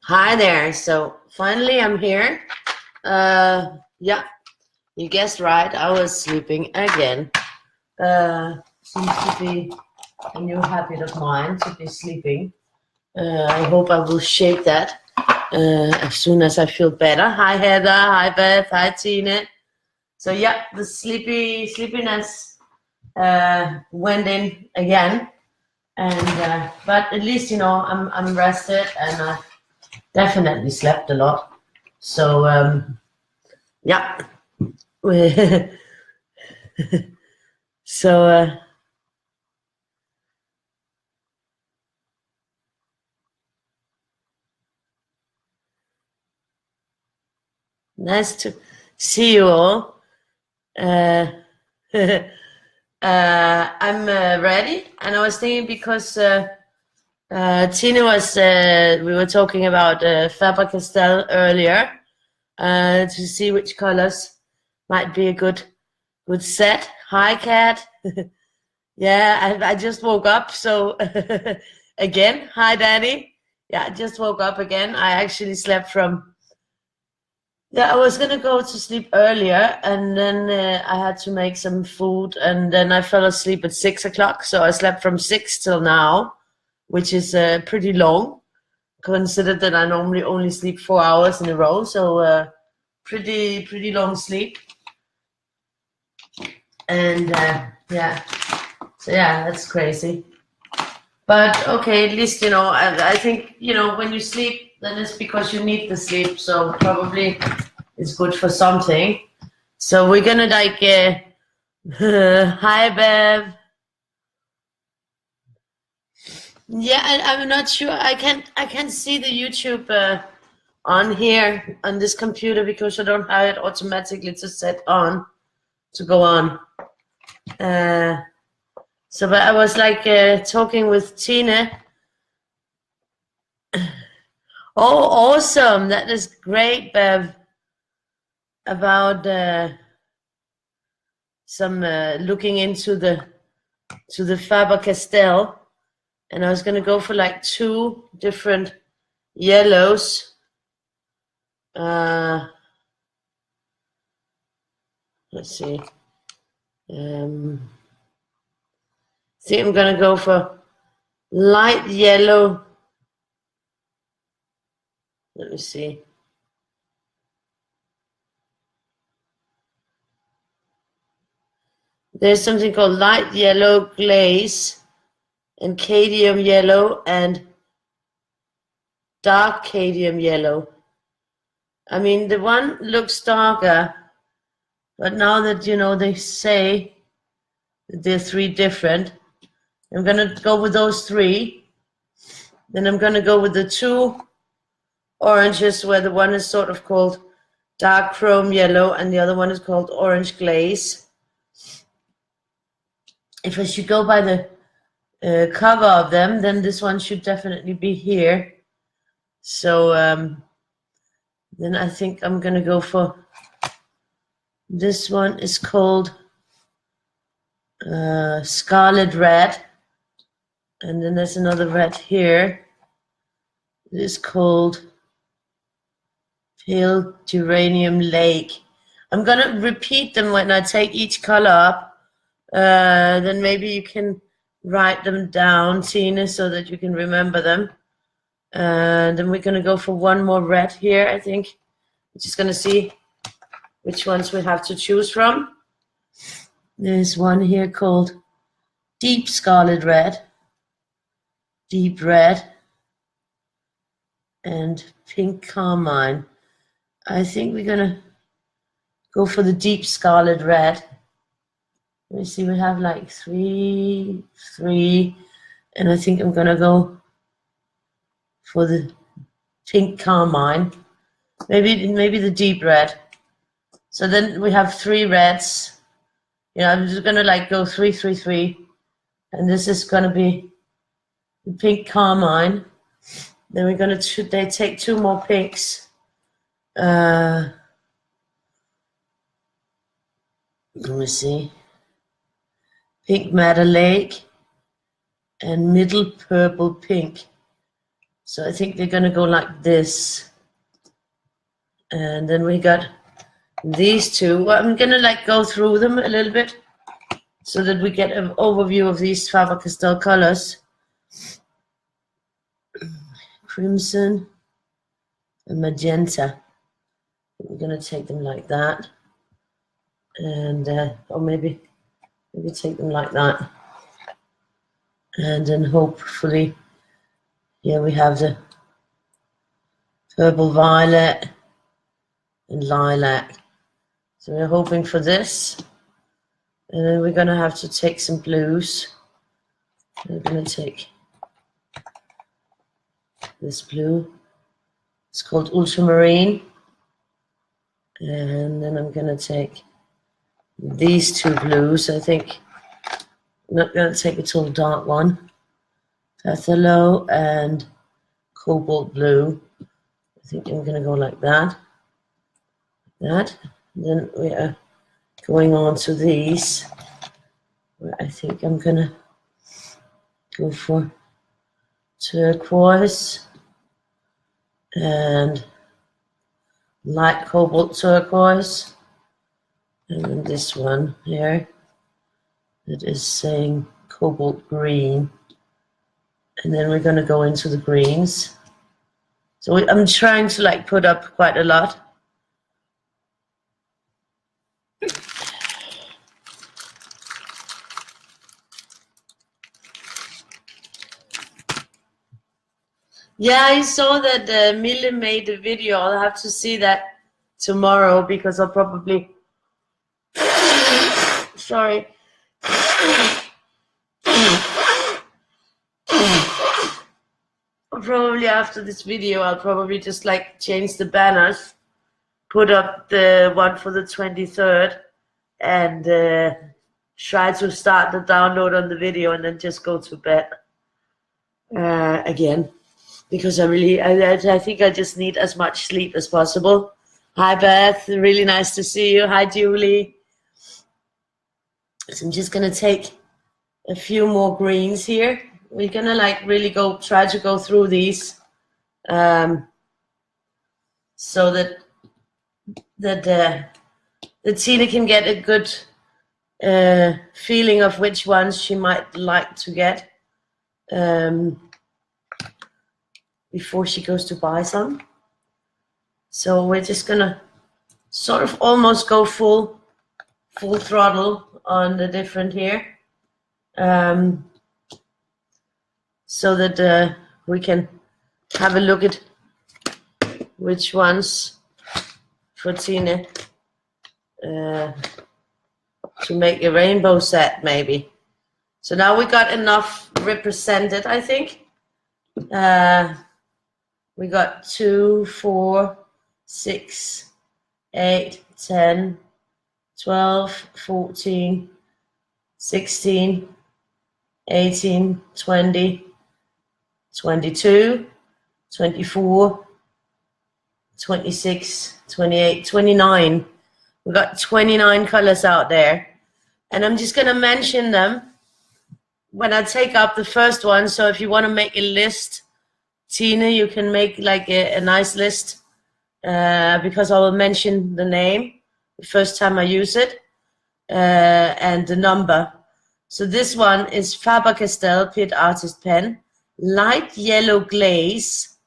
Hi there. So finally I'm here. Yeah, you guessed right. I was sleeping again. Seems to be a new habit of mine to be sleeping. I hope I will shape that as soon as I feel better. Hi Heather. Hi Beth. Hi Tina. So yeah, the sleepiness went in again, and but at least I'm rested and I definitely slept a lot. So yeah. so nice to see you all. Uh, I'm ready, and I was thinking because Tina was we were talking about Faber-Castell earlier to see which colors might be a good set. Hi, Kat. Yeah, I just woke up, so again, hi, Danny. Yeah, I just woke up again. I actually slept from. Yeah, I was gonna go to sleep earlier, and then I had to make some food, and then I fell asleep at 6 o'clock. So I slept from 6 till now, which is pretty long, considered that I normally only sleep 4 hours in a row. So pretty long sleep, and yeah, so yeah, that's crazy. But okay, at least I think when you sleep, then it's because you need the sleep. So probably it's good for something. So we're gonna like, hi Bev. Yeah, I'm not sure. I can't see the YouTube on here on this computer because I don't have it automatically to set on to go on. Uh, so, but I was like talking with Tina. Oh, awesome! That is great, Bev. About some looking into the Faber-Castell, and I was gonna go for like two different yellows. Let's see. See, I'm gonna go for light yellow. Let me see. There's something called light yellow glaze and cadmium yellow and dark cadmium yellow. I mean, the one looks darker, but now that they say that they're three different, I'm gonna go with those three. Then I'm gonna go with the two oranges, where the one is sort of called dark chrome yellow and the other one is called orange glaze. If I should go by the cover of them, then this one should definitely be here. So then I think I'm gonna go for this one. Is called Scarlet Red, and then there's another red here. It is called Pale Geranium Lake. I'm gonna repeat them when I take each color up. Then maybe you can write them down, Tina, so that you can remember them. Then we're gonna go for one more red here, I think. We're just gonna see which ones we have to choose from. There's one here called Deep Scarlet Red, Deep Red, and Pink Carmine. I think we're gonna go for the Deep Scarlet Red. Let me see, we have like three, and I think I'm gonna go for the Pink Carmine. Maybe the Deep Red. So then we have three reds. I'm just gonna like go 3, 3, 3, and this is gonna be the Pink Carmine. Then we're gonna they take two more pinks. Let me see. Pink Madder Lake and Middle Purple Pink. So I think they're gonna go like this. And then we got these two. Well, I'm gonna like go through them a little bit so that we get an overview of these Faber-Castell colors. Crimson and magenta. We're gonna take them like that. And or maybe take them like that. And then hopefully here we have the purple violet and lilac. So we're hoping for this. And then we're gonna have to take some blues. We're gonna take this blue. It's called ultramarine. And then I'm gonna take these two blues. I think I'm not gonna take a tall dark one. Phthalo and cobalt blue. I think I'm gonna go like that. And then we are going on to these, where I think I'm gonna go for turquoise and light cobalt turquoise, and then this one here that is saying cobalt green, and then we're gonna go into the greens. So I'm trying to like put up quite a lot. Yeah, I saw that Mille made a video. I'll have to see that tomorrow because I'll probably sorry. Probably after this video, I'll probably just like change the banners, put up the one for the 23rd, and try to start the download on the video and then just go to bed again. Because I think I just need as much sleep as possible. Hi, Beth. Really nice to see you. Hi, Julie. So I'm just going to take a few more greens here. We're going to like really try to go through these so that Tina can get a good feeling of which ones she might like to get. Before she goes to buy some. So we're just gonna sort of almost go full throttle on the different here, so that we can have a look at which ones for Tina to make a rainbow set maybe. So now we got enough represented, I think. We got 2, 4, 6, 8, 10, 12, 14, 16, 18, 20, 22, 24, 26, 28, 29. We got 29 colors out there. And I'm just going to mention them when I take up the first one. So if you want to make a list, Tina, you can make like a nice list because I will mention the name the first time I use it and the number. So this one is Faber-Castell Pit Artist Pen, light yellow glaze,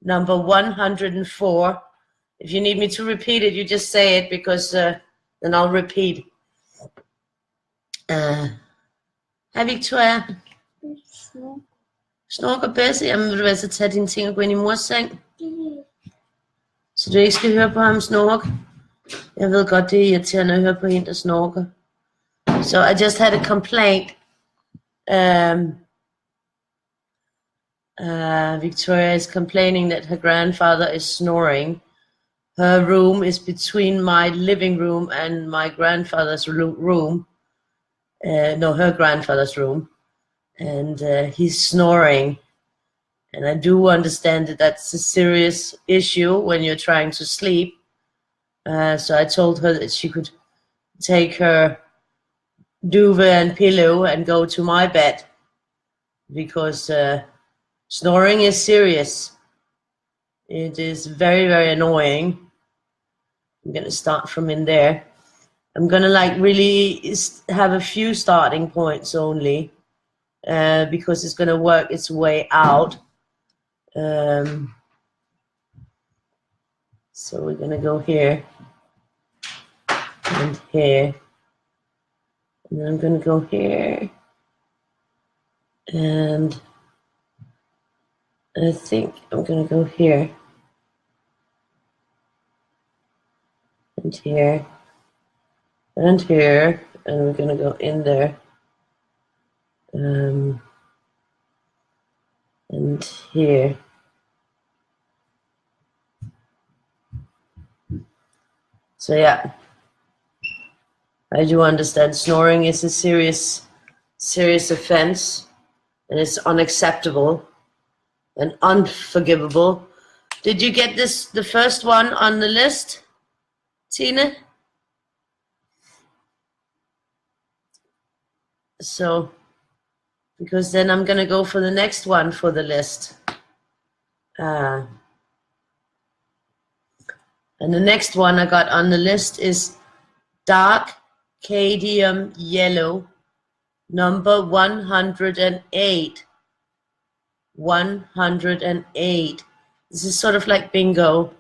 number 104. If you need me to repeat it, you just say it because then I'll repeat. Hi Victoria. Snorker bedst. Jamen vil du altså tage dine ting og gå ind i mors seng? Så du ikke skal høre på ham snorke? Jeg ved godt, det er irriterende at høre på en, der snorker. So I just had a complaint. Victoria is complaining that her grandfather is snoring. Her room is between my living room and my grandfather's room. No, her grandfather's room. And he's snoring. And I do understand that that's a serious issue when you're trying to sleep. So I told her that she could take her duvet and pillow and go to my bed. because snoring is serious. It is very, very annoying. I'm going to start from in there. I'm going to like really have a few starting points only because it's going to work its way out. So we're going to go here and here. And then I'm going to go here. And I think I'm going to go here. And here. And here. And we're going to go in there. And here. So yeah, I do understand snoring is a serious offense, and it's unacceptable and unforgivable. Did you get the first one on the list, Tina? So, because then I'm gonna go for the next one for the list. And the next one I got on the list is dark cadmium yellow, number 108. 108. This is sort of like bingo.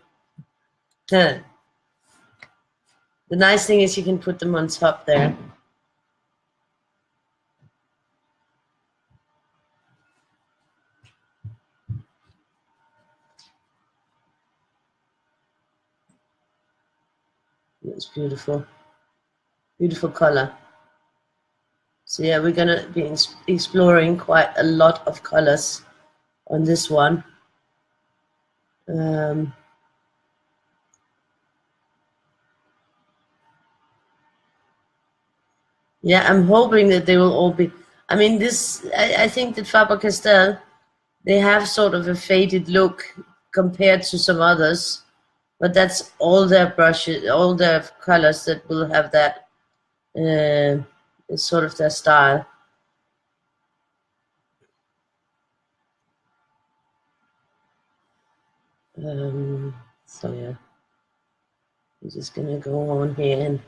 The nice thing is you can put them on top there. It's beautiful. Beautiful color. So yeah, we're gonna be exploring quite a lot of colors on this one. Yeah, I'm hoping that they will all be. I mean, I think that Faber-Castell, they have sort of a faded look compared to some others, but that's all their brushes, all their colors that will have that sort of their style. So yeah, I'm just gonna go on here and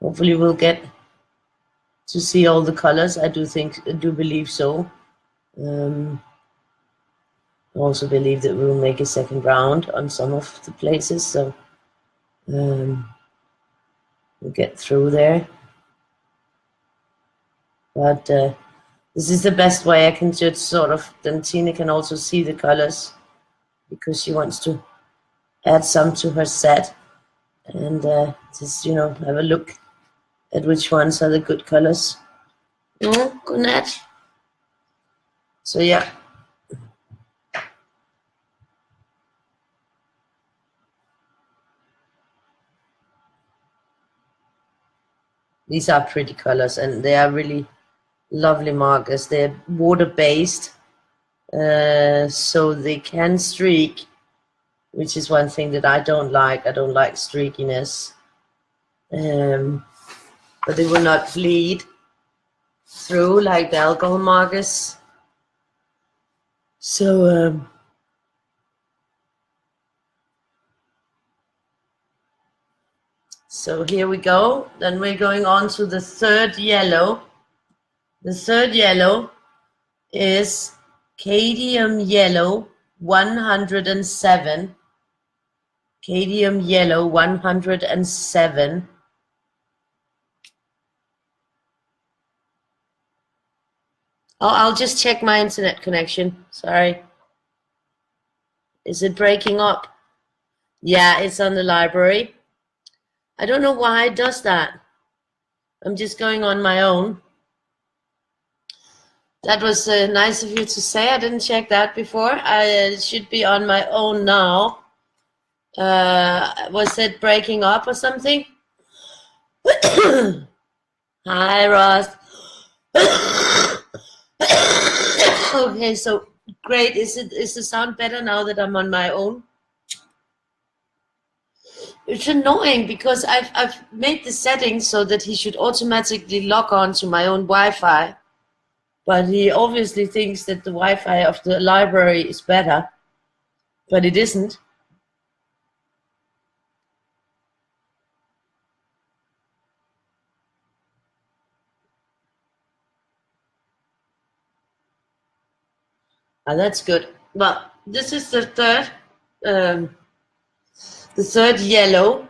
hopefully we'll get to see all the colors. I do believe so. I also believe that we will make a second round on some of the places, so we'll get through there. But this is the best way I can just sort of, then Tina can also see the colors because she wants to add some to her set and just, have a look at which ones are the good colors. Oh, good night. So yeah. These are pretty colors and they are really lovely markers. They're water-based, so they can streak, which is one thing that I don't like. I don't like streakiness. But they will not bleed through like the alcohol markers. So so here we go. Then we're going on to the third yellow. The third yellow is cadmium yellow 107. Cadmium yellow 107. Oh, I'll just check my internet connection. Sorry. Is it breaking up? Yeah, it's on the library. I don't know why it does that. I'm just going on my own. That was nice of you to say. I didn't check that before. I should be on my own now. Was it breaking up or something? Hi, Ross. Okay, so great. Is the sound better now that I'm on my own? It's annoying because I've made the settings so that he should automatically log on to my own Wi-Fi. But he obviously thinks that the Wi-Fi of the library is better, but it isn't. And that's good. Well, this is um, the third yellow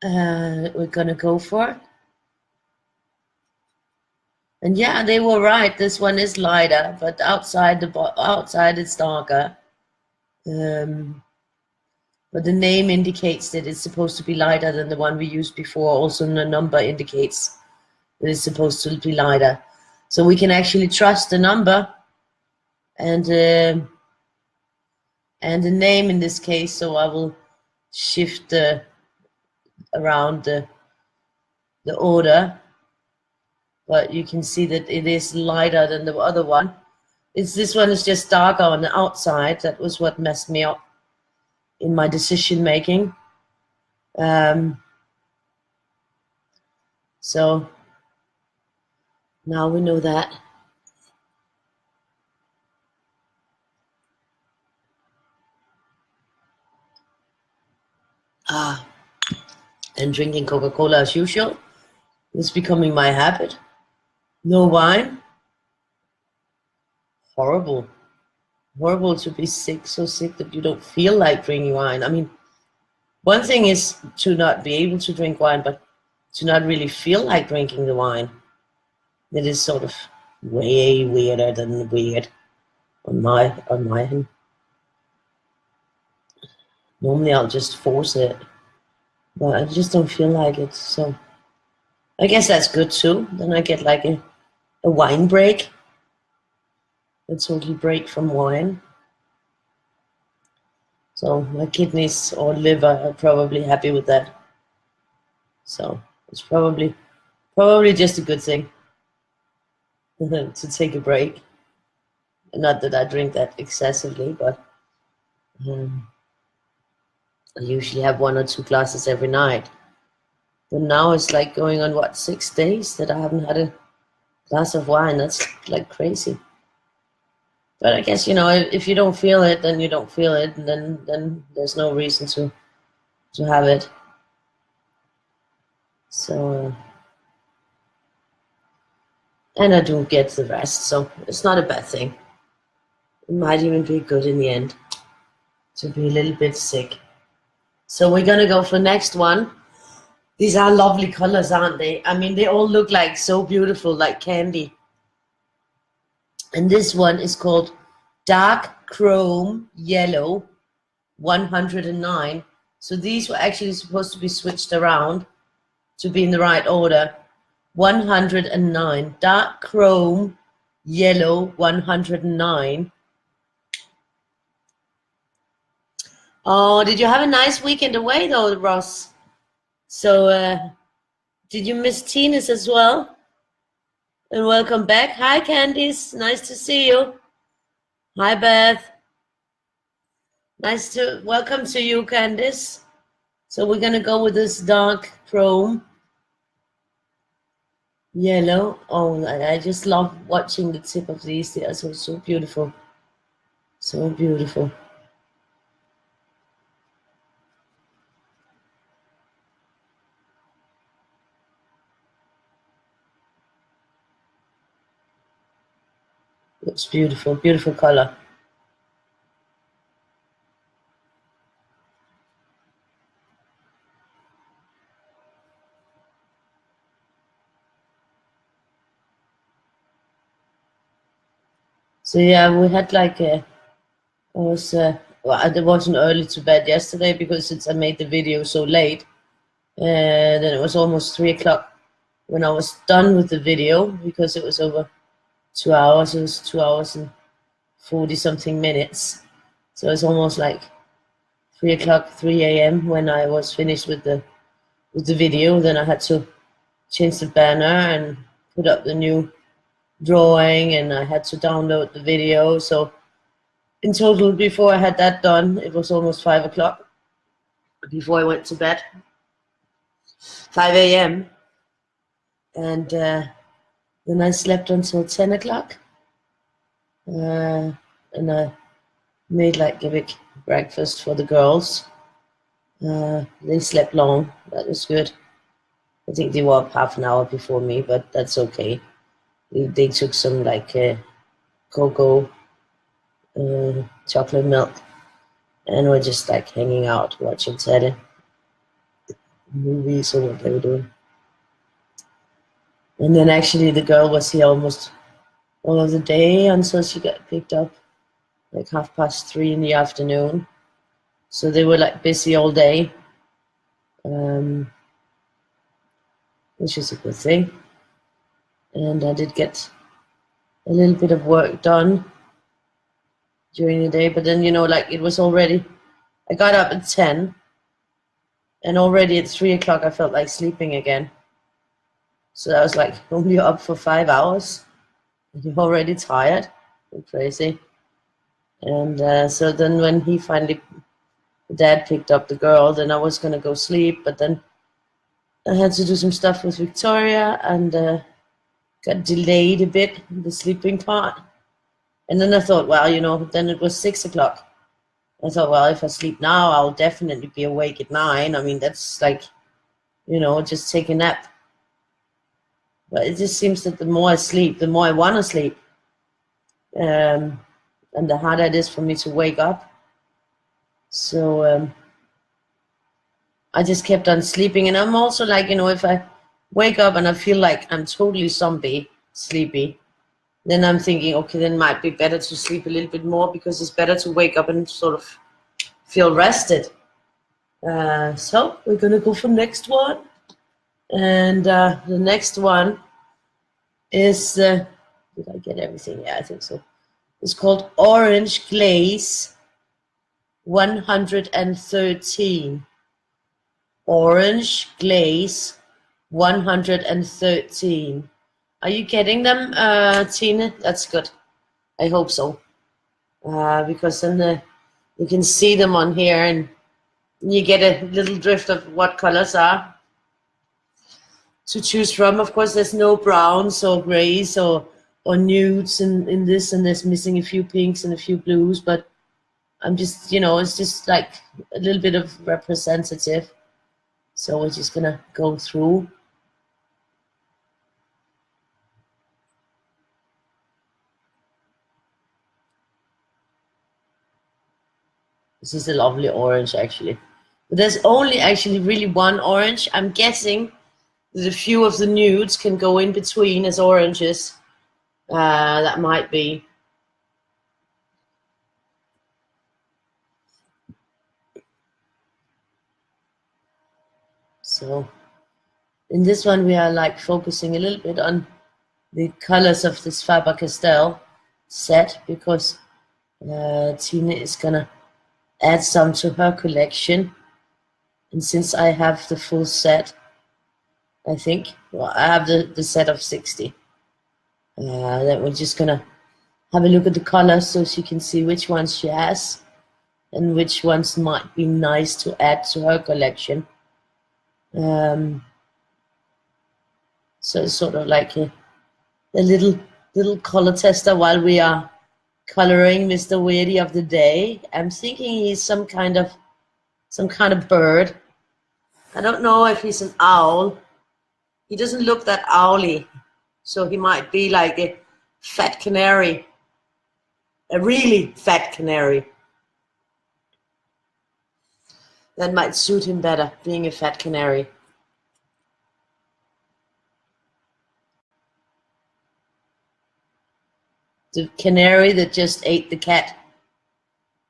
we're gonna go for. And yeah, they were right. This one is lighter, but outside it's darker. But the name indicates that it's supposed to be lighter than the one we used before. Also, the number indicates that it's supposed to be lighter. So we can actually trust the number and the name in this case. So I will shift around the order, but you can see that it is lighter than the other one. This one is just darker on the outside. That was what messed me up in my decision making. So now we know that. And drinking Coca-Cola as usual. It's becoming my habit. No wine. Horrible. Horrible to be sick, so sick that you don't feel like drinking wine. I mean, one thing is to not be able to drink wine, but to not really feel like drinking the wine. That is sort of way weirder than weird on my end. Normally I'll just force it, but I just don't feel like it. So I guess that's good too. Then I get like a wine break. A total break from wine. So my kidneys or liver are probably happy with that. So it's probably just a good thing to take a break. Not that I drink that excessively, but I usually have 1 or 2 glasses every night. But now it's like going on 6 days that I haven't had a glass of wine. That's like crazy. But I guess, if you don't feel it, then you don't feel it, and then there's no reason to have it. So, and I do get the rest, so it's not a bad thing. It might even be good in the end to be a little bit sick. So we're gonna go for next one. These are lovely colors, aren't they? I mean, they all look like so beautiful, like candy. And this one is called Dark Chrome Yellow 109. So these were actually supposed to be switched around to be in the right order. 109. Dark Chrome Yellow 109. Oh, did you have a nice weekend away though, Ross? So, did you miss Tina's as well? And welcome back. Hi, Candice. Nice to see you. Hi, Beth. Welcome to you, Candice. So we're gonna go with this dark chrome yellow. Oh, I just love watching the tip of these. They are so beautiful. So beautiful. Looks beautiful, beautiful color. So yeah, we had like it wasn't early to bed yesterday because since I made the video so late, then it was almost 3 o'clock when I was done with the video because it was over 2 hours. It was 2 hours and 40 something minutes. So it's almost like 3 o'clock, 3 a.m. when I was finished with the video. Then I had to change the banner and put up the new drawing, and I had to download the video. So in total, before I had that done, it was almost 5 o'clock before I went to bed. 5 a.m. And Then I slept until 10 o'clock. And I made like a big breakfast for the girls. They slept long. That was good. I think they were up half an hour before me, but that's okay. They took some like cocoa, chocolate milk, and we're just like hanging out, watching telly, movies or what they were doing. And then actually the girl was here almost all of the day until she got picked up like 3:30 in the afternoon. So they were like busy all day, which is a good thing. And I did get a little bit of work done during the day, but then, you know, like it was already, I got up at 10 and already at 3 o'clock I felt like sleeping again. So I was like only up for 5 hours. You're already tired. Crazy. And so then when he finally, Dad picked up the girl, then I was gonna go sleep, but then I had to do some stuff with Victoria and got delayed a bit, the sleeping part. And then I thought, well, you know, then it was 6 o'clock. I thought, well, if I sleep now, I'll definitely be awake at 9. I mean, that's like, you know, just take a nap. But it just seems that the more I sleep, the more I want to sleep. And the harder it is for me to wake up. So I just kept on sleeping. And I'm also like, you know, if I wake up and I feel like I'm totally sleepy, then I'm thinking, okay, then it might be better to sleep a little bit more because it's better to wake up and sort of feel rested. So we're going to go for the next one. And the next one is, did I get everything? Yeah, I think so. It's called Orange Glaze 113. Orange Glaze 113. Are you getting them, Tina? That's good. I hope so. Because then you can see them on here and you get a little drift of what colors are to choose from. Of course, there's no browns or grays or nudes in this, and there's missing a few pinks and a few blues, but I'm just, you know, it's just like a little bit of representative. So we're just gonna go through. This is a lovely orange, actually. But there's only actually really one orange. I'm guessing that a few of the nudes can go in between as oranges. That might be. So in this one, we are like focusing a little bit on the colors of this Faber-Castell set because Tina is gonna add some to her collection. And since I have the full set, I think, well, I have the set of 60. Then we're just gonna have a look at the colors so she can see which ones she has and which ones might be nice to add to her collection. So it's sort of like a little color tester while we are coloring Mr. Weirdie of the day. I'm thinking he's some kind of bird. I don't know if he's an owl. He doesn't look that owly, so he might be like a fat canary, a really fat canary. That might suit him better, being a fat canary. The canary that just ate the cat.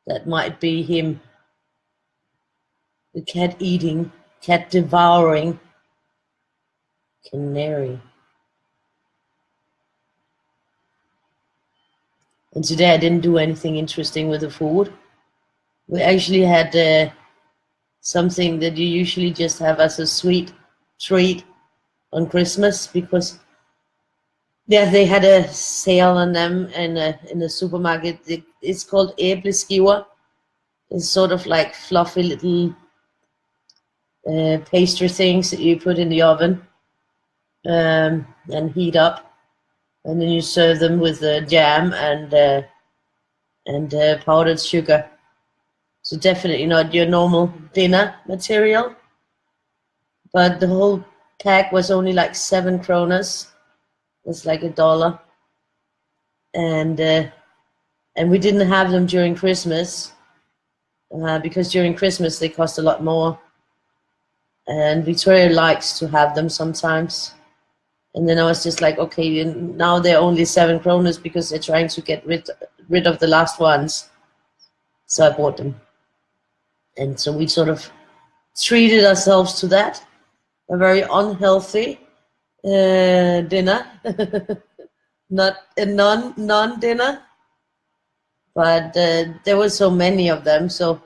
That might be him. The cat eating, cat devouring canary. And today I didn't do anything interesting with the food. We actually had something that you usually just have as a sweet treat on Christmas because they had a sale on them in the supermarket. It's called æbleskiver. It's sort of like fluffy little pastry things that you put in the oven and heat up. and then you serve them with jam and powdered sugar. So definitely not your normal dinner material. But the whole pack was only like 7 kronas. It's like $1, and we didn't have them during Christmas because during Christmas they cost a lot more. And Victoria likes to have them sometimes. And then I was just like, okay, now they're only 7 kronas because they're trying to get rid of the last ones. So I bought them. And so we sort of treated ourselves to that. A very unhealthy dinner. Not a non-dinner. But there were so many of them, so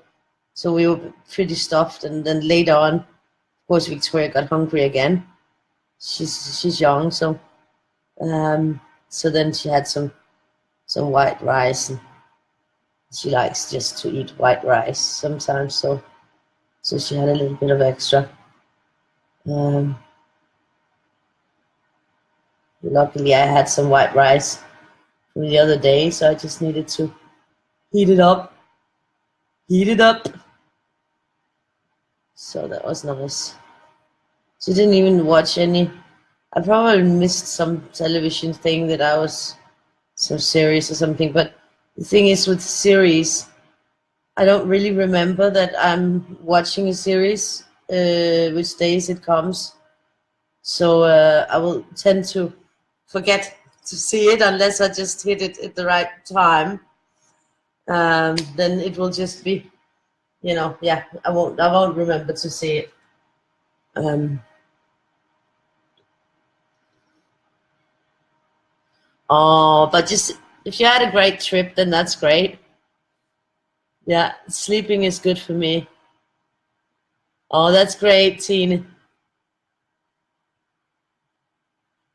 we were pretty stuffed. And then later on, of course, Victoria got hungry again. She's young, so then she had some white rice, and she likes just to eat white rice sometimes. So she had a little bit of extra. Luckily, I had some white rice from the other day, so I just needed to heat it up. So that was nice. She didn't even watch any. I probably missed some television thing that I was some series or something. But the thing is with series, I don't really remember that I'm watching a series, which days it comes. So I will tend to forget to see it unless I just hit it at the right time. Then it will just be, I won't remember to see it. But just if you had a great trip, then that's great. Yeah, sleeping is good for me. Oh, that's great, Tina.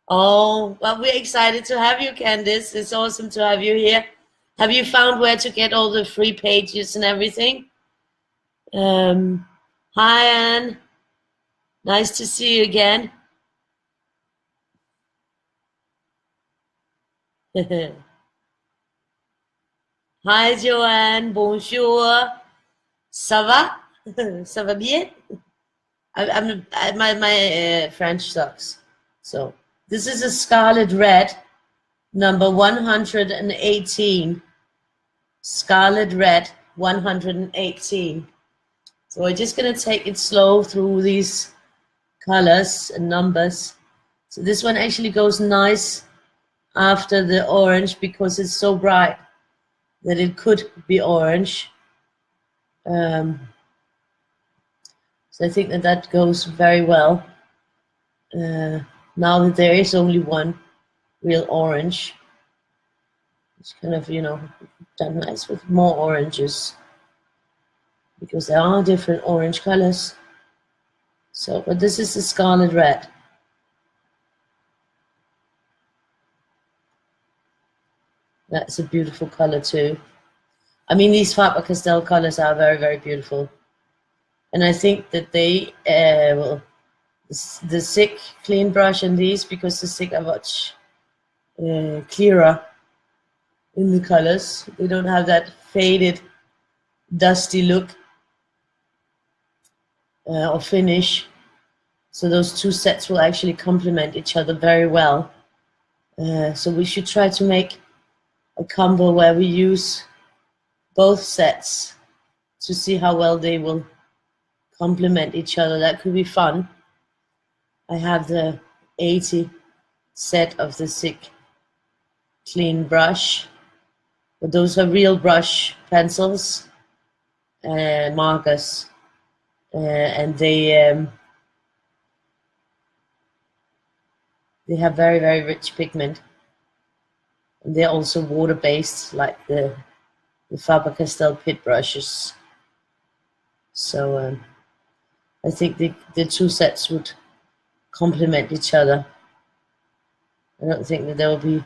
Oh, well, we're excited to have you, Candice. It's awesome to have you here. Have you found where to get all the free pages and everything? Hi, Anne. Nice to see you again. Hi, Joanne. Bonjour. Ça va? Ça va bien? My French sucks. So this is a scarlet red, number 118. Scarlet red, 118. So we're just gonna take it slow through these colors and numbers. So this one actually goes nice after the orange because it's so bright that it could be orange. So I think that goes very well. Now that there is only one real orange, it's kind of, done nice with more oranges because there are different orange colors. So, but this is the scarlet red. That's a beautiful color too. I mean, these Faber-Castell colors are very, very beautiful. And I think that they, the Sig clean brush and these, because the Sig are much clearer in the colors. They don't have that faded, dusty look or finish. So those two sets will actually complement each other very well. So we should try to make a combo where we use both sets to see how well they will complement each other. That could be fun. I have the 80 set of the Sig clean brush, but those are real brush pencils and markers, and they have very, very rich pigment, and they're also water-based like the Faber-Castell pit brushes. So I think the two sets would complement each other. I don't think that there will be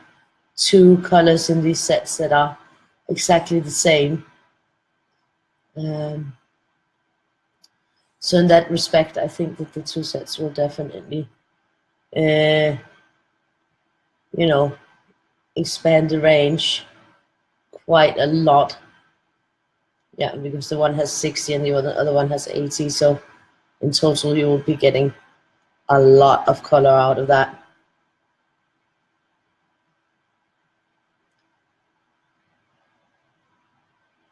two colors in these sets that are exactly the same. So in that respect, I think that the two sets will definitely, expand the range quite a lot. Yeah, because the one has 60 and the other one has 80. So in total, you will be getting a lot of color out of that.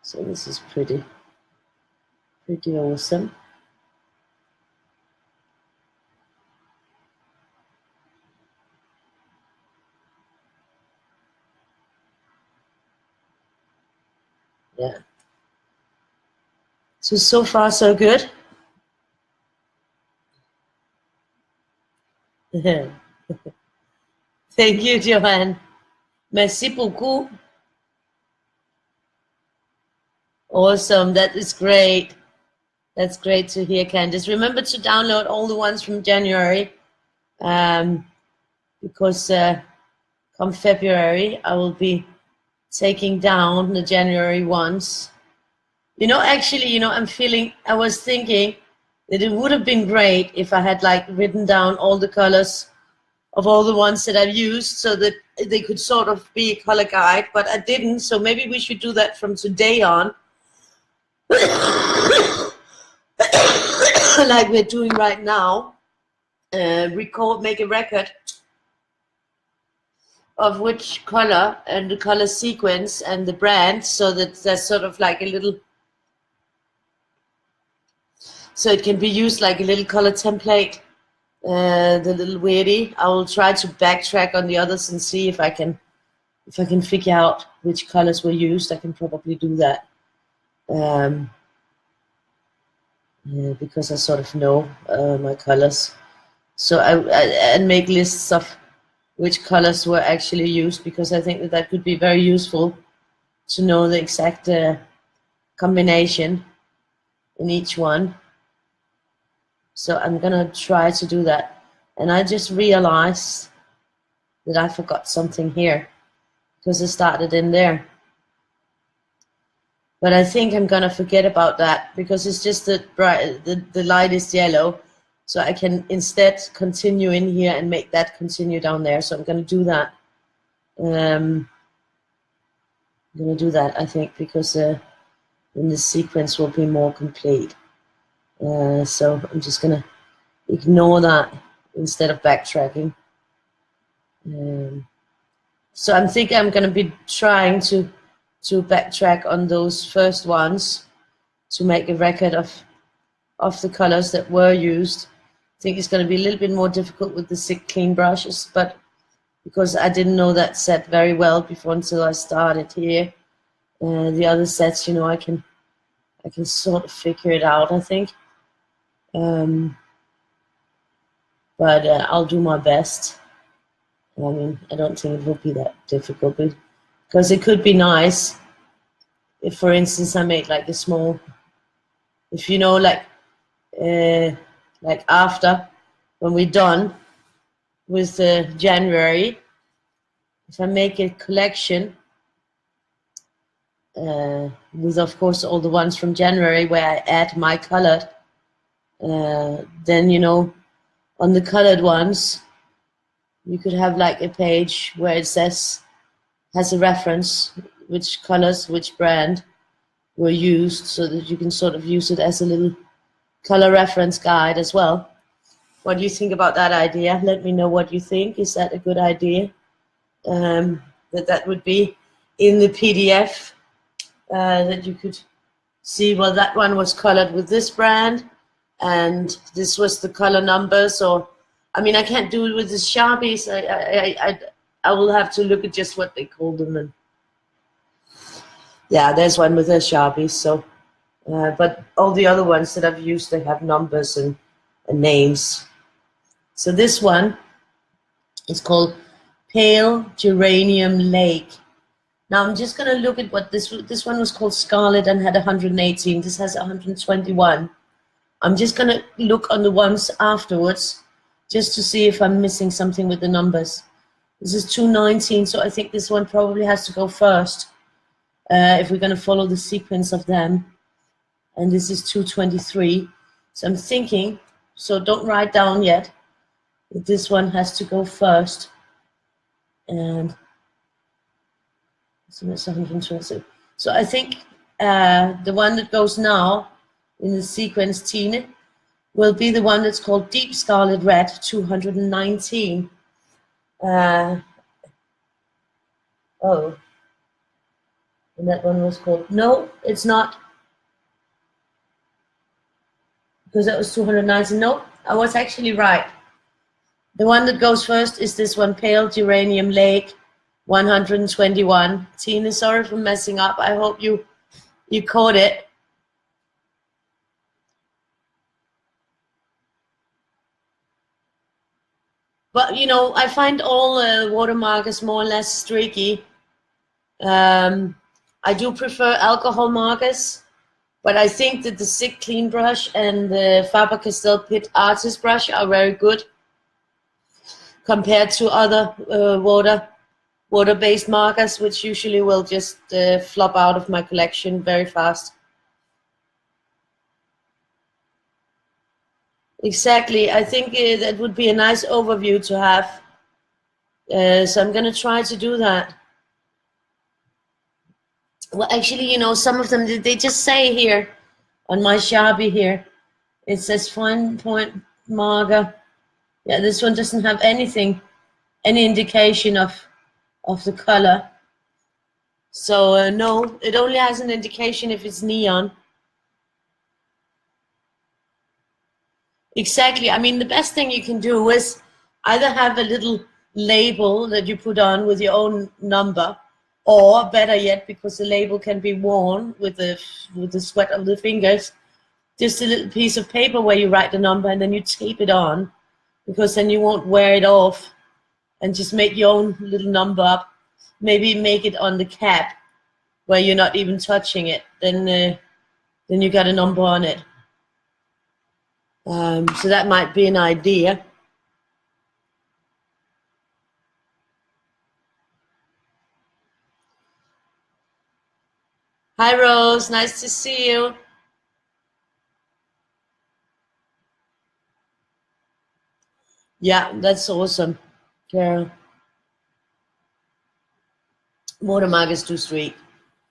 So this is pretty awesome. Yeah. So far, so good. Thank you, Joanne. Merci beaucoup. Awesome. That is great. That's great to hear, Candice. Remember to download all the ones from January, because come February, I will be taking down the January ones. Actually, I was thinking that it would have been great if I had like written down all the colors of all the ones that I've used so that they could sort of be a color guide, but I didn't. So maybe we should do that from today on. Like we're doing right now, make a record of which color and the color sequence and the brand, so that there's sort of like a little, so it can be used like a little color template, the little Weirdie. I will try to backtrack on the others and see if I can figure out which colors were used. I can probably do that. Yeah, because I sort of know my colors. So I make lists of which colors were actually used, because I think that could be very useful to know the exact combination in each one. So I'm gonna try to do that. And I just realized that I forgot something here, because I started in there. But I think I'm gonna forget about that, because it's just that the lightest yellow. So I can instead continue in here and make that continue down there. So I'm gonna do that. I'm gonna do that, I think, because then the sequence will be more complete. So I'm just gonna ignore that instead of backtracking. So I'm thinking I'm gonna be trying to backtrack on those first ones to make a record of the colors that were used. I think it's going to be a little bit more difficult with the Sick Clean brushes, but because I didn't know that set very well before until I started here. The other sets, I can sort of figure it out, I think. But I'll do my best. I mean, I don't think it will be that difficult, because it could be nice if, for instance, I made like a small, if like after, when we're done with January, if I make a collection with, of course, all the ones from January where I add my colored, then, on the colored ones, you could have like a page where it has a reference, which colors, which brand were used, so that you can sort of use it as a little color reference guide as well. What do you think about that idea? Let me know what you think. Is that a good idea? That would be in the PDF, that you could see, well, that one was colored with this brand, and this was the color numbers. Or, I mean, I can't do it with the Sharpies. I will have to look at just what they call them. And yeah, there's one with the Sharpies. So, but all the other ones that I've used, they have numbers and names. So this one is called Pale Geranium Lake. Now I'm just going to look at what this one was called Scarlet and had 118. This has 121. I'm just going to look on the ones afterwards just to see if I'm missing something with the numbers. This is 219, so I think this one probably has to go first if we're going to follow the sequence of them. And this is 223. So I'm thinking, so don't write down yet, that this one has to go first. And So that's 120. So I think the one that goes now in the sequence Tine will be the one that's called Deep Scarlet Red 219. Oh, and that one was called, no, it's not, because that was 219. No, I was actually right. The one that goes first is this one, Pale Geranium Lake 121. Tina, sorry for messing up. I hope you caught it. But, you know, I find all watermarkers more or less streaky. I do prefer alcohol markers, but I think that the Sick Clean brush and the Faber-Castell Pit Artist brush are very good compared to other water-based markers, which usually will just flop out of my collection very fast. Exactly. I think that would be a nice overview to have. So I'm going to try to do that. Well, actually, you know, some of them, they just say here on my Sharpie here, it says fine point marker. Yeah, this one doesn't have anything, any indication of the color. So no, it only has an indication if it's neon. Exactly. I mean, the best thing you can do is either have a little label that you put on with your own number, or better yet, because the label can be worn with the sweat of the fingers, just a little piece of paper where you write the number and then you tape it on, because then you won't wear it off, and just make your own little number up. Maybe make it on the cap where you're not even touching it. Then you got a number on it. So that might be an idea. Hi, Rose. Nice to see you. Yeah, that's awesome, Carol. Watermark too street.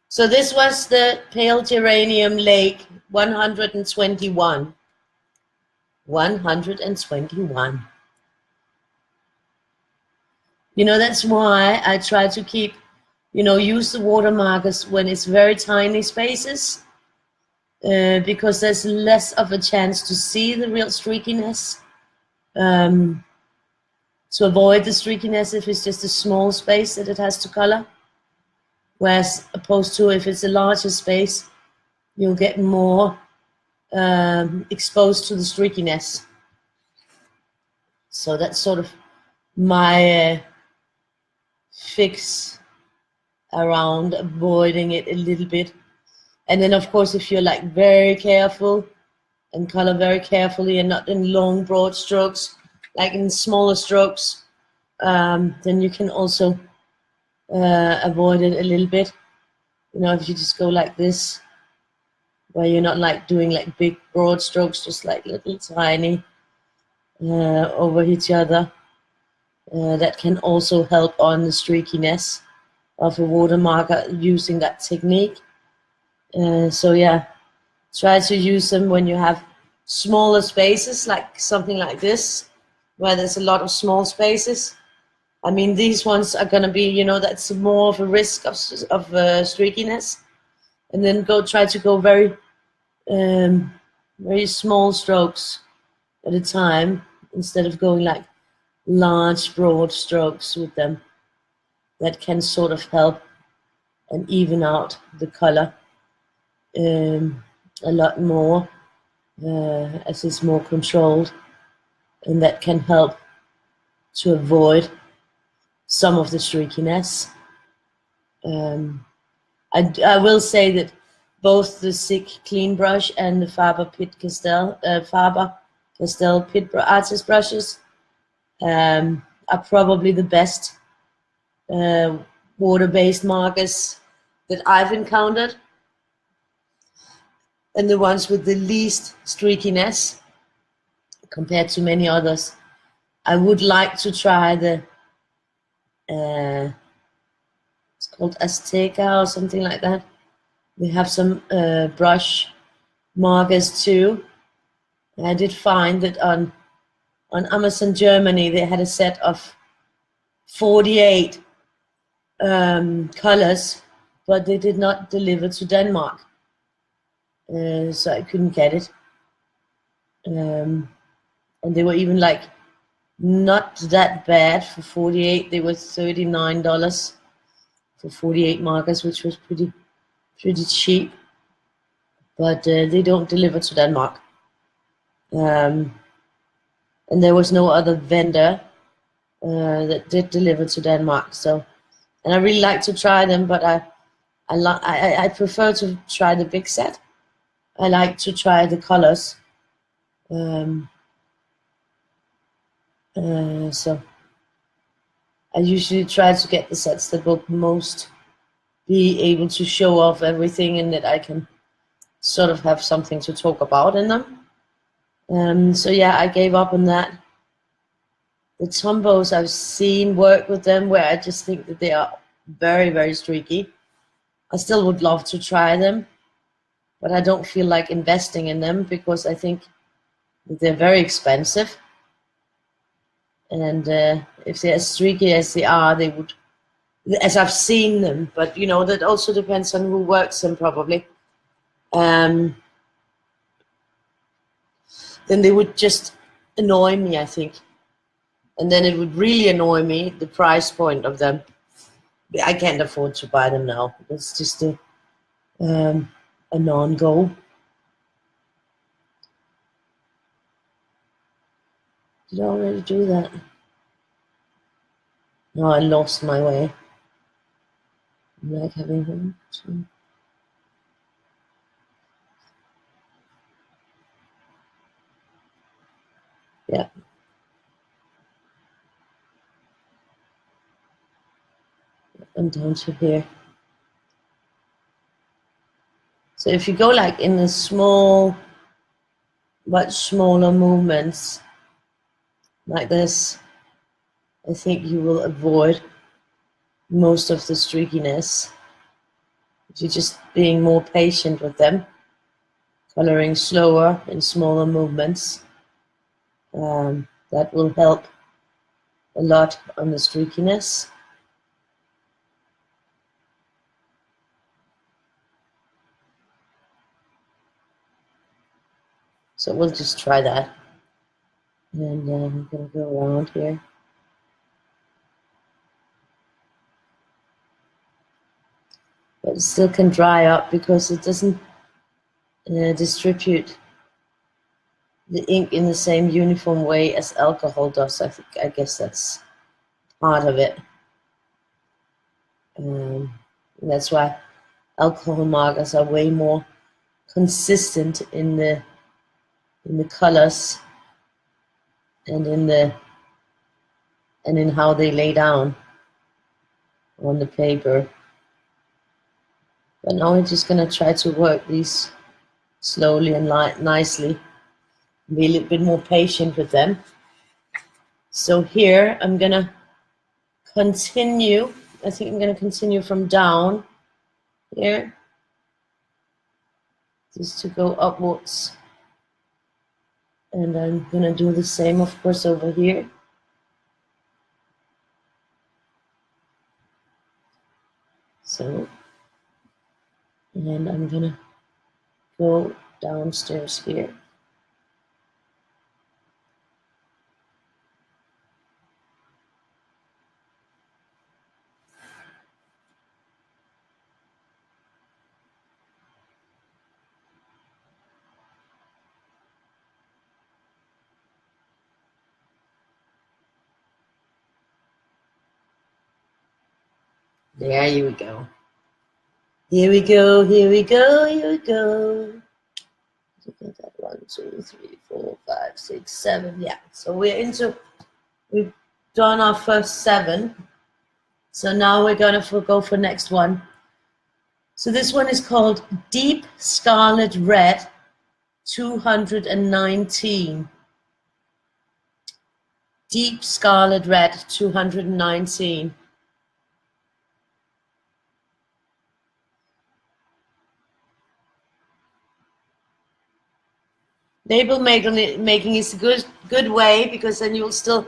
So this was the Pale Geranium Lake 121. 121. You know, that's why I try to keep, you know, use the watermarkers when it's very tiny spaces, because there's less of a chance to see the real streakiness. To avoid the streakiness if it's just a small space that it has to color. Whereas opposed to if it's a larger space, you'll get more exposed to the streakiness. So that's sort of my fix around avoiding it a little bit. And then of course, if you're like very careful and color very carefully and not in long broad strokes, like in smaller strokes, then you can also avoid it a little bit. You know, if you just go like this, where you're not like doing like big broad strokes, just like little tiny over each other. That can also help on the streakiness of a watermarker using that technique. So yeah, try to use them when you have smaller spaces, like something like this, where there's a lot of small spaces. I mean, these ones are going to be, you know, that's more of a risk of streakiness. And then try to go very, very small strokes at a time, instead of going like large, broad strokes with them. That can sort of help and even out the color a lot more, as it's more controlled. And that can help to avoid some of the streakiness. I will say that both the Sick Clean brush and the Faber-Castell Pit Artist brushes are probably the best water-based markers that I've encountered, and the ones with the least streakiness compared to many others. I would like to try the it's called Azteca or something like that. We have some brush markers too. I did find that on Amazon Germany they had a set of 48 colors, but they did not deliver to Denmark, so I couldn't get it. And they were even like not that bad for 48. They were $39 for 48 markers, which was pretty cheap. But they don't deliver to Denmark. And there was no other vendor that did deliver to Denmark. So, and I really like to try them, but I prefer to try the big set. I like to try the colors. So I usually try to get the sets that will most be able to show off everything and that I can sort of have something to talk about in them. So yeah, I gave up on that. The Tombos I've seen work with them where I just think that they are very, very streaky. I still would love to try them, but I don't feel like investing in them because I think that they're very expensive. And if they're as streaky as they are, they would, as I've seen them, but you know, that also depends on who works them probably. Then they would just annoy me, I think. And then it would really annoy me, the price point of them. I can't afford to buy them now. It's just a non-go. Did I already do that? No, I lost my way. I'm like having them. Yeah. And down to here. So if you go like in the small, much smaller movements like this, I think you will avoid most of the streakiness. If you're just being more patient with them, coloring slower in smaller movements, that will help a lot on the streakiness. So we'll just try that. And I'm going to go around here. But it still can dry up because it doesn't distribute the ink in the same uniform way as alcohol does. I guess that's part of it. That's why alcohol markers are way more consistent in the colors and in how they lay down on the paper. But now we're just gonna try to work these slowly and nicely. Be a little bit more patient with them. So here I'm gonna continue. I think I'm gonna continue from down here, just to go upwards. And I'm gonna do the same, of course, over here. So, and I'm gonna go downstairs here. There you go. Here we go, here we go, here we go. Look at that. 1, 2, 3, 4, 5, 6, 7. Yeah. So we've done our first 7. So now we're gonna go for next one. So this one is called Deep Scarlet Red 219. Deep Scarlet Red 219. Label making is a good way, because then you'll still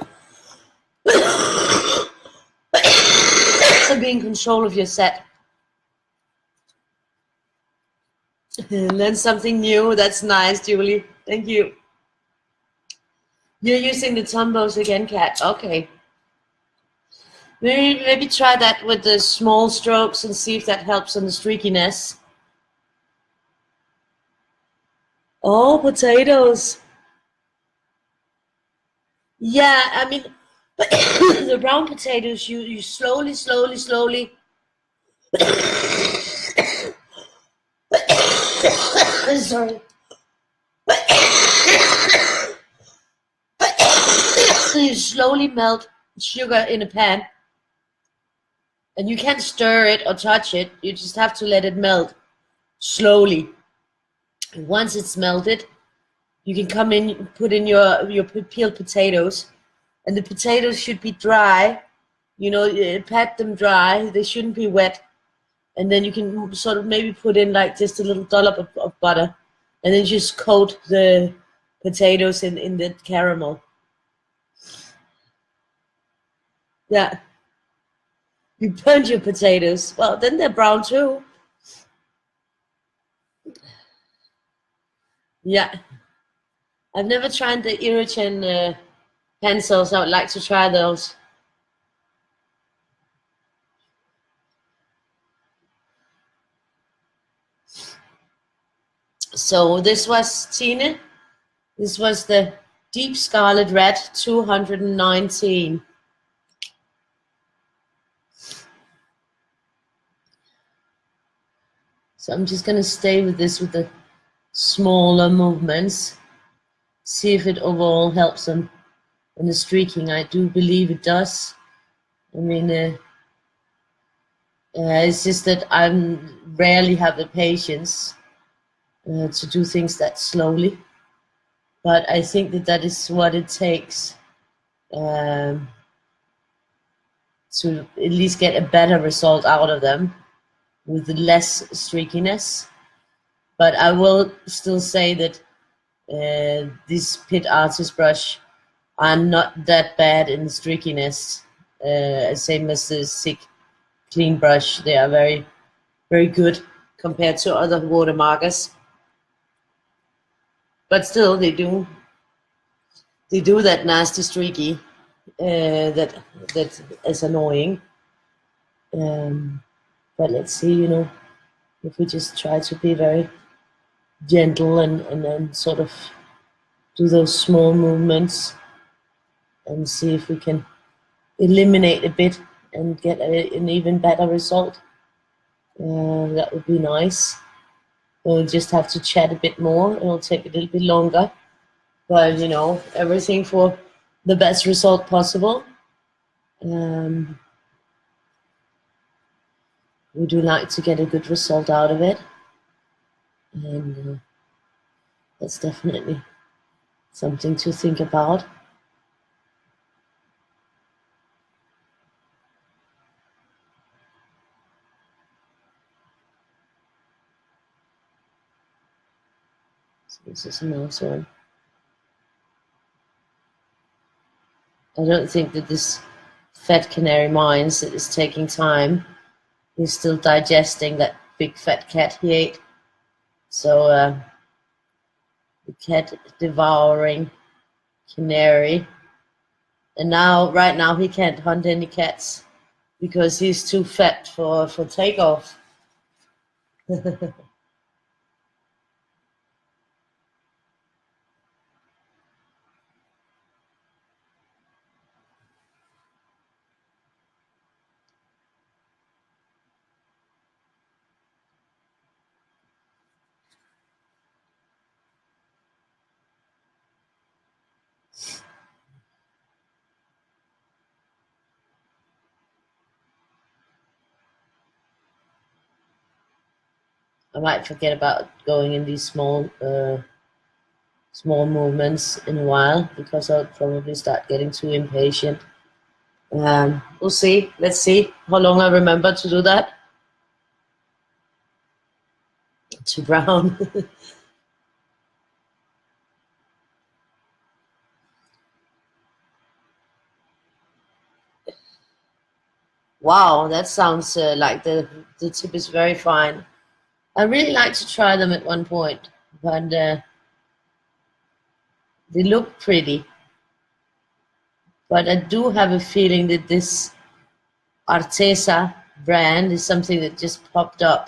be in control of your set. Learn something new. That's nice, Julie. Thank you. You're using the Tombos again, Kat. Okay. Maybe try that with the small strokes and see if that helps on the streakiness. Oh, potatoes. Yeah, I mean, the brown potatoes, you slowly. Sorry. You slowly melt sugar in a pan, and you can't stir it or touch it. You just have to let it melt slowly. And once it's melted, you can come in, put in your peeled potatoes, and the potatoes should be dry. You know, pat them dry. They shouldn't be wet. And then you can sort of maybe put in like just a little dollop of butter, and then just coat the potatoes in the caramel. Yeah. You burned your potatoes. Well, then they're brown too. Yeah. I've never tried the Irichen pencils. I would like to try those. So this was Tine. This was the Deep Scarlet Red 219. So I'm just going to stay with this with the smaller movements. See if it overall helps them in the streaking. I do believe it does. I mean, it's just that I rarely have the patience to do things that slowly. But I think that is what it takes to at least get a better result out of them with less streakiness. But I will still say that this Pit Artist brush are not that bad in streakiness. Same as the Sig Clean brush. They are very, very good compared to other watermarkers. But still, they do that nasty streaky that is annoying. But let's see, you know, if we just try to be very gentle and then sort of do those small movements and see if we can eliminate a bit and get an even better result. That would be nice. We'll just have to chat a bit more. It'll take a little bit longer. But, you know, everything for the best result possible. We do like to get a good result out of it. And that's definitely something to think about. So this is a nice one. I don't think that this fat canary mines that is taking time. He's still digesting that big fat cat he ate. So the cat devouring canary. And now, right now, he can't hunt any cats because he's too fat for takeoff. I might forget about going in these small movements in a while because I'll probably start getting too impatient. We'll see. Let's see how long I remember to do that. To brown. Wow, that sounds like the tip is very fine. I really like to try them at one point, but they look pretty. But I do have a feeling that this Artesa brand is something that just uh,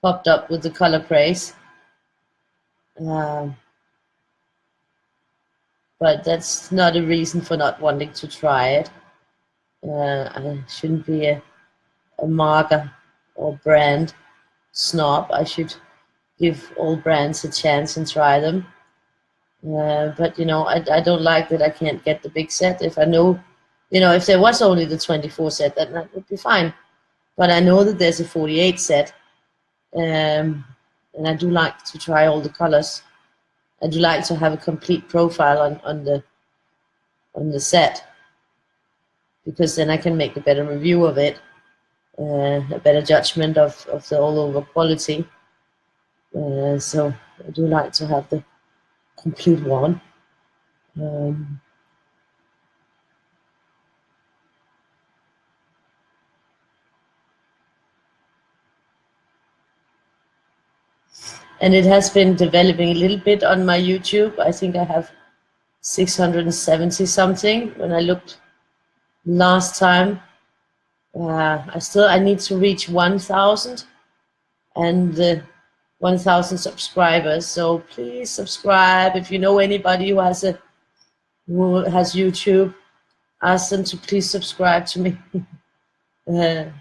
popped up with the color craze. But that's not a reason for not wanting to try it. I shouldn't be a marker or brand snob. I should give all brands a chance and try them. But you know, I don't like that I can't get the big set. If I know, you know, if there was only the 24 set, then that would be fine. But I know that there's a 48 set, and I do like to try all the colors. I do like to have a complete profile on the set, because then I can make a better review of it, a better judgment of the all over quality. So I do like to have the complete one. And it has been developing a little bit on my YouTube. I think I have 670 something when I looked last time. I need to reach 1,000 and 1,000 subscribers. So please subscribe. If you know anybody who has YouTube, ask them to please subscribe to me. And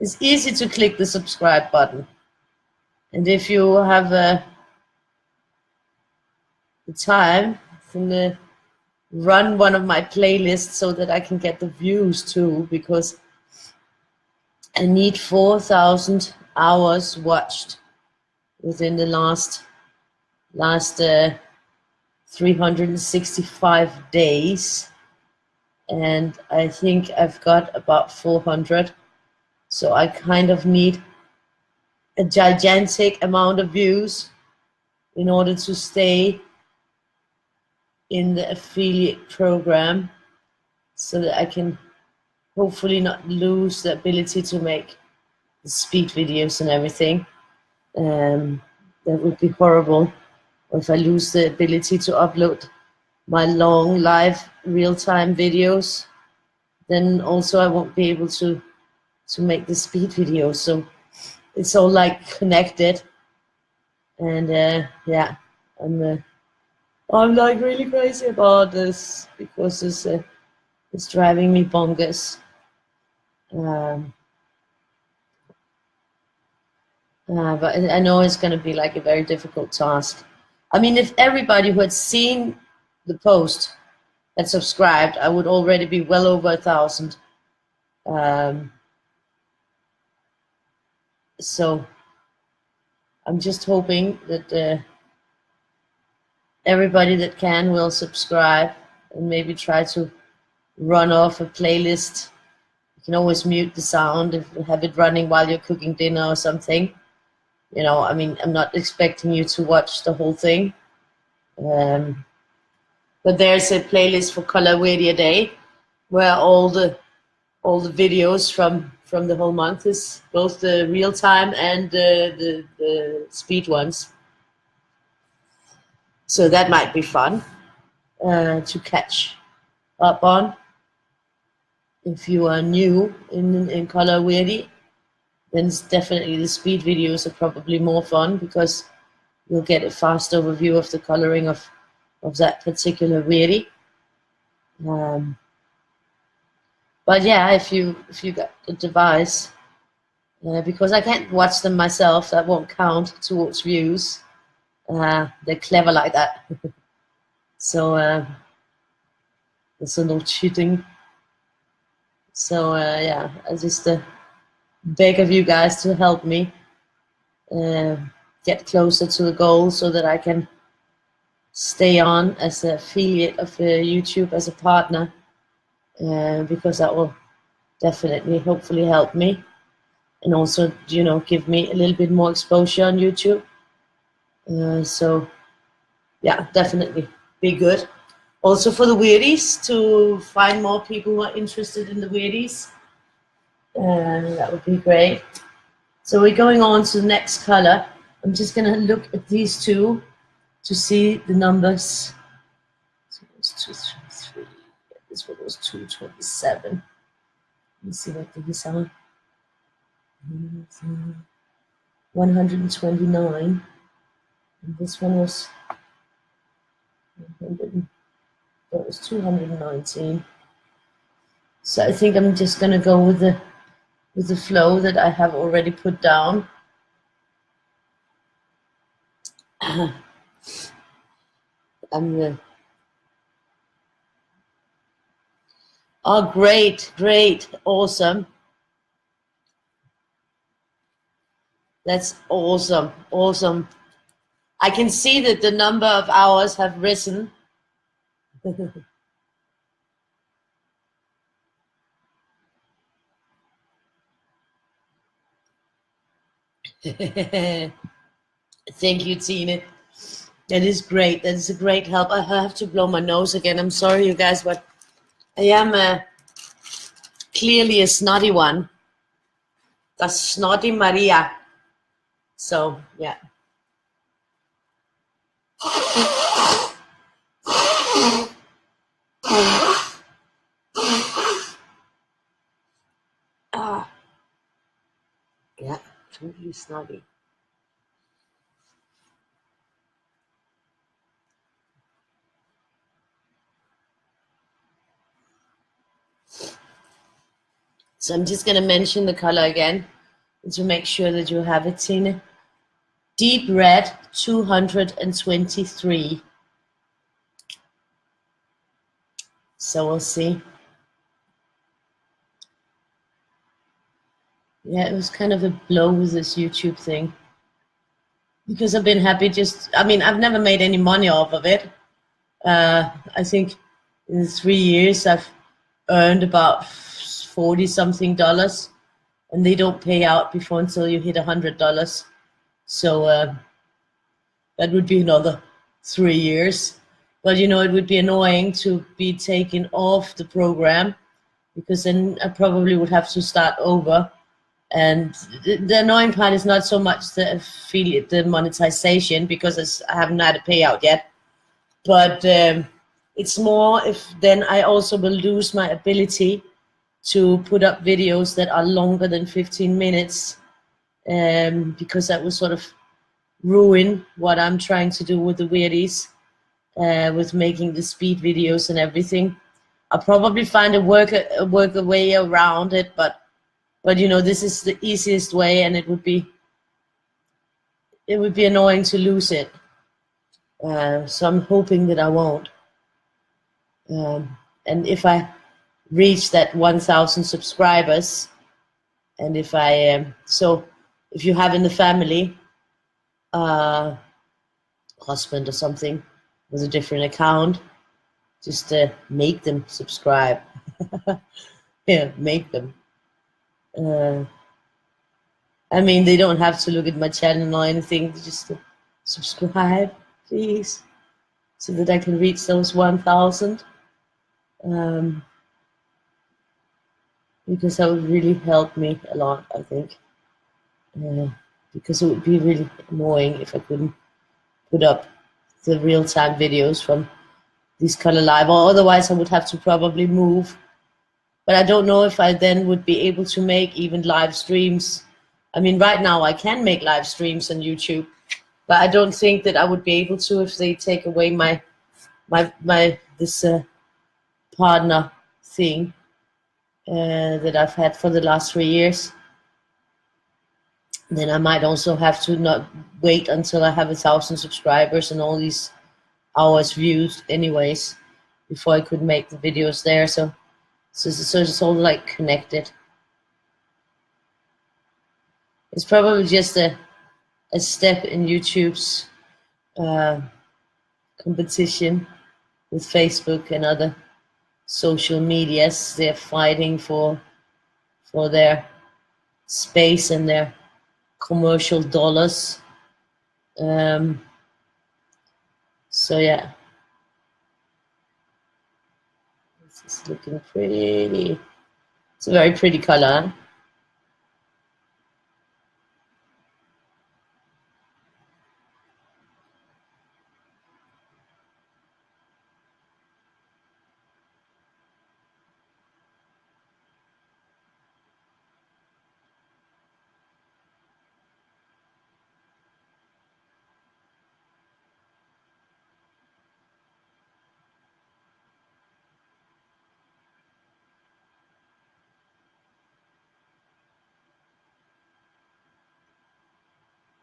it's easy to click the subscribe button. And if you have the time, then run one of my playlists so that I can get the views too, because I need 4,000 hours watched within the last 365 days, and I think I've got about 400. So I kind of need a gigantic amount of views in order to stay in the affiliate program, so that I can hopefully not lose the ability to make the speed videos and everything. That would be horrible if I lose the ability to upload my long live real-time videos. Then also I won't be able to make the speed videos. So it's all like connected. And yeah, I'm like really crazy about this, because it's driving me bonkers. But I know it's going to be like a very difficult task. I mean, if everybody who had seen the post had subscribed, I would already be well over 1,000. So I'm just hoping that everybody that can will subscribe, and maybe try to run off a playlist. You can always mute the sound if you have it running while you're cooking dinner or something. You know, I mean, I'm not expecting you to watch the whole thing. But there's a playlist for Color Weirdie a Day, where all the videos from the whole month is both the real time and the speed ones. So that might be fun to catch up on. If you are new in Color Weirdie, then it's definitely the speed videos are probably more fun, because you'll get a fast overview of the coloring of that particular Weirdie. But yeah, if you got the device, because I can't watch them myself, that won't count towards views. They're clever like that. So there's no cheating. So yeah, I just beg of you guys to help me get closer to the goal, so that I can stay on as an affiliate of YouTube, as a partner, because that will definitely, hopefully, help me, and also, you know, give me a little bit more exposure on YouTube. So yeah, definitely be good. Also for the Weirdies, to find more people who are interested in the Weirdies. That would be great. So we're going on to the next color. I'm just going to look at these two to see the numbers. So it was 233. This one was 227. Let's see what these are. 129. And this one was 100. That was 219. So I think I'm just going to go with the flow that I have already put down. Oh, great, great, awesome. That's awesome, awesome. I can see that the number of hours have risen. Thank you, Tina. That is great. That is a great help. I have to blow my nose again. I'm sorry, you guys, but I am clearly a snotty one. The snotty Maria. So, yeah. Yeah, totally snotty. So I'm just going to mention the color again to make sure that you have it, Tina. Deep red, 223. So we'll see. Yeah, it was kind of a blow with this YouTube thing. Because I've been happy I've never made any money off of it. I think in 3 years I've earned about 40 something dollars, and they don't pay out before until you hit $100. So that would be another 3 years. But you know, it would be annoying to be taken off the program, because then I probably would have to start over. And the annoying part is not so much the affiliate, the monetization, because I haven't had a payout yet. But it's more if then I also will lose my ability to put up videos that are longer than 15 minutes, because that will sort of ruin what I'm trying to do with the Weirdies, with making the speed videos and everything. I'll probably find work a way around it, but you know, this is the easiest way, and it would be annoying to lose it. So I'm hoping that I won't. And if I reach that 1,000 subscribers, and if I so if you have in the family husband or something with a different account, just make them subscribe. Yeah, make them. I mean, they don't have to look at my channel or anything. Just subscribe, please, so that I can reach those 1,000. Because that would really help me a lot, I think. Because it would be really annoying if I couldn't put up the real-time videos from these Color Live, or otherwise I would have to probably move. But I don't know if I then would be able to make even live streams. I mean, right now I can make live streams on YouTube, but I don't think that I would be able to if they take away my this partner thing that I've had for the last 3 years. Then I might also have to not wait until I have 1,000 subscribers and all these hours views anyways before I could make the videos there. So it's all like connected. It's probably just a step in YouTube's competition with Facebook and other social medias. They're fighting for their space and their commercial dollars. So yeah. This is looking pretty. It's a very pretty color.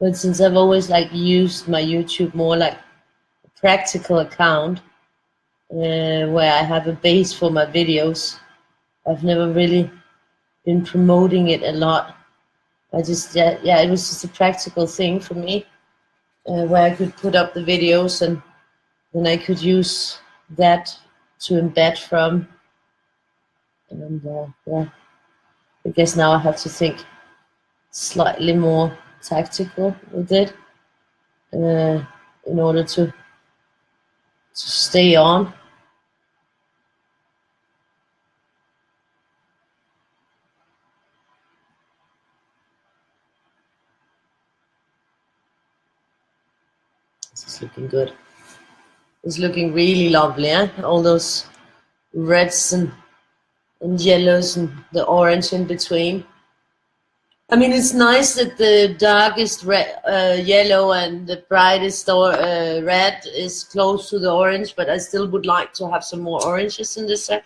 But since I've always like used my YouTube more like a practical account, where I have a base for my videos, I've never really been promoting it a lot. I just, yeah, it was just a practical thing for me, where I could put up the videos and then I could use that to embed from. And yeah, I guess now I have to think slightly more tactical with it, in order to stay on. This is looking good. It's looking really lovely, eh? All those reds and yellows and the orange in between. I mean, it's nice that the darkest red, yellow and the brightest red is close to the orange, but I still would like to have some more oranges in this set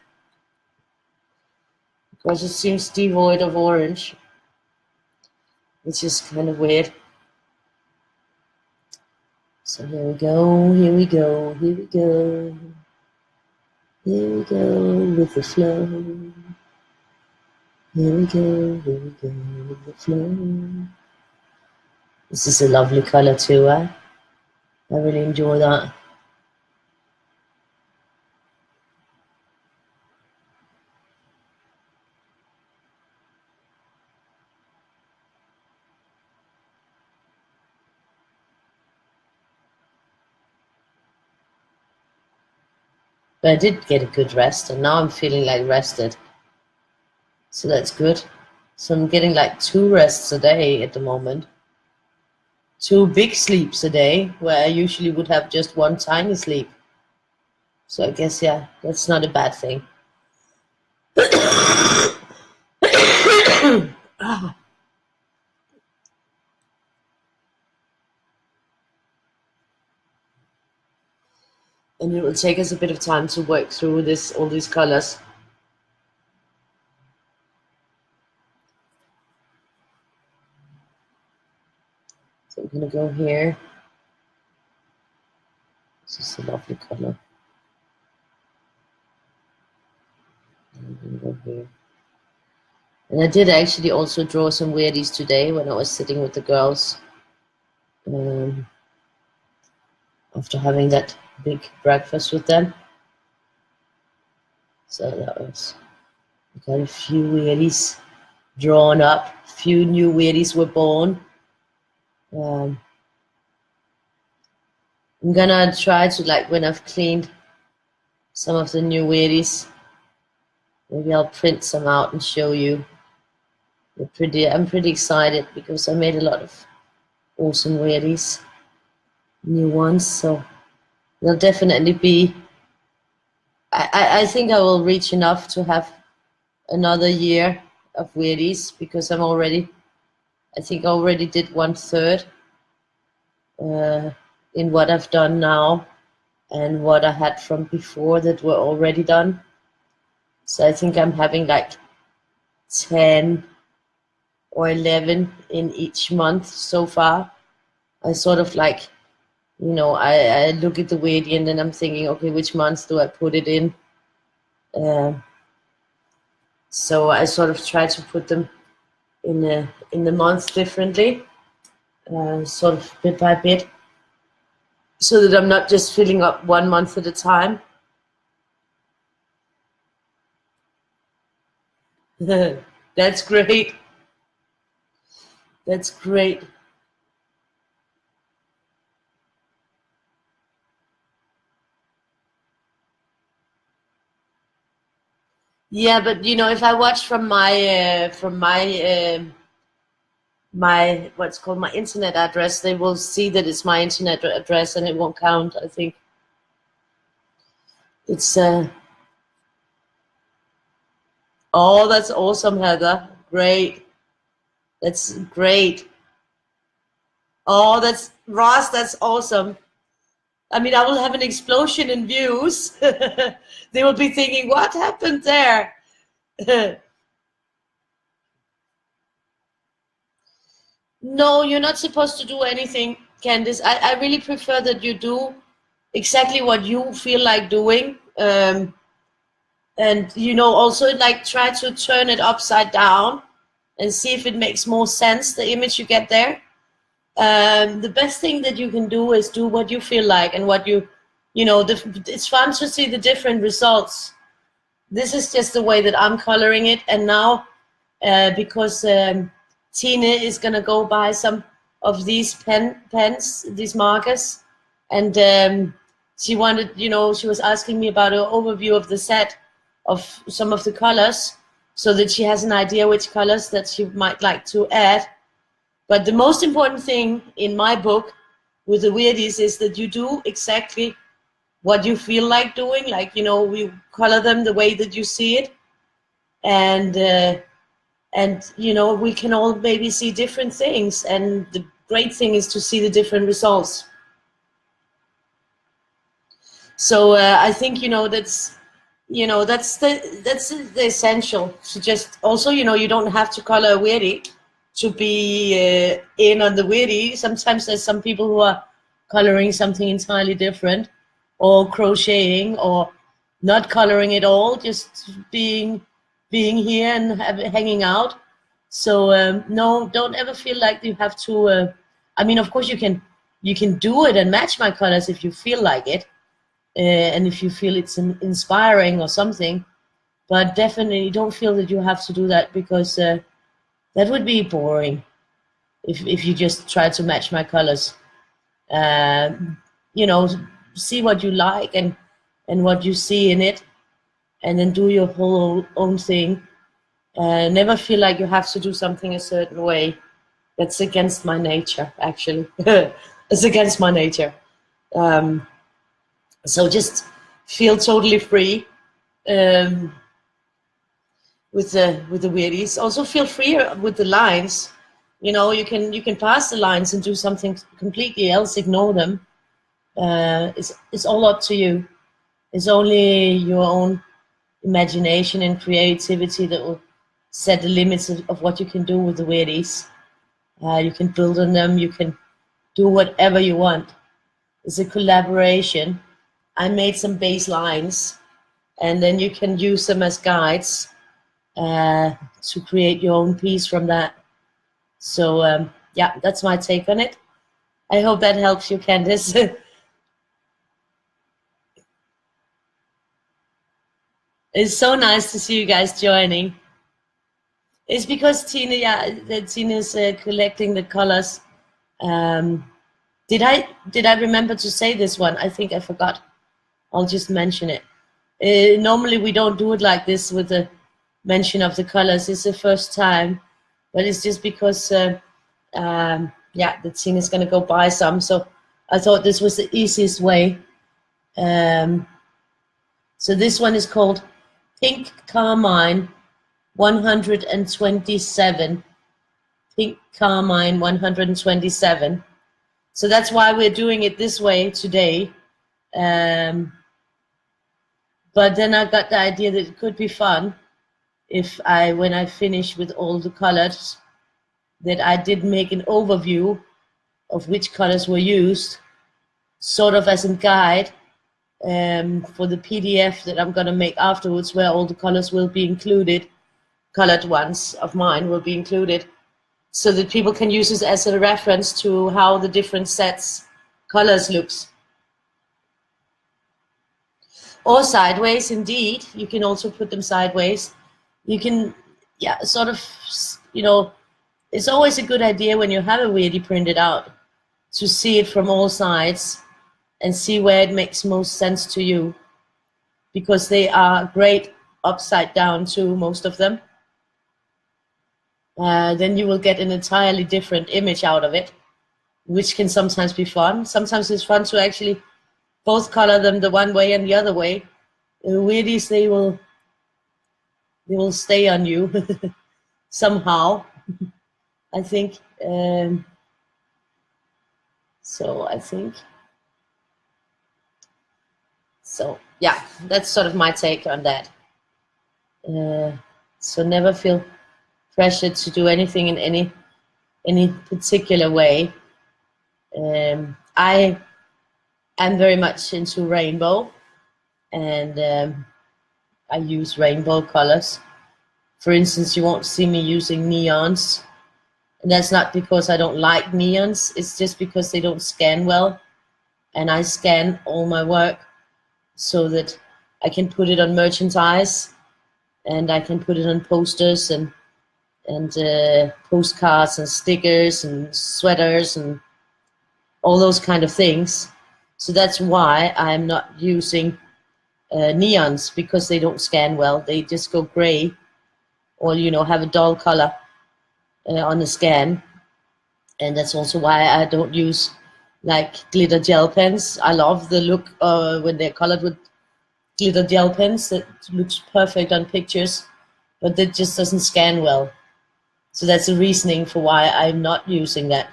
because it seems devoid of orange, which is kind of weird. So here we go, here we go, here we go. Here we go with the flow. Here we go with the flow. This is a lovely color too, eh? I really enjoy that. But I did get a good rest, and now I'm feeling like rested. So that's good. So I'm getting like 2 rests a day at the moment. 2 big sleeps a day, where I usually would have just 1 tiny sleep. So I guess, yeah, that's not a bad thing. And it will take us a bit of time to work through all these colors. So I'm gonna go here. This is a lovely color. I'm gonna go here. And I did actually also draw some weirdies today when I was sitting with the girls, after having that big breakfast with them. So that was, we got a few weirdies drawn up, a few new weirdies were born. I'm gonna try to, like, when I've cleaned some of the new weirdies, maybe I'll print some out and show you. I'm pretty excited because I made a lot of awesome weirdies, new ones, so they'll definitely be, I think I will reach enough to have another year of weirdies because I think I already did 1/3 in what I've done now and what I had from before that were already done. So I think I'm having like 10 or 11 in each month so far. I sort of like, I look at the Weirdie and then I'm thinking, okay, which months do I put it in? So I sort of try to put them in the month differently, sort of bit by bit, so that I'm not just filling up 1 month at a time. That's great. That's great. Yeah, but you know, if I watch from my what's called my internet address, they will see that it's my internet address, and it won't count. I think it's. Oh, that's awesome, Heather. Great. That's great. Oh, that's Ross. That's awesome. I mean, I will have an explosion in views. They will be thinking, "What happened there?" No, you're not supposed to do anything, Candice. I really prefer that you do exactly what you feel like doing. And you know, also like try to turn it upside down and see if it makes more sense, the image you get there. The best thing that you can do is do what you feel like and what you know, it's fun to see the different results. This is just the way that I'm coloring it. And now, because Tina is going to go buy some of these pens, these markers. And she wanted, you know, she was asking me about an overview of the set of some of the colors so that she has an idea which colors that she might like to add. But the most important thing in my book with the Weirdies is that you do exactly what you feel like doing. Like, you know, we color them the way that you see it. And you know, we can all maybe see different things. And the great thing is to see the different results. So I think, you know, that's the essential. So just also, you know, you don't have to color a Weirdie to be in on the Weirdie. Sometimes there's some people who are coloring something entirely different, or crocheting, or not coloring at all, just being here and hanging out. So no, don't ever feel like you have to. I mean, of course you can do it and match my colors if you feel like it, and if you feel it's inspiring or something. But definitely don't feel that you have to do that, because that would be boring if you just try to match my colors. You know, see what you like and what you see in it, and then do your whole own thing. Never feel like you have to do something a certain way. That's against my nature, actually. It's against my nature. So just feel totally free with the Weirdies. Also feel free with the lines. You know, you can pass the lines and do something completely else. Ignore them. It's all up to you. It's only your own imagination and creativity that will set the limits of what you can do with the Weirdies. You can build on them. You can do whatever you want. It's a collaboration. I made some baselines, and then you can use them as guides to create your own piece from that. So yeah, that's my take on it. I hope that helps you, Candice. It's so nice to see you guys joining. It's because Tina, yeah, that Tina's collecting the colors. Did I remember to say this one? I think I forgot. I'll just mention it. Normally we don't do it like this with the mention of the colors. It's the first time, but it's just because yeah, the team is going to go buy some. So I thought this was the easiest way. So this one is called Pink Carmine 127. Pink Carmine 127. So that's why we're doing it this way today. But then I got the idea that it could be fun if when I finish with all the colors, that I did make an overview of which colors were used, sort of as a guide for the PDF that I'm going to make afterwards, where all the colors will be included, colored ones of mine will be included, so that people can use this as a reference to how the different sets colors looks. Or sideways, indeed. You can also put them sideways. You can, yeah, sort of, you know, it's always a good idea when you have a Weirdie printed out to see it from all sides and see where it makes most sense to you, because they are great upside down too, most of them, then you will get an entirely different image out of it, which can sometimes be fun. Sometimes it's fun to actually both color them the one way and the other way. Weirdies, they will stay on you somehow, I think. So yeah, that's sort of my take on that. So never feel pressured to do anything in any particular way. I am very much into rainbow, and I use rainbow colors. For instance, you won't see me using neons, and that's not because I don't like neons. It's just because they don't scan well, and I scan all my work so that I can put it on merchandise, and I can put it on posters and postcards and stickers and sweaters and all those kind of things. So that's why I'm not using neons, because they don't scan well. They just go gray, or have a dull color on the scan. And that's also why I don't use like glitter gel pens. I love the look when they're colored with glitter gel pens. That looks perfect on pictures, but that just doesn't scan well. So that's the reasoning for why I'm not using that,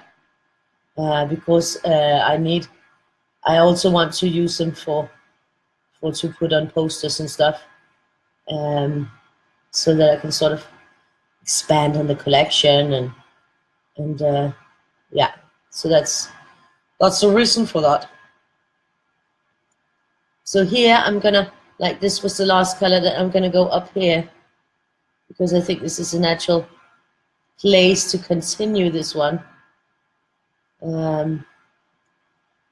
because I also want to use them for to put on posters and stuff, so that I can sort of expand on the collection and yeah. So that's the reason for that. So here I'm gonna, like, this was the last color that I'm gonna go up here, because I think this is a natural place to continue this one,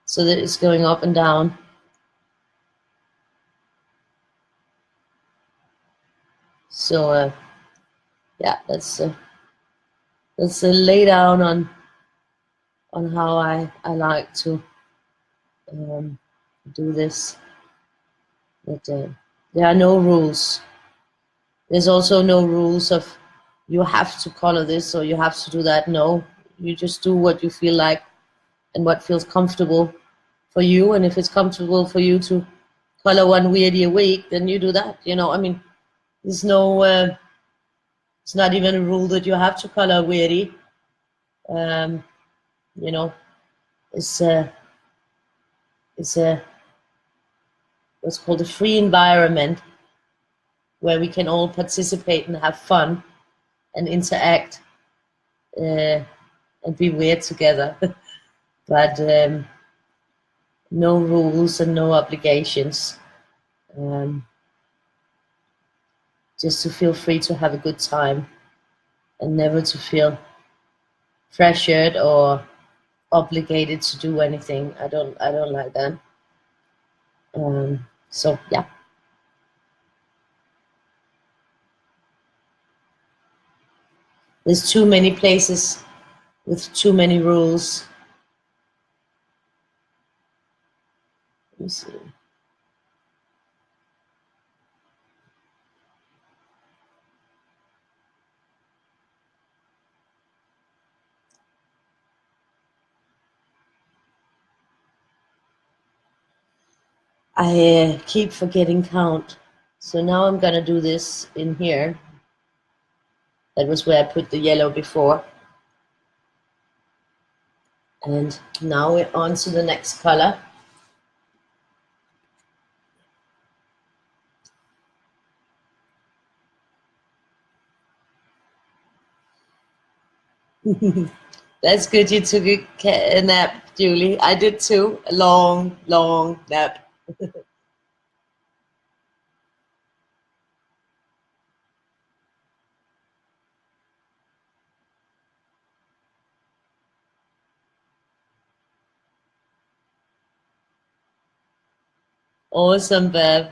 so that it's going up and down. So yeah, that's a lay down on how I like to do this. But there are no rules. There's also no rules of you have to color this or you have to do that. No, you just do what you feel like and what feels comfortable for you. And if it's comfortable for you to color one Weirdie a week, then you do that. I mean, there's no, it's not even a rule that you have to color Weirdie. It's a what's called a free environment, where we can all participate and have fun and interact and be weird together. But no rules and no obligations. Just to feel free to have a good time and never to feel pressured or obligated to do anything. I don't like that. So yeah. There's too many places with too many rules. Let me see. I keep forgetting count. So now I'm gonna do this in here. That was where I put the yellow before. And now we're on to the next color. That's good you took a nap, Julie. I did too. A long, long nap. Awesome, Bev.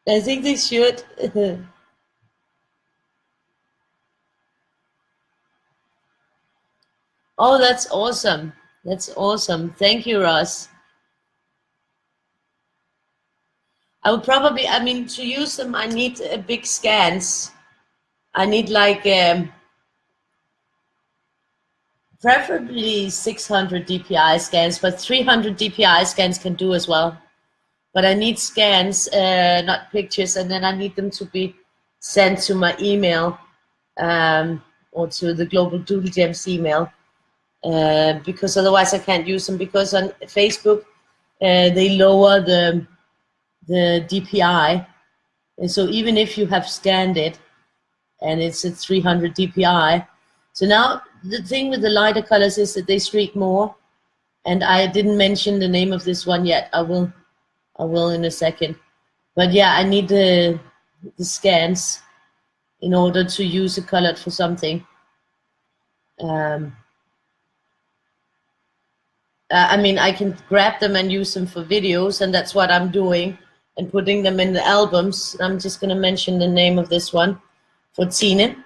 I think they should. Oh, that's awesome. That's awesome. Thank you, Ross. I would probably, I mean, to use them, I need big scans. I need like preferably 600 DPI scans, but 300 DPI scans can do as well. But I need scans, not pictures, and then I need them to be sent to my email or to the Global Doodle Gems email, because otherwise I can't use them, because on Facebook they lower the DPI. And so even if you have scanned it and it's at 300 DPI, so now the thing with the lighter colors is that they streak more. And I didn't mention the name of this one yet. I will in a second. But yeah, I need the scans in order to use a color for something. I mean, I can grab them and use them for videos, and that's what I'm doing, and putting them in the albums. I'm just going to mention the name of this one for Tine.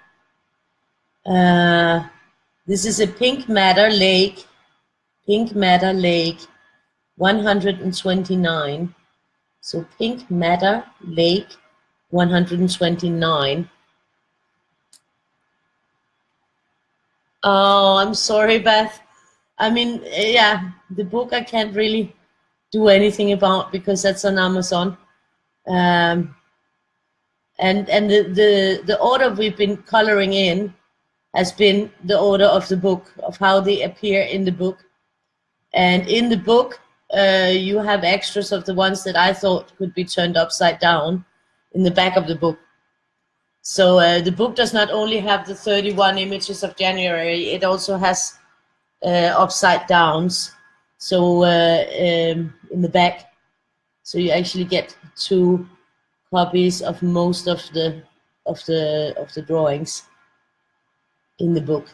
This is a Pink Matter Lake 129. So Pink Matter Lake 129. Oh, I'm sorry, Beth. I mean, yeah, the book I can't really do anything about because that's on Amazon. And the order we've been coloring in has been the order of the book, of how they appear in the book. And in the book, you have extras of the ones that I thought could be turned upside down in the back of the book. So the book does not only have the 31 images of January, it also has upside downs. So in the back, so you actually get 2 copies of most of the drawings in the book.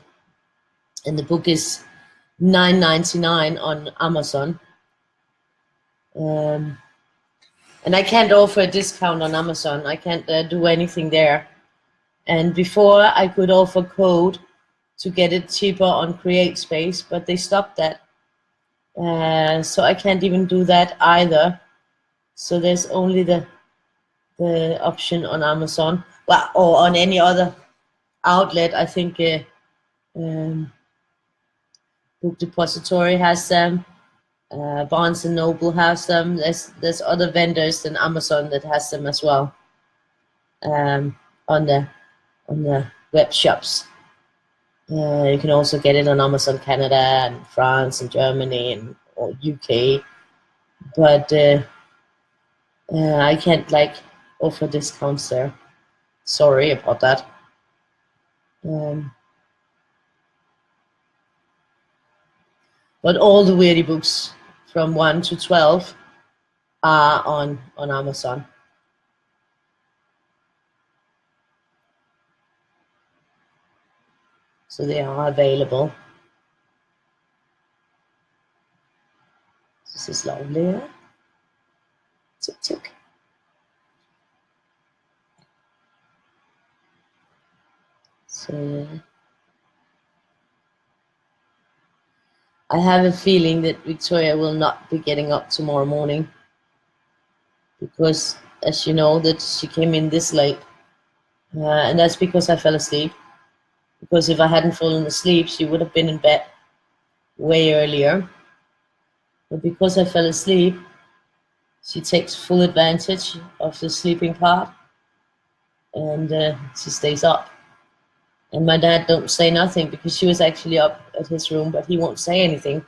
And the book is $9.99 on Amazon. And I can't offer a discount on Amazon. I can't do anything there. And before I could offer code to get it cheaper on CreateSpace, but they stopped that. So I can't even do that either. So there's only the option on Amazon, well, or on any other outlet. I think Book Depository has them. Barnes and Noble has them. There's other vendors than Amazon that has them as well. On the web shops. You can also get it on Amazon Canada and France and Germany and or UK, but I can't like offer discounts there. Sorry about that. But all the Weirdie books from 1 to 12 are on Amazon. So they are available. This is lovely. Tick, tick. So I have a feeling that Victoria will not be getting up tomorrow morning because, as you know, that she came in this late. And that's because I fell asleep. Because if I hadn't fallen asleep, she would have been in bed way earlier. But because I fell asleep, she takes full advantage of the sleeping part, and she stays up. And my dad don't say nothing because she was actually up at his room, but he won't say anything,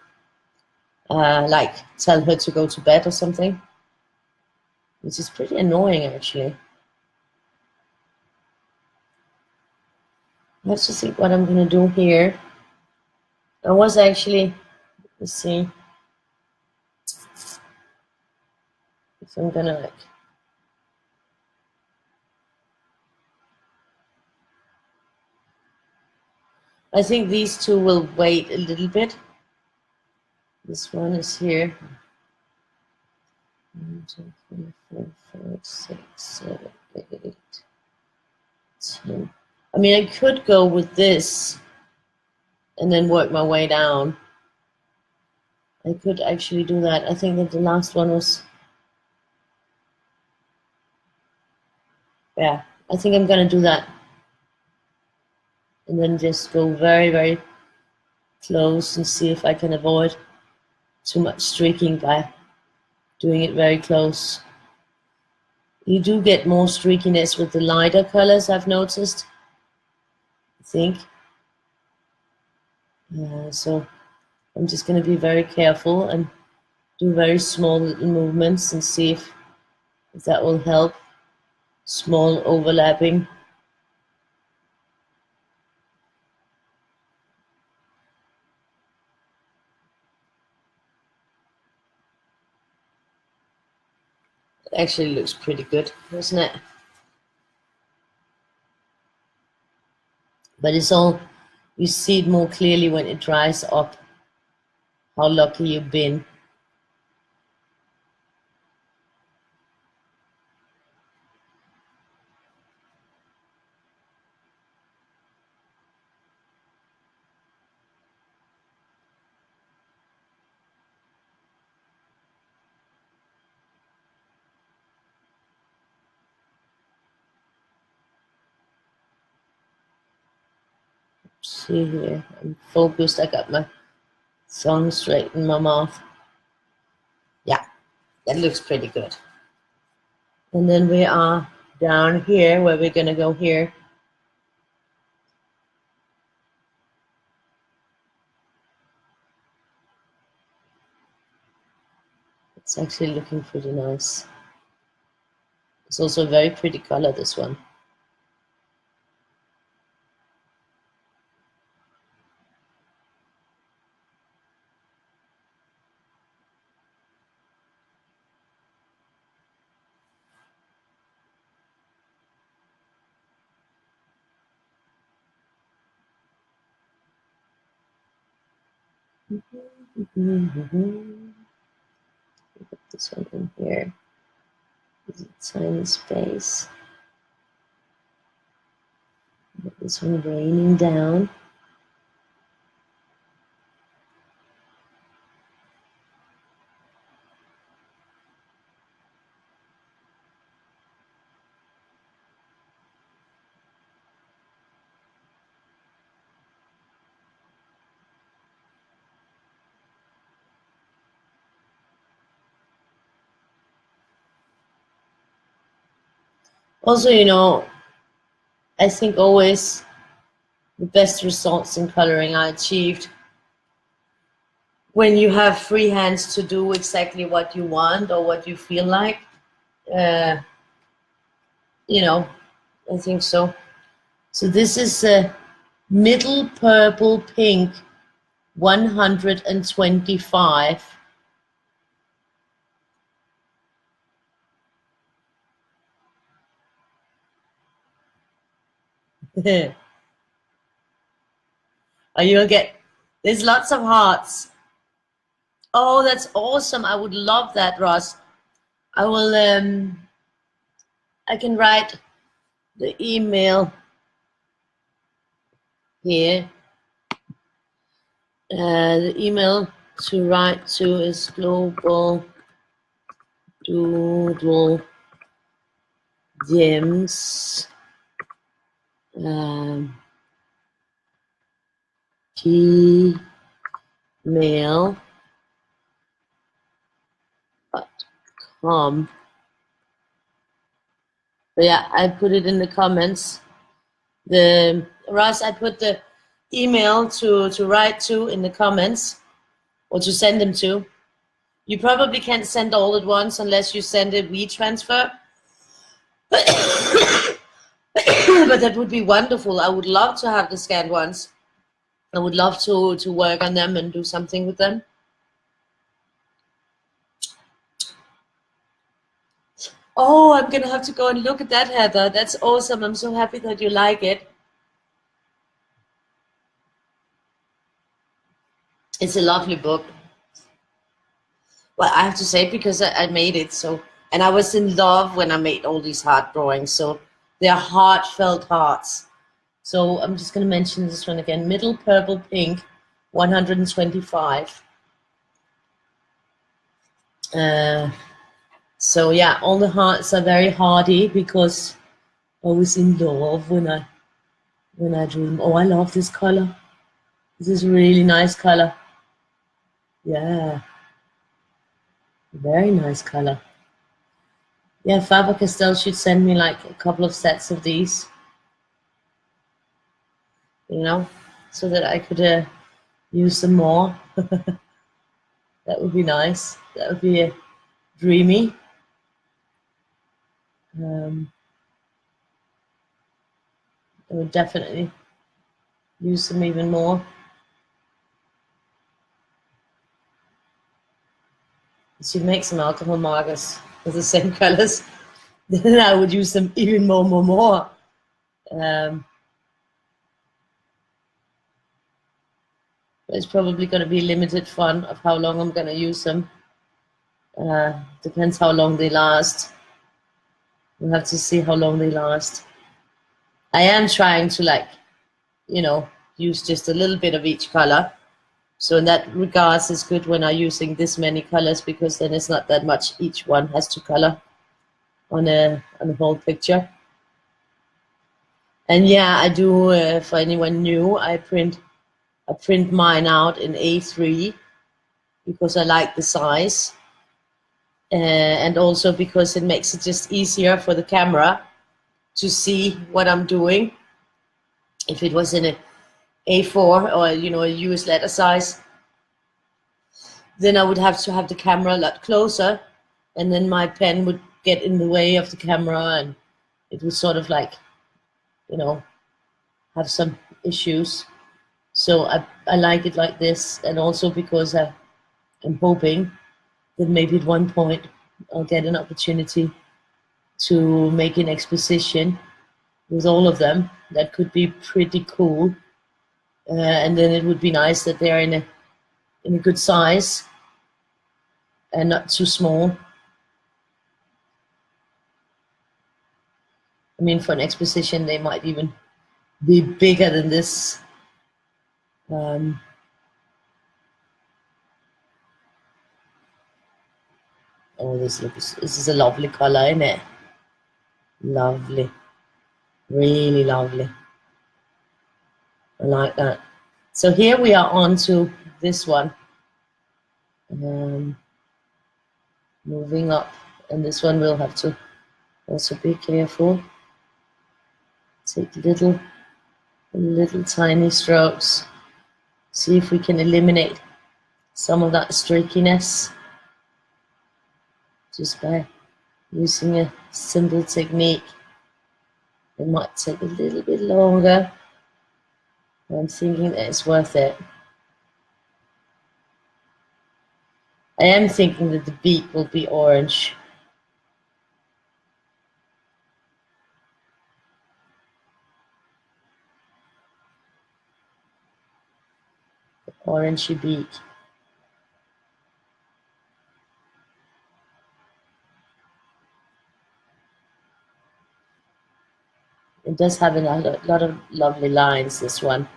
like tell her to go to bed or something, which is pretty annoying actually. Let's just see what I'm gonna do here. I was actually, let's see, if I'm gonna like, I think these two will wait a little bit. This one is here. 1, 2, 3, 4, 5, 6, 7, 8, 10. I mean, I could go with this and then work my way down. I could actually do that. I think that the last one was, yeah, I think I'm gonna do that. And then just go very, very close and see if I can avoid too much streaking by doing it very close. You do get more streakiness with the lighter colors, I've noticed, I think. So I'm just going to be very careful and do very small little movements and see if that will help. Small overlapping. It actually looks pretty good, doesn't it? But it's all, you see it more clearly when it dries up, how lucky you've been. See here, I'm focused, I got my tongue straight in my mouth. Yeah, that looks pretty good. And then we are down here where we're gonna go here. It's actually looking pretty nice. It's also a very pretty color, this one. Put this one in here. There's a tiny space. Get this one raining down. Also, you know, I think always the best results in coloring are achieved when you have free hands to do exactly what you want or what you feel like. You know, I think so. So this is a middle purple pink 125. Or you'll get, there's lots of hearts. Oh, that's awesome. I would love that, Ross. I will, I can write the email here. The email to write to is global doodle gems gmail.com. So yeah, I put it in the comments. Ross, I put the email to write to in the comments, or to send them to. You probably can't send all at once unless you send a WeTransfer. But that would be wonderful. I would love to have the scanned ones. I would love to work on them and do something with them. Oh, I'm gonna have to go and look at that, Heather. That's awesome. I'm so happy that you like it. It's a lovely book. Well, I have to say, because I made it, so, and I was in love when I made all these heart drawings, so they're heartfelt hearts. So I'm just going to mention this one again. Middle purple pink 125. So yeah, all the hearts are very hardy because I was in love when I drew them. Oh, I love this color. This is a really nice color. Yeah, very nice color. Yeah, Faber-Castell should send me like a couple of sets of these, you know, so that I could use some more. That would be nice. That would be dreamy. I would definitely use them even more. I should make some alcohol markers with the same colors. Then I would use them even more. But it's probably going to be limited fun of how long I'm going to use them. Depends how long they last. We'll have to see how long they last. I am trying to, like, you know, use just a little bit of each color. So in that regards, it's good when I'm using this many colors, because then it's not that much each one has to color on a whole picture. And yeah, I do, for anyone new, I print mine out in A3 because I like the size. And also because it makes it just easier for the camera to see what I'm doing. If it was in a A4 or, you know, a US letter size, then I would have to have the camera a lot closer, and then my pen would get in the way of the camera, and it would sort of like, you know, have some issues. So I like it like this, and also because I'm hoping that maybe at one point I'll get an opportunity to make an exposition with all of them. That could be pretty cool. And then it would be nice that they're in a good size and not too small. I mean, for an exposition, they might even be bigger than this. Oh, this is a lovely color, isn't it? Lovely, really lovely. I like that. So here we are on to this one. Moving up, and this one we'll have to also be careful. Take little tiny strokes. See if we can eliminate some of that streakiness just by using a simple technique. It might take a little bit longer. I'm thinking that it's worth it. I am thinking that the beak will be orange. The orangey beak. It does have a lot of lovely lines, this one.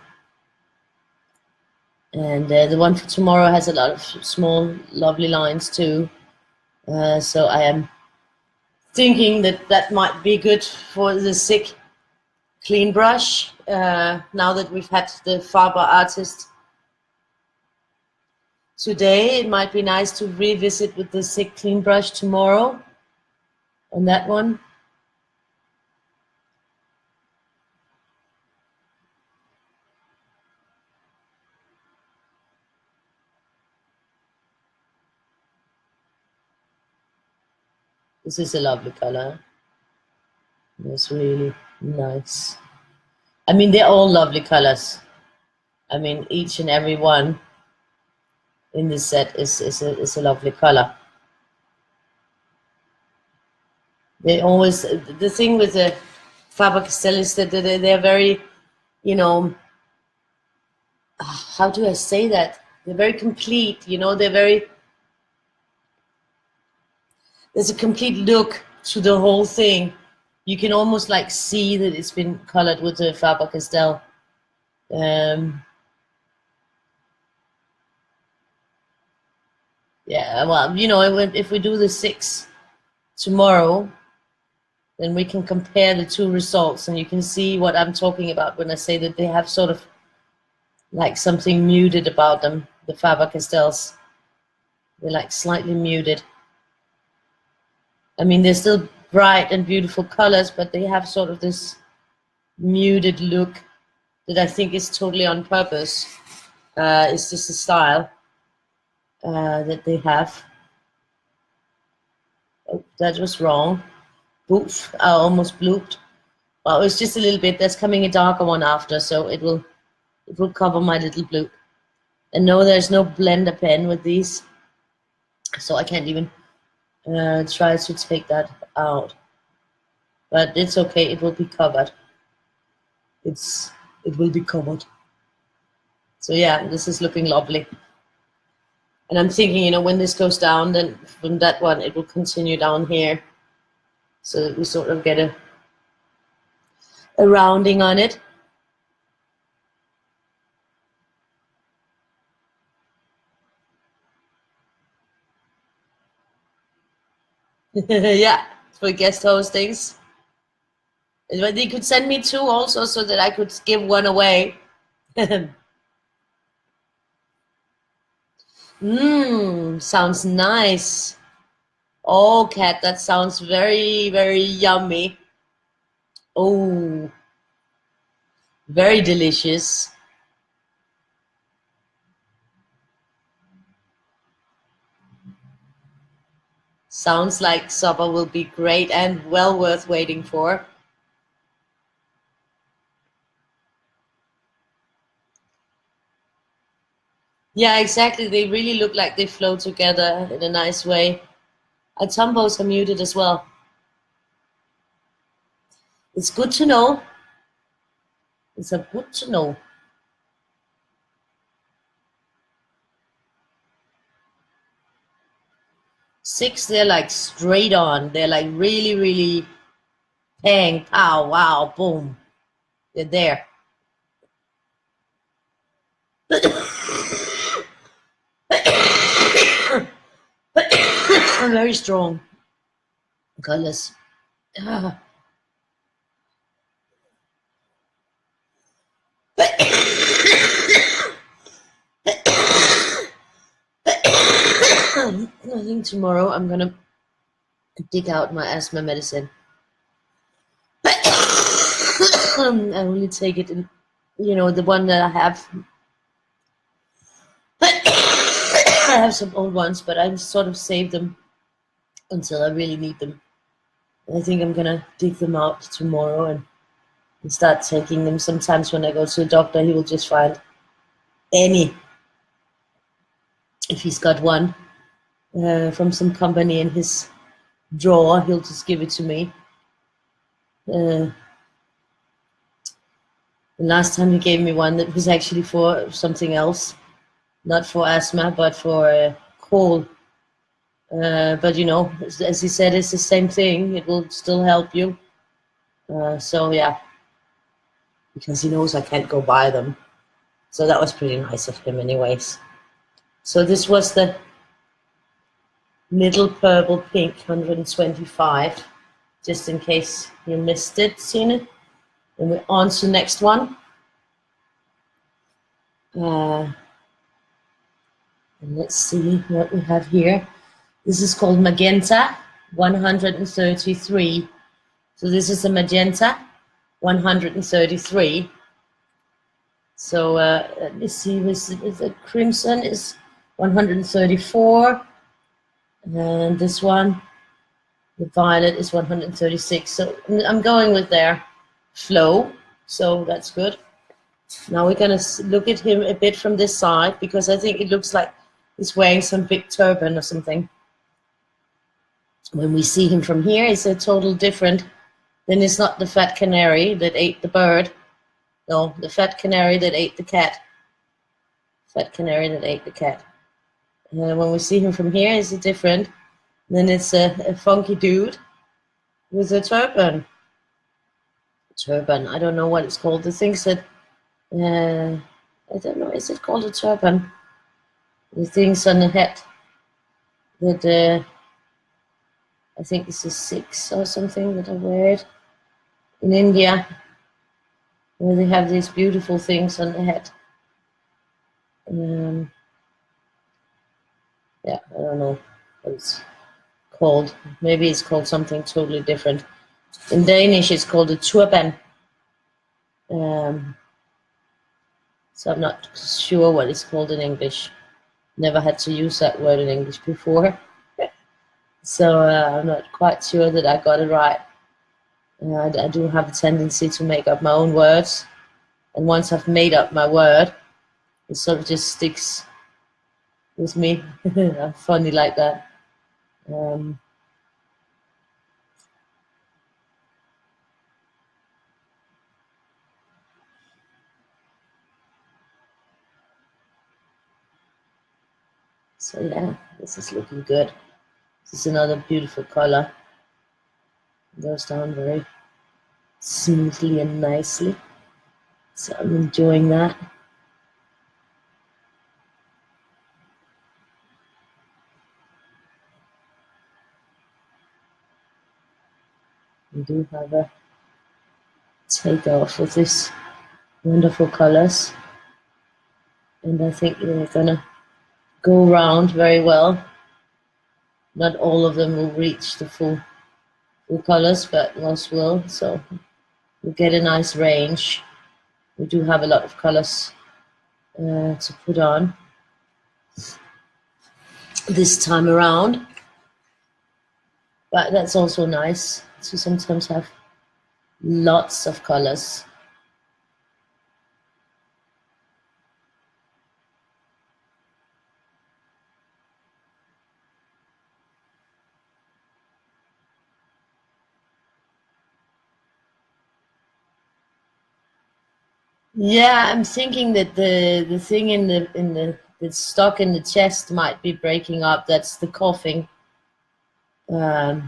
And the one for tomorrow has a lot of small, lovely lines too. So I am thinking that might be good for the sick clean brush. Now that we've had the Faber artist today, it might be nice to revisit with the sick clean brush tomorrow on that one. This is a lovely color. It's really nice. I mean, they're all lovely colors. I mean, each and every one in this set is a lovely color. They always, the thing with the Faber-Castell is that they're very, you know, how do I say that? They're very complete, you know, there's a complete look to the whole thing. You can almost like see that it's been colored with the Faber-Castell. Yeah, well, you know, if we do the 6 tomorrow, then we can compare the two results, and you can see what I'm talking about when I say that they have sort of like something muted about them, the Faber-Castells. They're like slightly muted. I mean, they're still bright and beautiful colors, but they have sort of this muted look that I think is totally on purpose. It's just a style that they have. Oh, that was wrong. Boof, I almost blooped. Well, it's just a little bit. There's coming a darker one after, so it will cover my little bloop. And no, there's no blender pen with these, so I can't even try to take that out. But it's okay, it will be covered. It will be covered. So yeah, this is looking lovely. And I'm thinking, you know, when this goes down, then from that one, it will continue down here. So that we sort of get a rounding on it. Yeah, for guest hostings. But they could send me 2 also so that I could give one away. Sounds nice. Oh, Kat, that sounds very, very yummy. Oh, very delicious. Sounds like supper will be great and well worth waiting for. Yeah, exactly. They really look like they flow together in a nice way. Our tumbos are muted as well. It's good to know. It's a good to know. 6, they're like straight on. They're like really, really bang, pow, wow, boom. They're there. Very strong colors. Ah. I think tomorrow I'm gonna dig out my asthma medicine. I only take it in, you know, the one that I have. I have some old ones, but I sort of save them until I really need them. I think I'm gonna dig them out tomorrow and start taking them. Sometimes when I go to the doctor, he will just find any, if he's got one from some company in his drawer, he'll just give it to me. The last time he gave me one that was actually for something else, not for asthma, but for cold. But you know, as he said, it's the same thing. It will still help you. So yeah, because he knows I can't go buy them. So that was pretty nice of him anyways. So this was the middle purple pink 125, just in case you missed it, seen it. And we're on to the next one. And let's see what we have here. This is called Magenta 133. So this is a Magenta 133. So let me see, is the Crimson is 134. And this one, the Violet, is 136. So I'm going with their flow. So that's good. Now we're going to look at him a bit from this side, because I think it looks like he's wearing some big turban or something. When we see him from here, it's a total different. Then it's not the fat canary that ate the bird. No, the fat canary that ate the cat. Fat canary that ate the cat. When we see him from here, it's a different. Then it's a funky dude with a turban. Turban, I don't know what it's called. The things that, I don't know, is it called a turban? The things on the head. that I think this is 6 or something that I wear it in India, where they have these beautiful things on the head. Yeah, I don't know what it's called. Maybe it's called something totally different. In Danish, it's called a turban. So I'm not sure what it's called in English. Never had to use that word in English before. So I'm not quite sure that I got it right. I do have a tendency to make up my own words. And once I've made up my word, it sort of just sticks with me. I'm funny like that. So yeah, this is looking good. This is another beautiful color. It goes down very smoothly and nicely. So I'm enjoying that. We do have a takeoff with these wonderful colors. And I think they're gonna go around very well. Not all of them will reach the full colors, but most will. So we get a nice range. We do have a lot of colors to put on this time around. But that's also nice to sometimes have lots of colors. Yeah, I'm thinking that the thing in the stock in the chest might be breaking up. That's the coughing. So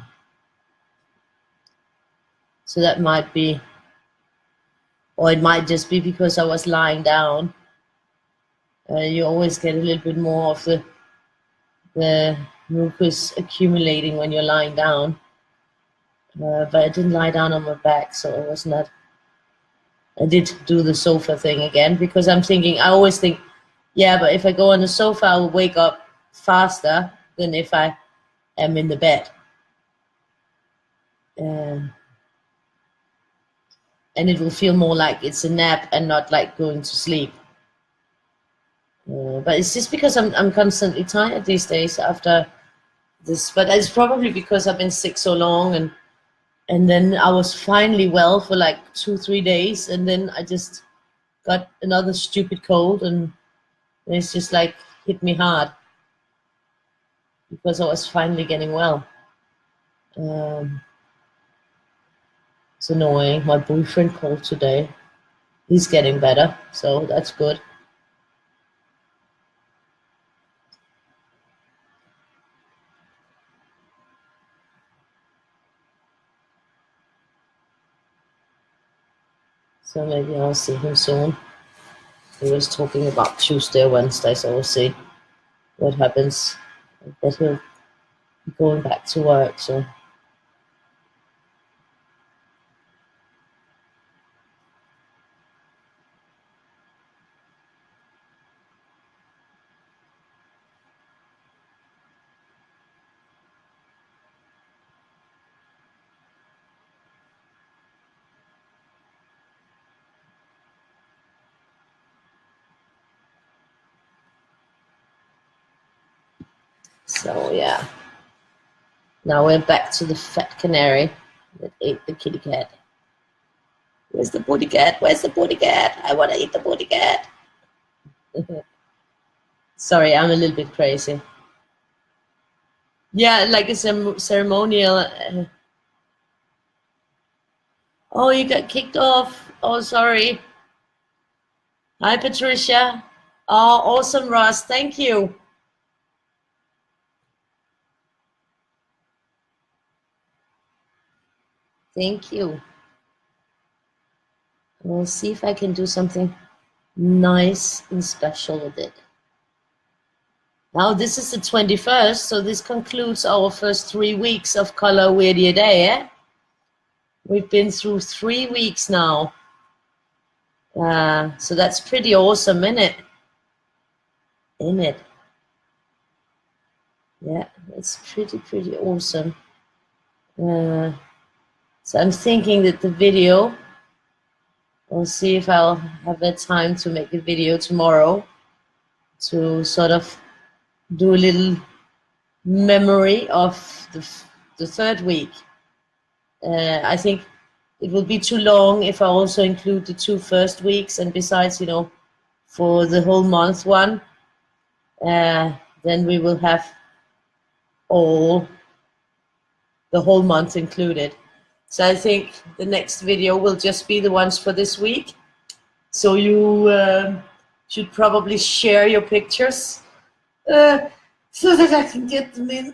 that might be, or it might just be because I was lying down. You always get a little bit more of the mucus accumulating when you're lying down. But I didn't lie down on my back, so it was not. I did do the sofa thing again because I'm thinking, I always think, yeah, but if I go on the sofa, I will wake up faster than if I am in the bed. And it will feel more like it's a nap and not like going to sleep. But it's just because I'm constantly tired these days after this. But it's probably because I've been sick so long, and then I was finally well for like 2-3 days, and then I just got another stupid cold, and it's just like hit me hard because I was finally getting well. It's annoying. My boyfriend called today. He's getting better, so that's good. So maybe I'll see him soon. He was talking about Tuesday or Wednesday, so we'll see what happens. I bet he'll be going back to work, so. So yeah. Now we're back to the fat canary that ate the kitty cat. Where's the booty cat? Where's the booty cat? I want to eat the booty cat. Sorry, I'm a little bit crazy. Yeah, like a ceremonial. Oh, you got kicked off. Oh, sorry. Hi, Patricia. Oh, awesome, Ross. Thank you. Thank you. We'll see if I can do something nice and special with it. Now this is the 21st, so this concludes our first 3 weeks of Color Weirdie a Day, eh? We've been through 3 weeks now. So that's pretty awesome, isn't it? Isn't it? Yeah, it's pretty awesome. So I'm thinking that the video, I'll see if I'll have the time to make a video tomorrow to sort of do a little memory of the third week. I think it will be too long if I also include the 2 first weeks, and besides, you know, for the whole month one, then we will have the whole month included. So I think the next video will just be the ones for this week. So you should probably share your pictures so that I can get them in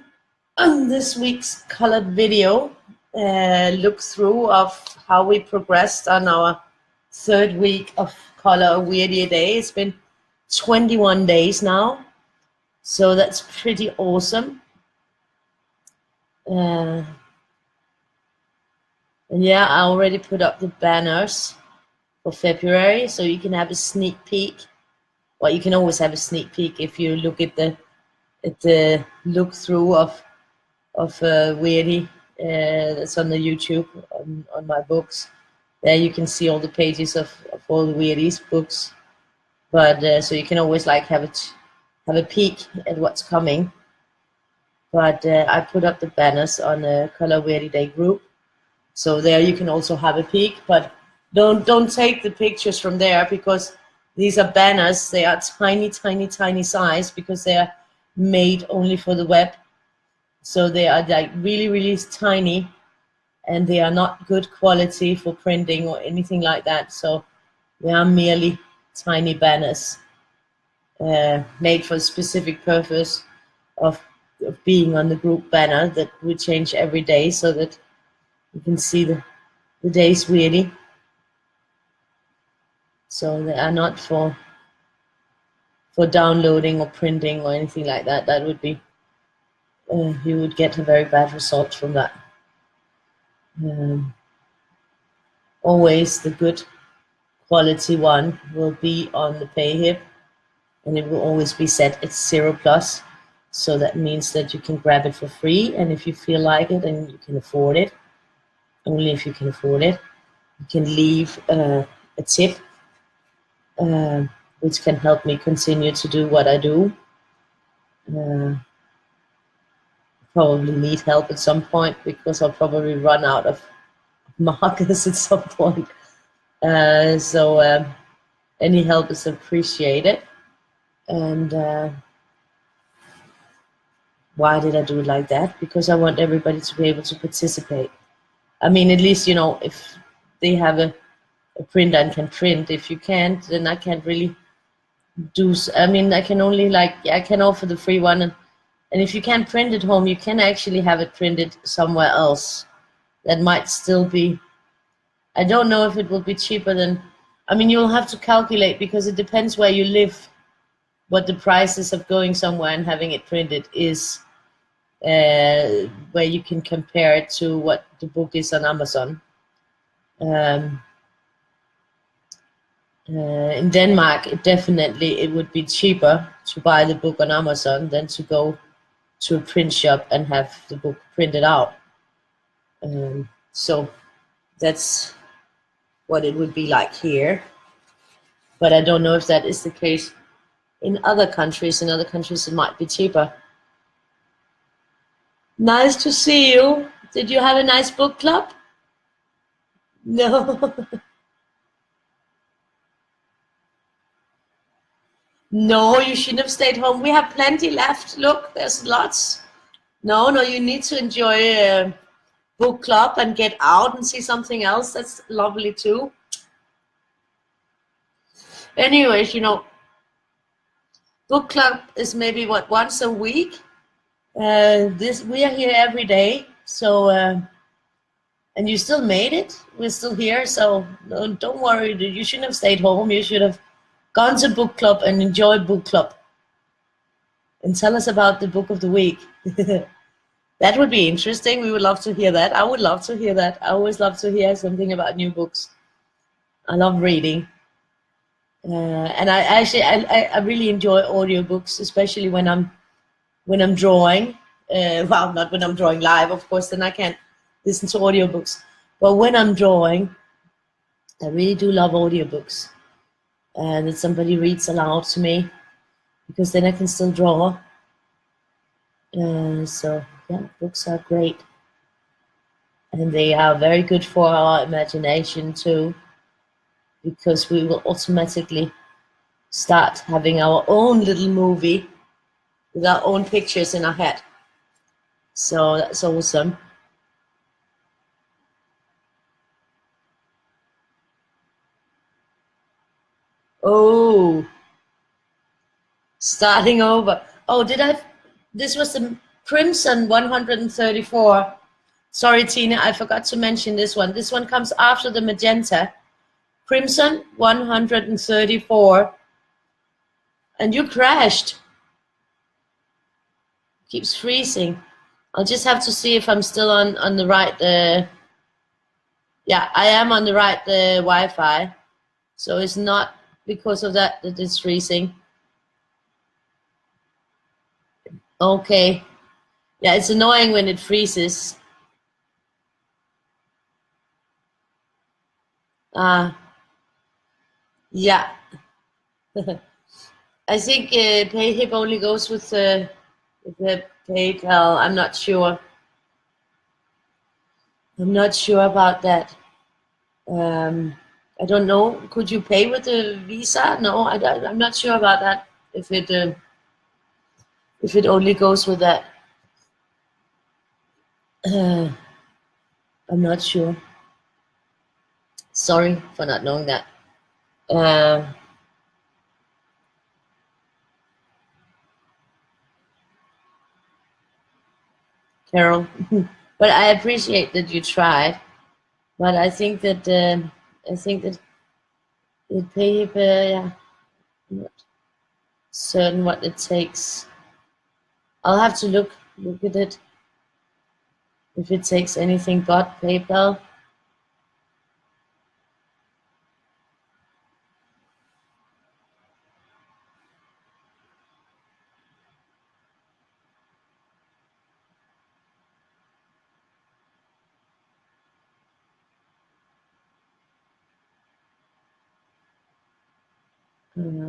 on this week's colored video. Look through of how we progressed on our third week of Color Weirdie a Day. It's been 21 days now, so that's pretty awesome. And yeah, I already put up the banners for February, so you can have a sneak peek. Well, you can always have a sneak peek if you look at the look through of Weirdie. That's on the YouTube on my books. There you can see all the pages of all the Weirdie's books. But so you can always like have a peek at what's coming. But I put up the banners on the Color Weirdie Day group, so there you can also have a peek. But don't take the pictures from there, because these are banners. They are tiny size, because they are made only for the web. So they are like really tiny, and they are not good quality for printing or anything like that. So they are merely tiny banners made for a specific purpose of being on the group banner that we change every day, so that you can see the days Weirdie. So they are not for downloading or printing or anything like that. That would be you would get a very bad result from that. Always the good quality one will be on the PayHip, and it will always be set at 0+. So that means that you can grab it for free, and if you feel like it and you can afford it, only if you can afford it, you can leave a tip, which can help me continue to do what I do. Probably need help at some point, because I'll probably run out of markers at some point. So any help is appreciated. And why did I do it like that? Because I want everybody to be able to participate. I mean, at least, you know, if they have a printer and can print. If you can't, then I can't really do. I mean, I can only like, I can offer the free one, and if you can't print at home, you can actually have it printed somewhere else. That might still be. I don't know if it will be cheaper than. I mean, you'll have to calculate, because it depends where you live, what the prices of going somewhere and having it printed is, where you can compare it to what the book is on Amazon. In Denmark, it would be cheaper to buy the book on Amazon than to go to a print shop and have the book printed out. So that's what it would be like here. But I don't know if that is the case in other countries. In other countries, it might be cheaper. Nice to see you. Did you have a nice book club? No. No, you shouldn't have stayed home. We have plenty left. Look, there's lots. No, you need to enjoy book club and get out and see something else. That's lovely too. Anyways, you know, book club is maybe what, once a week. We are here every day. So, and you still made it. We're still here. So don't worry. You shouldn't have stayed home. You should have gone to book club and enjoyed book club. and tell us about the book of the week. That would be interesting. We would love to hear that. I would love to hear that. I always love to hear something about new books. I love reading. And I actually I really enjoy audiobooks, especially when I'm drawing. Well, not when I'm drawing live, of course, then I can't listen to audiobooks. But when I'm drawing, I really do love audiobooks. And that somebody reads aloud to me, because then I can still draw. So yeah, books are great. And they are very good for our imagination too, because we will automatically start having our own little movie with our own pictures in our head. So that's awesome. Oh, starting over. Oh, this was the Crimson 134. Sorry, Tina, I forgot to mention this one. This one comes after the Magenta. Crimson 134. And you crashed. Keeps freezing. I'll just have to see if I'm still on the right. Yeah, I am on the right Wi-Fi. So it's not because of that it's freezing. Okay. Yeah, it's annoying when it freezes. Yeah. I think PayHip only goes with the PayPal. I'm not sure. I'm not sure about that. I don't know. Could you pay with a Visa? No, I'm not sure about that. If it only goes with that, I'm not sure. Sorry for not knowing that. Carol, but I appreciate that you tried. But I think that it PayHip, yeah, I'm not certain what it takes. I'll have to look at it if it takes anything but PayPal.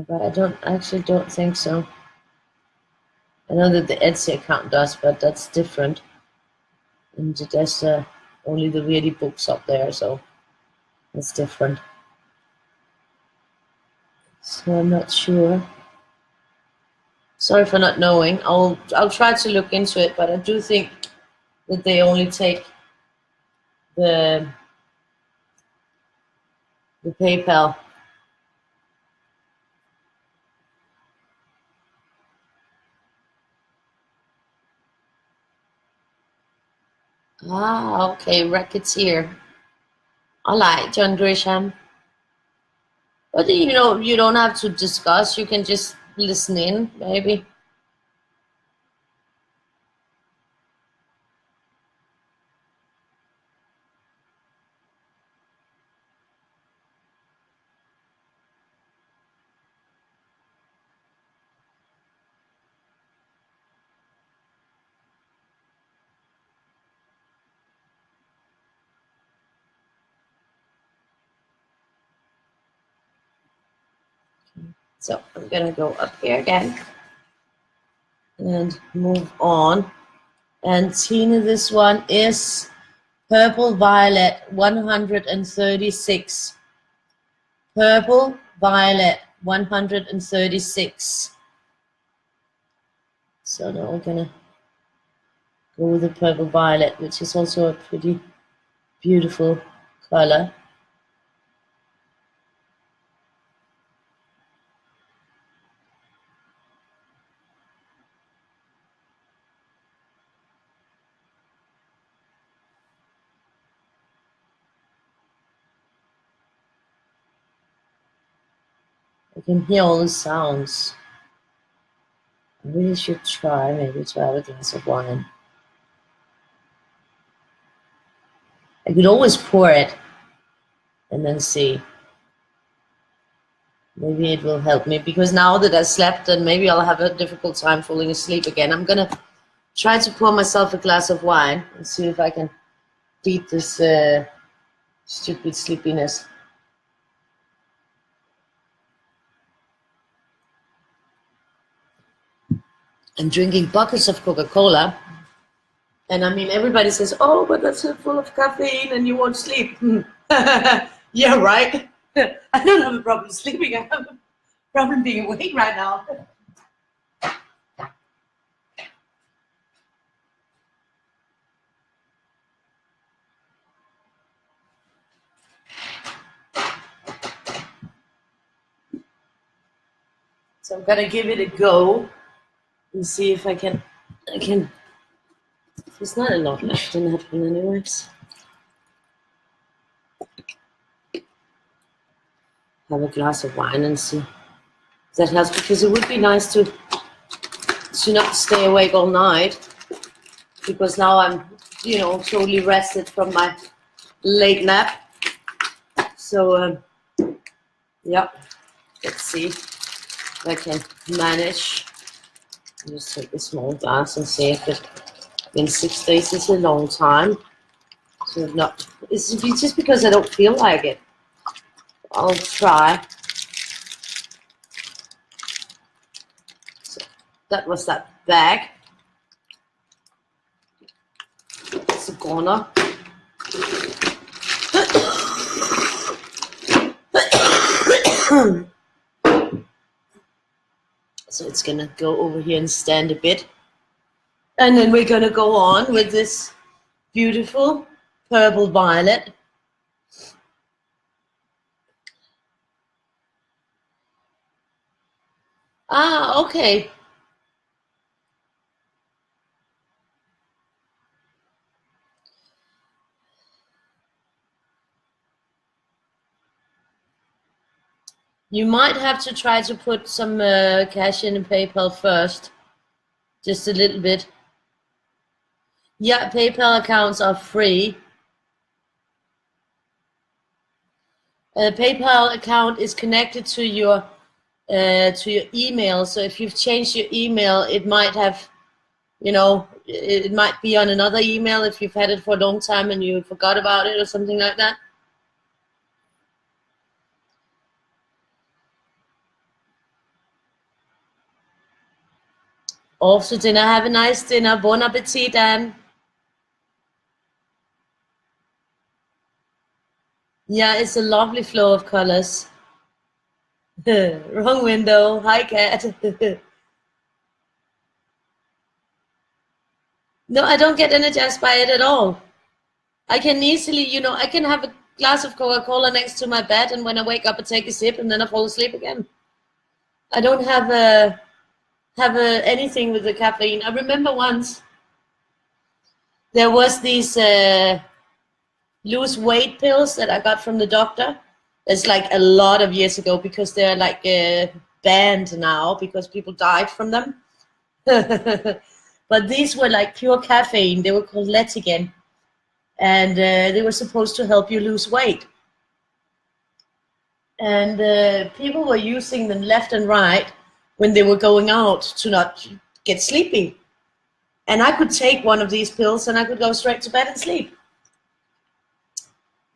But I actually don't think so. I know that the Etsy account does, but that's different. And there's only the Weirdie books up there, so that's different. So I'm not sure. Sorry for not knowing. I'll try to look into it, but I do think that they only take the PayPal. Ah, okay, Racketeer. I like John Grisham. But you don't have to discuss. You can just listen in, maybe. So I'm gonna go up here again and move on. And Tina, this one is Purple Violet 136. Purple Violet 136. So now we're gonna go with the Purple Violet, which is also a pretty beautiful color. I can hear all the sounds. I really should try maybe to have a glass of wine. I could always pour it and then see. Maybe it will help me, because now that I slept, and maybe I'll have a difficult time falling asleep again. I'm gonna try to pour myself a glass of wine and see if I can beat this stupid sleepiness. I'm drinking buckets of Coca-Cola, and I mean, everybody says, "Oh, but that's full of caffeine and you won't sleep." Yeah, right. I don't have a problem sleeping. I have a problem being awake right now. So I'm gonna give it a go and see if I can. There's not a lot left in that one, anyways. Have a glass of wine and see if that helps, because it would be nice to not stay awake all night, because now I'm, totally rested from my late nap. So, yeah, let's see if I can manage. Just take a small glass and see if it, in 6 days is a long time. So it's just because I don't feel like it. I'll try. So that was that bag. It's a goner. So it's gonna go over here and stand a bit. And then we're gonna go on with this beautiful purple violet. Ah, okay. You might have to try to put some cash in PayPal first, just a little bit. Yeah, PayPal accounts are free. PayPal account is connected to your email. So if you've changed your email, it might have, it might be on another email if you've had it for a long time and you forgot about it or something like that. Off to dinner. Have a nice dinner. Bon appetit, Dan. Yeah, it's a lovely flow of colors. Wrong window. Hi, cat. No, I don't get energized by it at all. I can easily, I can have a glass of Coca-Cola next to my bed, and when I wake up, I take a sip, and then I fall asleep again. I don't have anything with the caffeine. I remember once there was these lose weight pills that I got from the doctor. It's like a lot of years ago, because they're like banned now because people died from them. But these were like pure caffeine. They were called Letigen, and they were supposed to help you lose weight. And people were using them left and right when they were going out to not get sleepy. And I could take one of these pills and I could go straight to bed and sleep.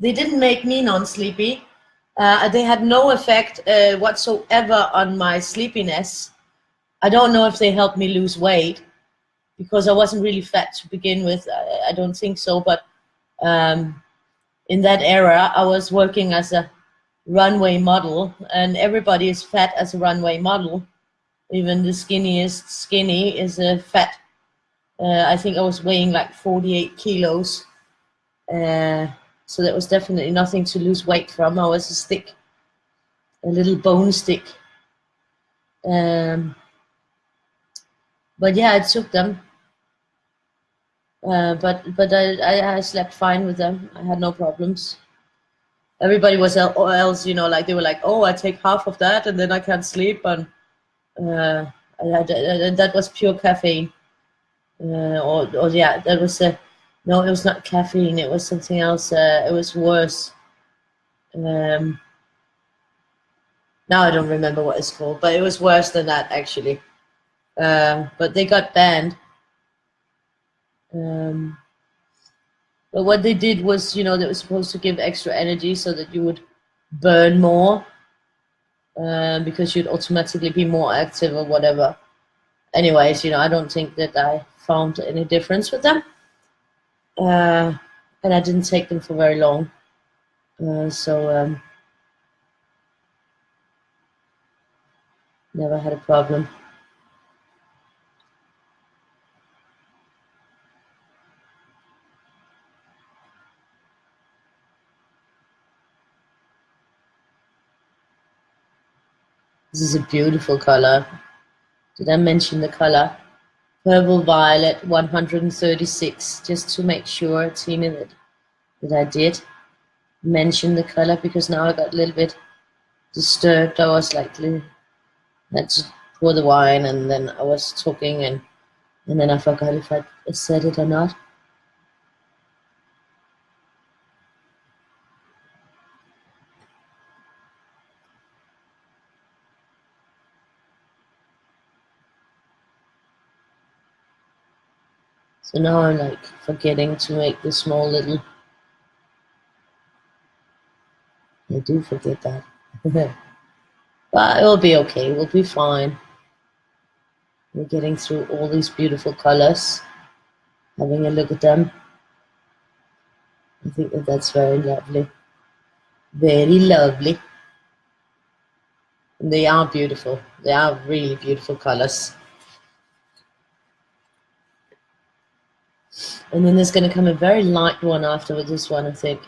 They didn't make me non-sleepy. They had no effect whatsoever on my sleepiness. I don't know if they helped me lose weight, because I wasn't really fat to begin with. I don't think so. But in that era, I was working as a runway model, and everybody is fat as a runway model. Even the skinniest skinny is a fat. I think I was weighing like 48 kilos. So that was definitely nothing to lose weight from. I was a little bone stick. But yeah, I took them. But I slept fine with them. I had no problems. Everybody was else, like they were like, "Oh, I take half of that and then I can't sleep." And That was pure caffeine. Or yeah, that was no, it was not caffeine. It was something else. It was worse. Um, Now I don't remember what it's called, but it was worse than that actually. But they got banned. Um, but what they did was, they were supposed to give extra energy so that you would burn more, because you'd automatically be more active or whatever. Anyways, I don't think that I found any difference with them. And I didn't take them for very long. So never had a problem. This is a beautiful color. Did I mention the color? Purple Violet 136, just to make sure, Tina, that I did mention the color, because now I got a little bit disturbed. I was like, had to pour the wine, and then I was talking, and then I forgot if I said it or not. So now I'm like forgetting to make the small little. I do forget that. But it will be okay. We'll be fine. We're getting through all these beautiful colors, having a look at them. I think that that's very lovely. Very lovely. And they are beautiful. They are really beautiful colors. And then there's going to come a very light one after this one, I think.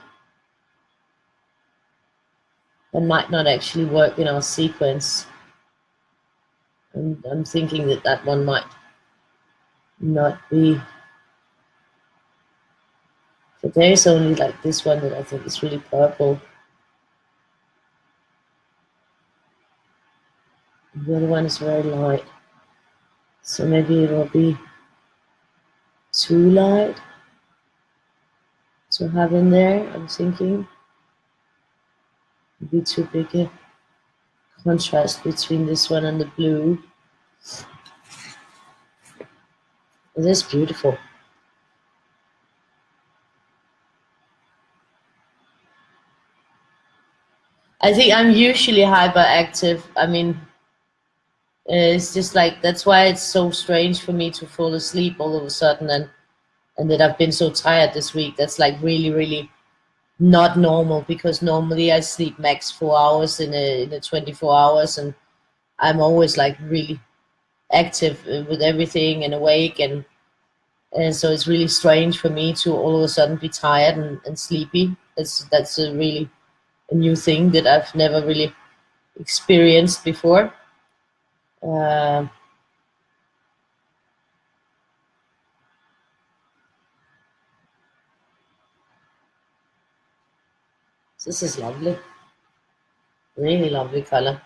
That might not actually work in our sequence. And I'm thinking that that one might not be. But there is only like this one that I think is really purple. The other one is very light. So maybe it will be too light to have in there, I'm thinking. It'd be too big a contrast between this one and the blue. It is beautiful. I think I'm usually hyperactive. I mean, it's just like, that's why it's so strange for me to fall asleep all of a sudden, and that I've been so tired this week. That's like really, really not normal, because normally I sleep max 4 hours in a 24 hours, and I'm always like really active with everything and awake, and so it's really strange for me to all of a sudden be tired and sleepy. That's a really a new thing that I've never really experienced before. This is lovely, really lovely color.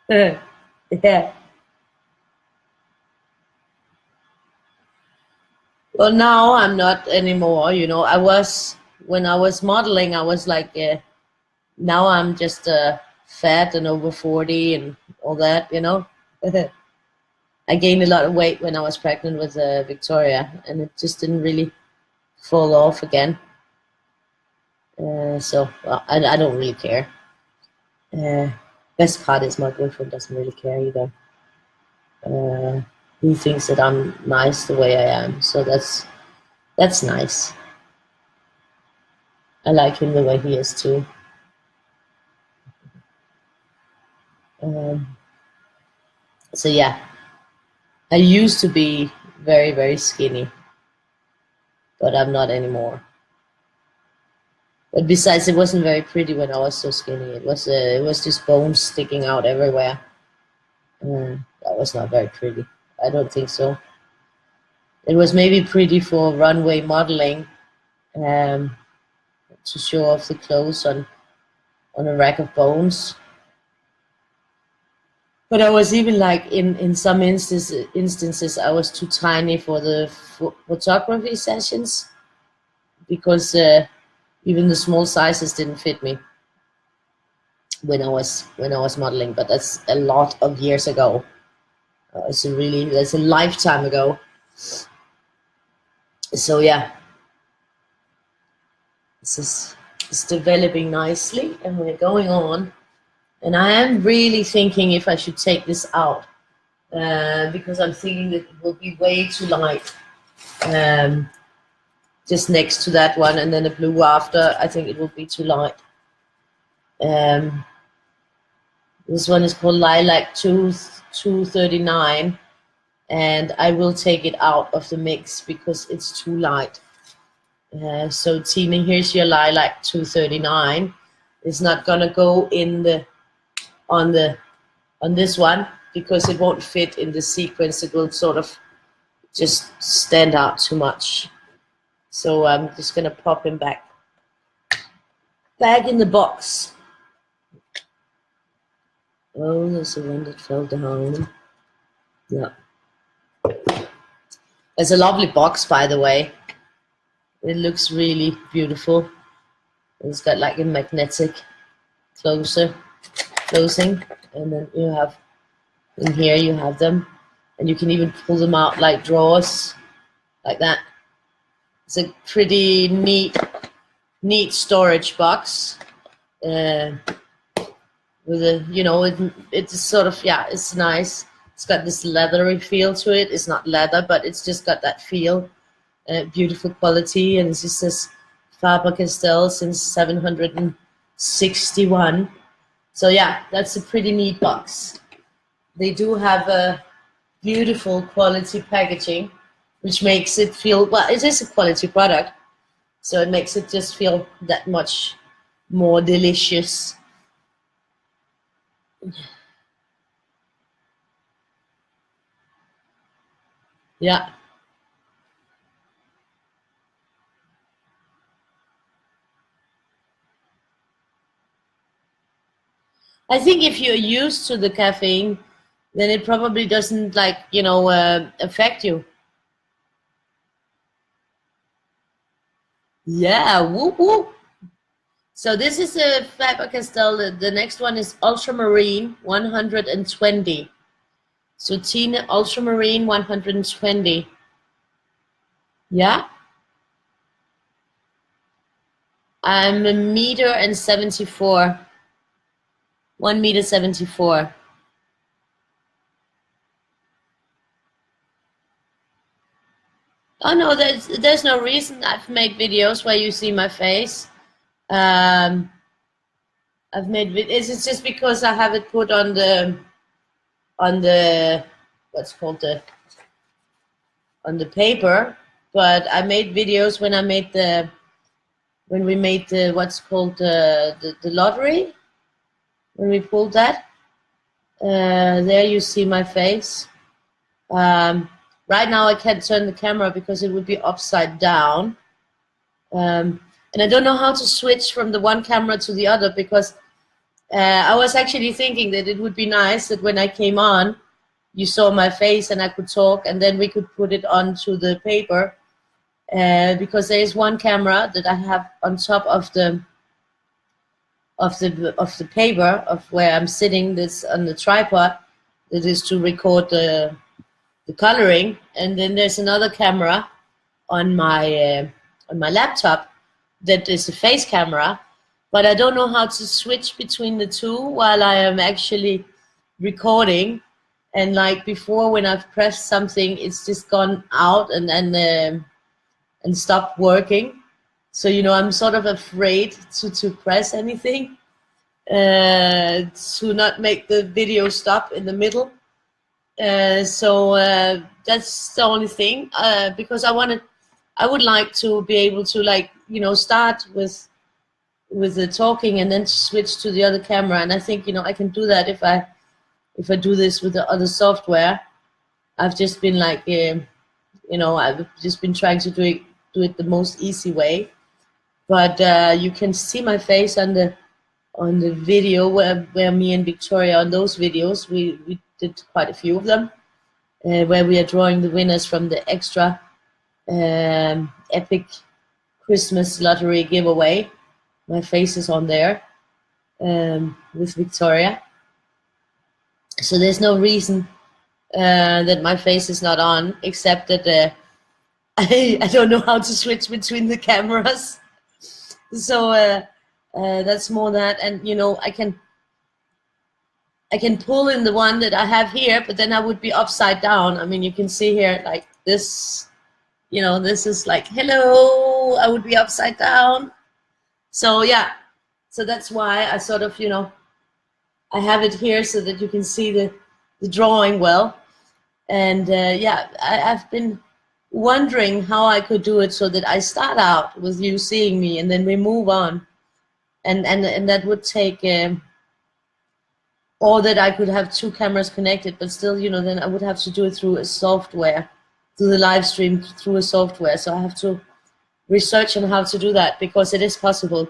Yeah. Well, now I'm not anymore. I was, when I was modeling, I was like, now I'm just fat and over 40 and all that. I gained a lot of weight when I was pregnant with Victoria, and it just didn't really fall off again. So well, I don't really care. Best part is my boyfriend doesn't really care either. He thinks that I'm nice the way I am, so that's nice. I like him the way he is too. So yeah, I used to be very, very skinny, but I'm not anymore. But besides, it wasn't very pretty when I was so skinny. It was just bones sticking out everywhere. That was not very pretty. I don't think so. It was maybe pretty for runway modeling, to show off the clothes on a rack of bones. But I was even like in some instances I was too tiny for the photography sessions, because even the small sizes didn't fit me when I was modeling. But that's a lot of years ago. That's a lifetime ago. So yeah, it's developing nicely, and we're going on. And I am really thinking if I should take this out, because I'm thinking that it will be way too light. Just next to that one, and then the blue after, I think it will be too light. This one is called Lilac 239, and I will take it out of the mix because it's too light. So Tina, here's your Lilac 239. It's not gonna go in on this one because it won't fit in the sequence. It will sort of just stand out too much. So I'm just gonna pop him back in the box. Oh, there's the one that fell down. Yeah. It's a lovely box, by the way. It looks really beautiful. It's got like a magnetic closing, and then you have in here you have them, and you can even pull them out like drawers, like that. It's a pretty neat storage box. With a, you know, it's sort of, yeah, it's nice. It's got this leathery feel to it. It's not leather, but it's just got that feel. Beautiful quality, and it just says Faber-Castell since 761. So yeah, that's a pretty neat box. They do have a beautiful quality packaging, which makes it feel, well, it is a quality product, so it makes it just feel that much more delicious. Yeah. I think if you're used to the caffeine, then it probably doesn't, like, you know, affect you. Yeah, whoop whoop. So this is a Faber-Castell. The next one is Ultramarine 120. So Tina, Ultramarine 120. Yeah. I'm 1.74 meters. 1.74 meters. Oh no, there's no reason. I've made videos where you see my face. I've made videos. It's just because I have it put on the what's called on the paper. But I made videos when we made the what's called the lottery. When we pulled that, there you see my face. Right now I can't turn the camera because it would be upside down. And I don't know how to switch from the one camera to the other, because I was actually thinking that it would be nice that when I came on, you saw my face and I could talk, and then we could put it onto the paper. Because there is one camera that I have on top of the paper of where I'm sitting, this on the tripod, that is to record the coloring, and then there's another camera on my laptop that is a face camera, but I don't know how to switch between the two while I am actually recording. And like before, when I've pressed something, it's just gone out and stopped working. So, you know, I'm sort of afraid to press anything, to not make the video stop in the middle. So that's the only thing, because I would like to be able to, like, you know, start with the talking and then switch to the other camera. And I think, you know, I can do that if I do this with the other software. I've just been like, you know, I've just been trying to do it the most easy way. but you can see my face on the video where me and Victoria, on those videos, we did quite a few of them, where we are drawing the winners from the extra epic Christmas lottery giveaway. My face is on there with Victoria. So there's no reason that my face is not on, except that I don't know how to switch between the cameras. So that's more that, and you know, I can pull in the one that I have here, but then I would be upside down. I mean, you can see here like this, you know, this is like, hello, I would be upside down. So yeah, so that's why I sort of, you know, I have it here so that you can see the drawing well. And yeah, I've been wondering how I could do it so that I start out with you seeing me and then we move on. And that would take, or that I could have two cameras connected, but still, you know, then I would have to do it through a software, do the live stream through a software. So I have to research on how to do that, because it is possible.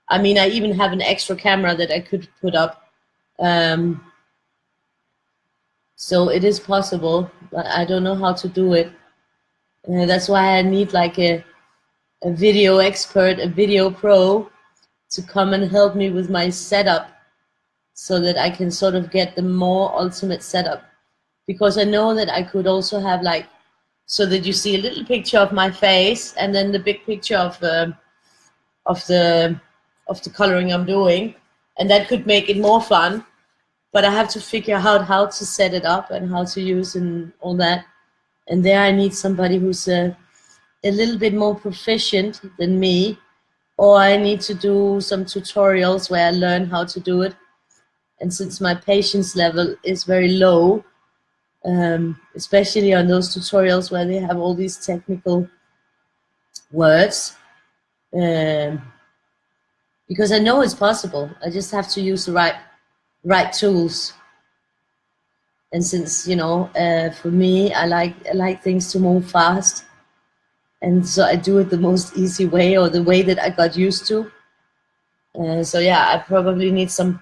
I mean, I even have an extra camera that I could put up. So it is possible, but I don't know how to do it. That's why I need like a video expert, a video pro, to come and help me with my setup, so that I can sort of get the more ultimate setup. Because I know that I could also have like, so that you see a little picture of my face and then the big picture of the coloring I'm doing, and that could make it more fun. But I have to figure out how to set it up and how to use and all that. And there I need somebody who's a little bit more proficient than me, or I need to do some tutorials where I learn how to do it. And since my patience level is very low, especially on those tutorials where they have all these technical words, because I know it's possible, I just have to use the right tools. And since, you know, for me, I like things to move fast, and so I do it the most easy way, or the way that I got used to. So yeah, I probably need some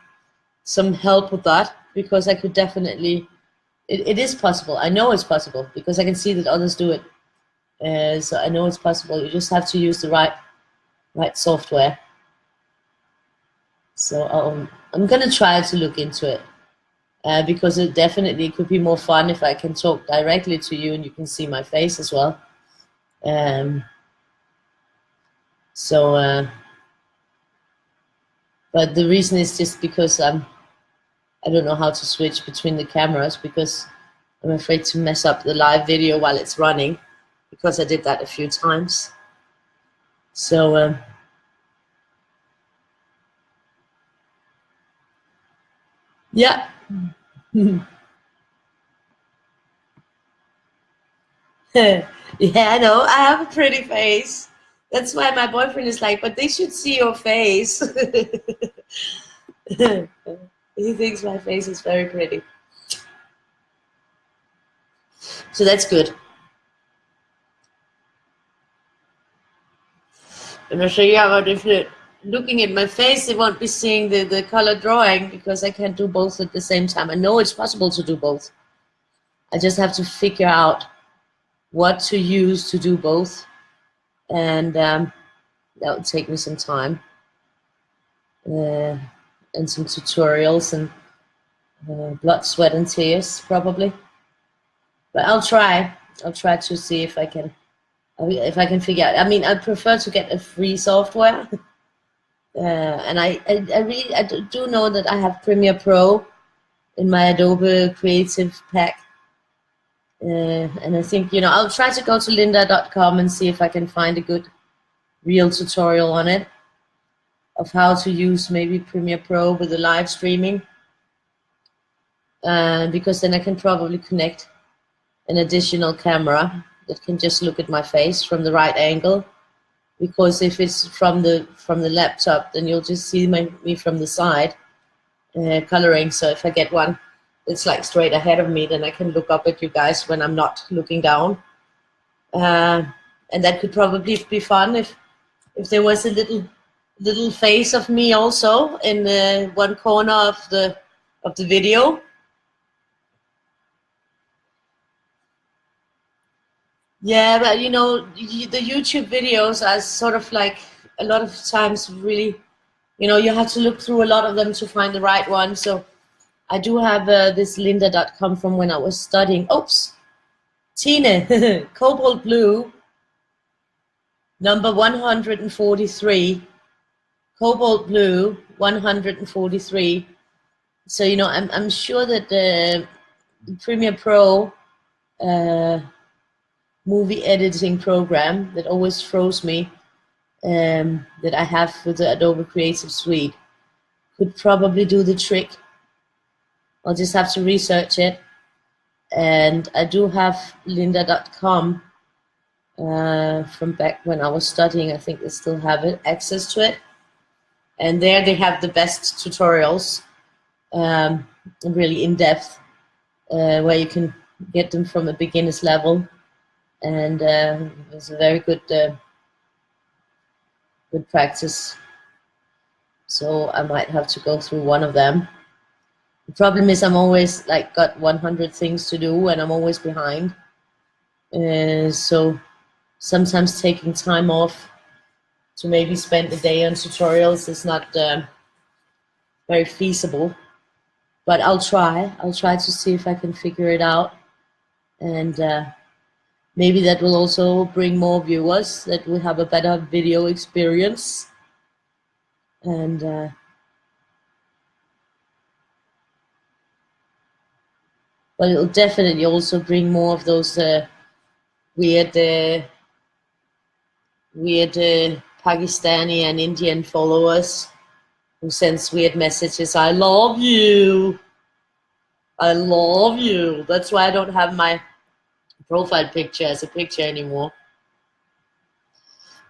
help with that, because I could definitely, it is possible. I know it's possible because I can see that others do it. So I know it's possible. You just have to use the right software. So I'm gonna try to look into it, because it definitely could be more fun if I can talk directly to you and you can see my face as well. But the reason is just because I don't know how to switch between the cameras, because I'm afraid to mess up the live video while it's running, because I did that a few times. So yeah. Yeah, I know, I have a pretty face. That's why my boyfriend is like, but they should see your face. He thinks my face is very pretty. So that's good. And I'll show you how, if you're looking at my face, they won't be seeing the color drawing, because I can't do both at the same time. I know it's possible to do both. I just have to figure out what to use to do both. And that would take me some time. And some tutorials and blood, sweat, and tears, probably. But I'll try to see if I can figure out. I mean, I prefer to get a free software. And I do know that I have Premiere Pro in my Adobe Creative Pack. And I think, you know, I'll try to go to lynda.com and see if I can find a good real tutorial on it, of how to use maybe Premiere Pro with the live streaming, because then I can probably connect an additional camera that can just look at my face from the right angle, because if it's from the laptop, then you'll just see me from the side coloring. So if I get one that's like straight ahead of me, then I can look up at you guys when I'm not looking down, and that could probably be fun if there was a little face of me also in one corner of the video. Yeah, but you know, the YouTube videos are sort of like a lot of times really, you know, you have to look through a lot of them to find the right one. So I do have this lynda.com from when I was studying. Oops, Tine, Cobalt Blue, number 143. Cobalt Blue, 143. So, you know, I'm sure that the Premiere Pro movie editing program that always throws me, that I have with the Adobe Creative Suite, could probably do the trick. I'll just have to research it. And I do have lynda.com from back when I was studying. I think they still have it, access to it. And there they have the best tutorials, really in-depth, where you can get them from a beginner's level. And it's a very good good practice. So I might have to go through one of them. The problem is I'm always like got 100 things to do and I'm always behind. So sometimes taking time off to maybe spend a day on tutorials is not very feasible. But I'll try. I'll try to see if I can figure it out. And maybe that will also bring more viewers, that will have a better video experience. And but it'll definitely also bring more of those weird Pakistani and Indian followers who sends weird messages. I love you. I love you. That's why I don't have my profile picture as a picture anymore.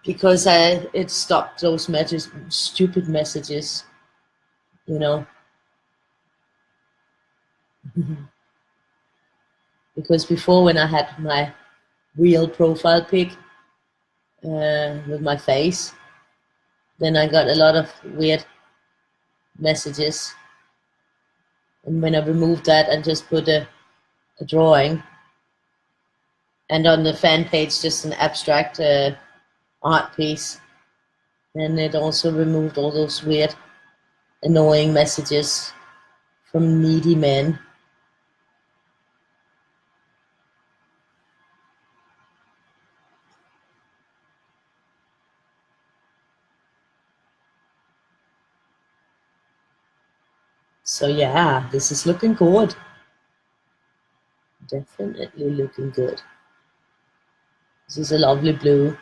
Because it stopped those messages, stupid messages, you know. Because before, when I had my real profile pic with my face, then I got a lot of weird messages. And when I removed that and just put a drawing, and on the fan page just an abstract art piece, then it also removed all those weird, annoying messages from needy men. So yeah, this is looking good. Definitely looking good. This is a lovely blue.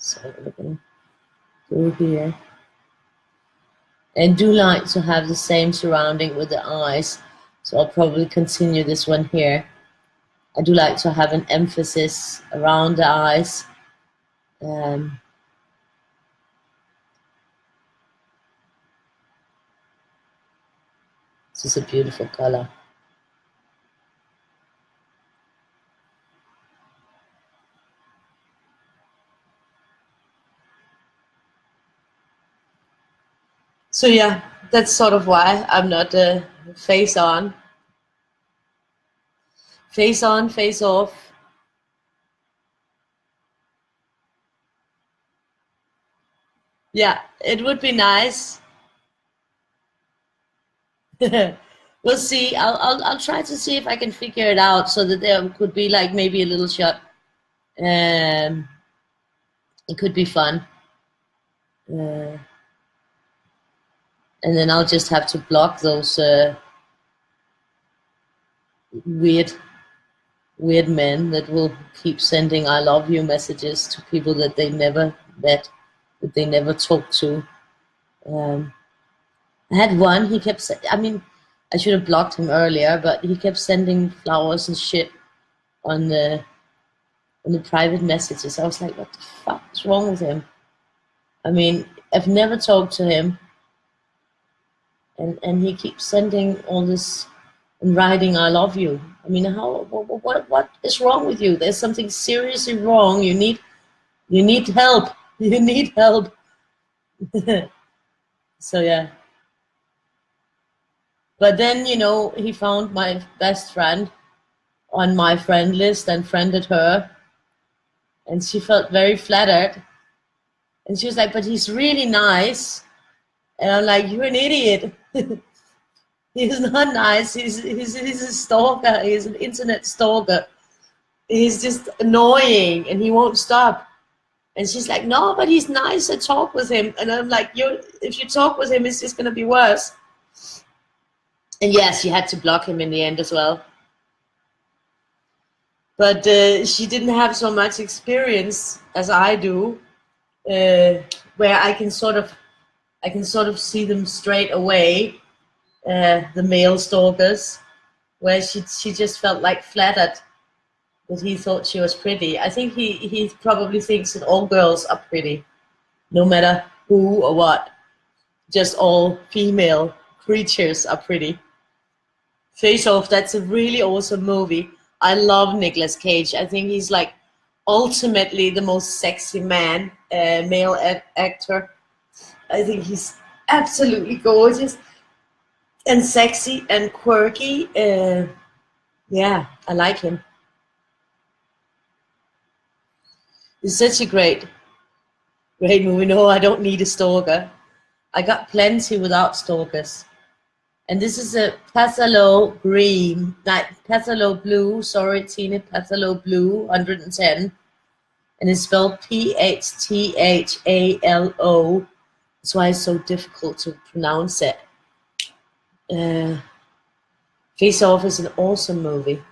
So we're gonna go here. And do like to have the same surrounding with the eyes. So I'll probably continue this one here. I do like to have an emphasis around the eyes. This is a beautiful color. So yeah, that's sort of why I'm not face on, face off. Yeah, it would be nice. We'll see. I'll try to see if I can figure it out so that there could be like maybe a little shot. It could be fun. And then I'll just have to block those weird men that will keep sending I love you messages to people that they never met, that they never talked to. Um, I had one. He kept. I mean, I should have blocked him earlier, but he kept sending flowers and shit on the private messages. I was like, what the fuck is wrong with him? I mean, I've never talked to him, and he keeps sending all this and writing "I love you." I mean, what is wrong with you? There's something seriously wrong. You need help. You need help. So yeah. But then, he found my best friend on my friend list and friended her, and she felt very flattered. And she was like, but he's really nice. And I'm like, you're an idiot. He's not nice. He's a stalker. He's an internet stalker. He's just annoying and he won't stop. And she's like, no, but he's nice. I talk with him. And I'm like, if you talk with him, it's just going to be worse. And yes, she had to block him in the end as well. But she didn't have so much experience as I do, where I can sort of see them straight away, the male stalkers, where she just felt like flattered that he thought she was pretty. I think he probably thinks that all girls are pretty, no matter who or what. Just all female creatures are pretty. Face Off, that's a really awesome movie. I love Nicolas Cage. I think he's like ultimately the most sexy man, male actor. I think he's absolutely gorgeous and sexy and quirky. Yeah, I like him. It's such a great movie. No, I don't need a stalker. I got plenty without stalkers. And this is a Pathalo green, like Pathalo blue, sorry Tina, Pathalo blue, 110. And it's spelled Phthalo. That's why it's so difficult to pronounce it. Face Off is an awesome movie.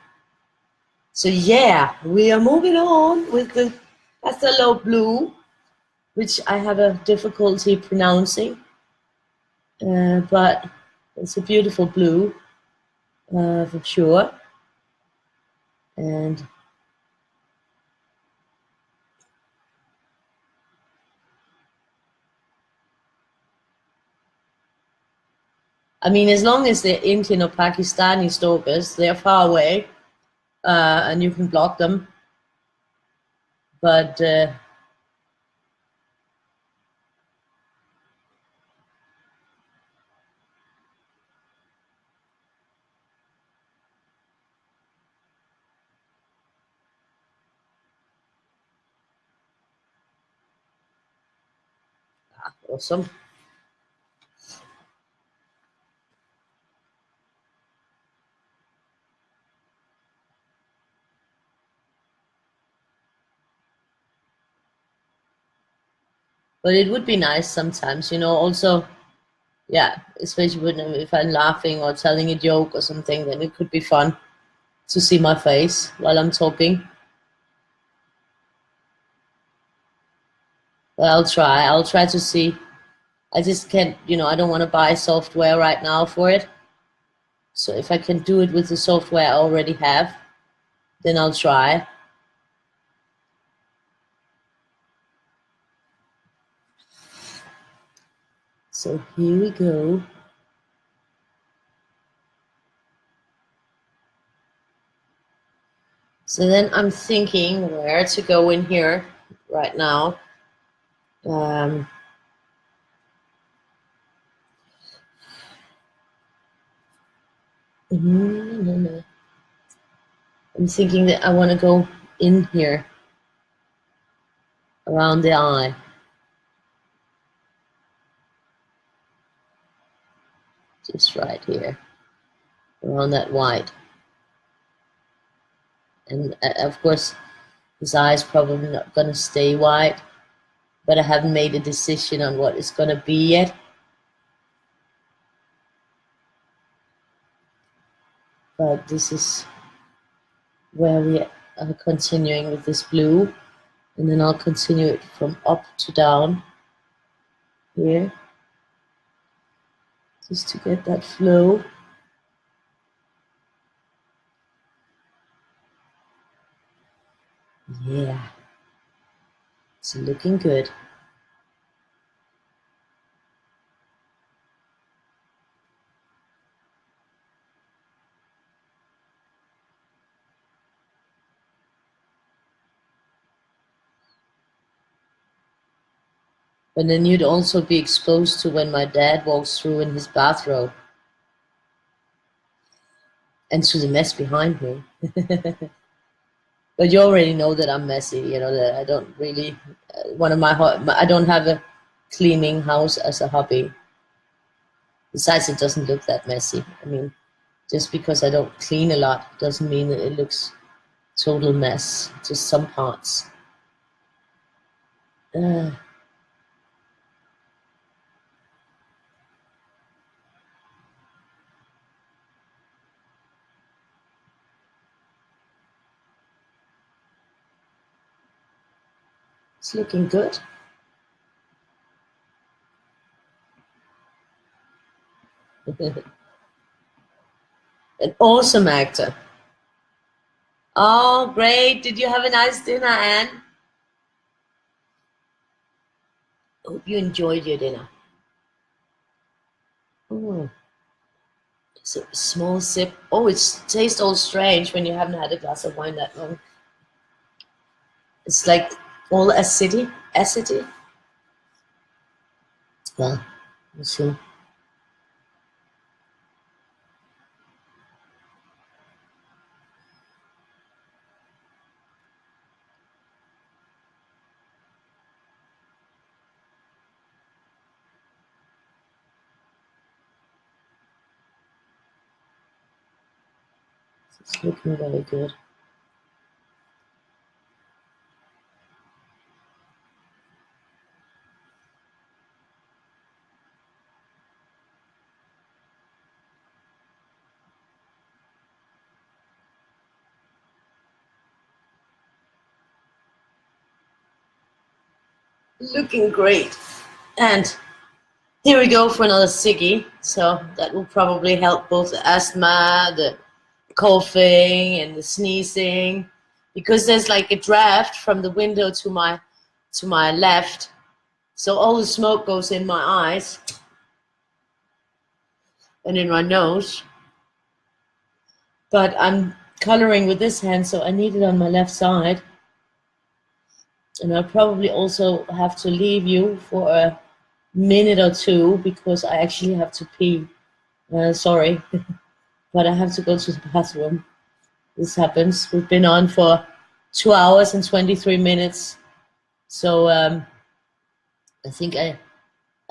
So yeah, we are moving on with the Pathalo blue, which I have a difficulty pronouncing. But it's a beautiful blue, for sure. And I mean, as long as they're Indian or Pakistani stalkers, they're far away, and you can block them. But awesome. But it would be nice sometimes, also, yeah, especially if I'm laughing or telling a joke or something, then it could be fun to see my face while I'm talking. But I'll try to see. I just can't, I don't want to buy software right now for it. So if I can do it with the software I already have, then I'll try. So here we go. So then I'm thinking where to go in here right now. I'm thinking that I want to go in here around the eye. Just right here, around that white. And of course, his eye's probably not going to stay white, but I haven't made a decision on what it's going to be yet. But this is where we are continuing with this blue, and then I'll continue it from up to down here. just to get that flow. Yeah, it's looking good. But then you'd also be exposed to when my dad walks through in his bathrobe and to the mess behind me. But you already know that I'm messy, you know, that I don't really, I don't have a cleaning house as a hobby. Besides, it doesn't look that messy. I mean, just because I don't clean a lot doesn't mean that it looks total mess, just some parts. Uh, it's looking good. An awesome actor. Oh, great. Did you have a nice dinner, Anne? Hope you enjoyed your dinner. Oh, it's a small sip. Oh, it tastes all strange when you haven't had a glass of wine that long. It's like all acidity. Acidity. Well, we'll see. It's looking very good. Looking great. And here we go for another ciggy. So that will probably help both the asthma, the coughing, and the sneezing, because there's like a draft from the window to my left. So all the smoke goes in my eyes and in my nose. But I'm coloring with this hand, so I need it on my left side. And I'll probably also have to leave you for a minute or two because I actually have to pee. Sorry, but I have to go to the bathroom. This happens. We've been on for 2 hours and 23 minutes. So I think I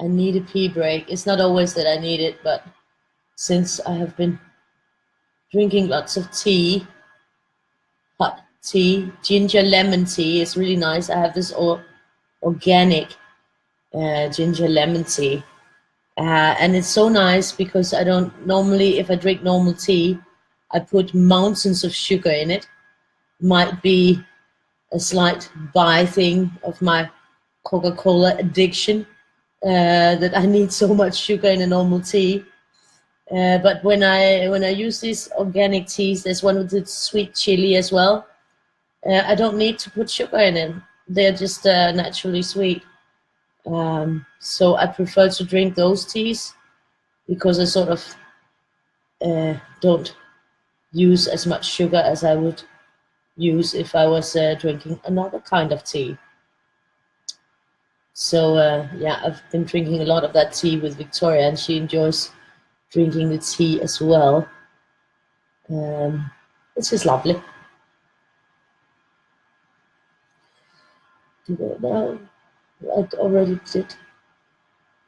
need a pee break. It's not always that I need it, but since I have been drinking lots of tea, hot tea, ginger lemon tea is really nice. I have this organic ginger lemon tea. And it's so nice because I don't normally, if I drink normal tea, I put mountains of sugar in it. Might be a slight by thing of my Coca-Cola addiction, that I need so much sugar in a normal tea. But when I use these organic teas, there's one with the sweet chili as well. I don't need to put sugar in it. They're just naturally sweet. So I prefer to drink those teas because I sort of don't use as much sugar as I would use if I was drinking another kind of tea. So yeah, I've been drinking a lot of that tea with Victoria, and she enjoys drinking the tea as well. It's just lovely. Now I already did.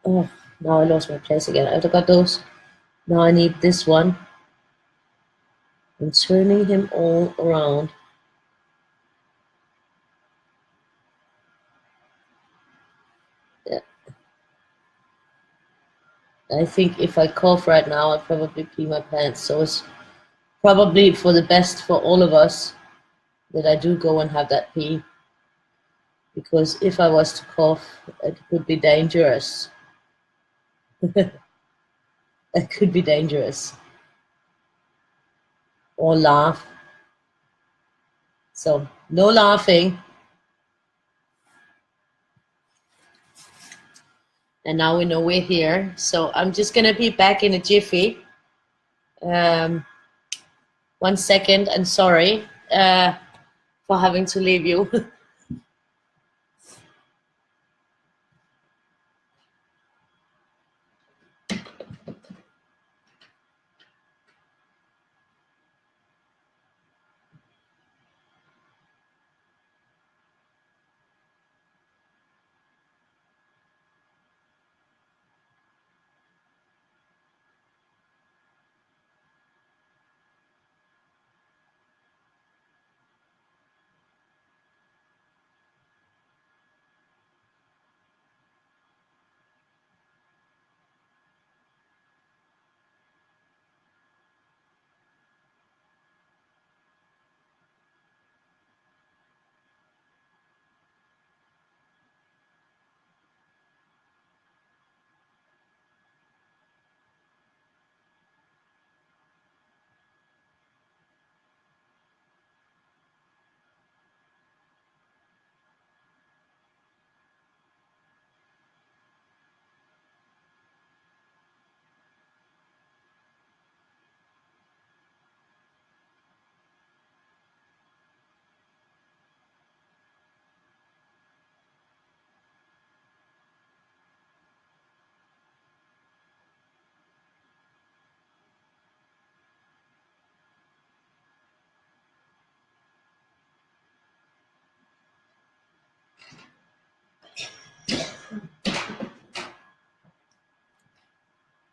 Oh, now I lost my place again. I got those. Now I need this one. I'm turning him all around. Yeah. I think if I cough right now, I'll probably pee my pants. So it's probably for the best for all of us that I do go and have that pee. Because if I was to cough, it would be dangerous. That could be dangerous. Or laugh. So no laughing. And now we know we're here. So I'm just gonna be back in a jiffy. 1 second, and sorry for having to leave you.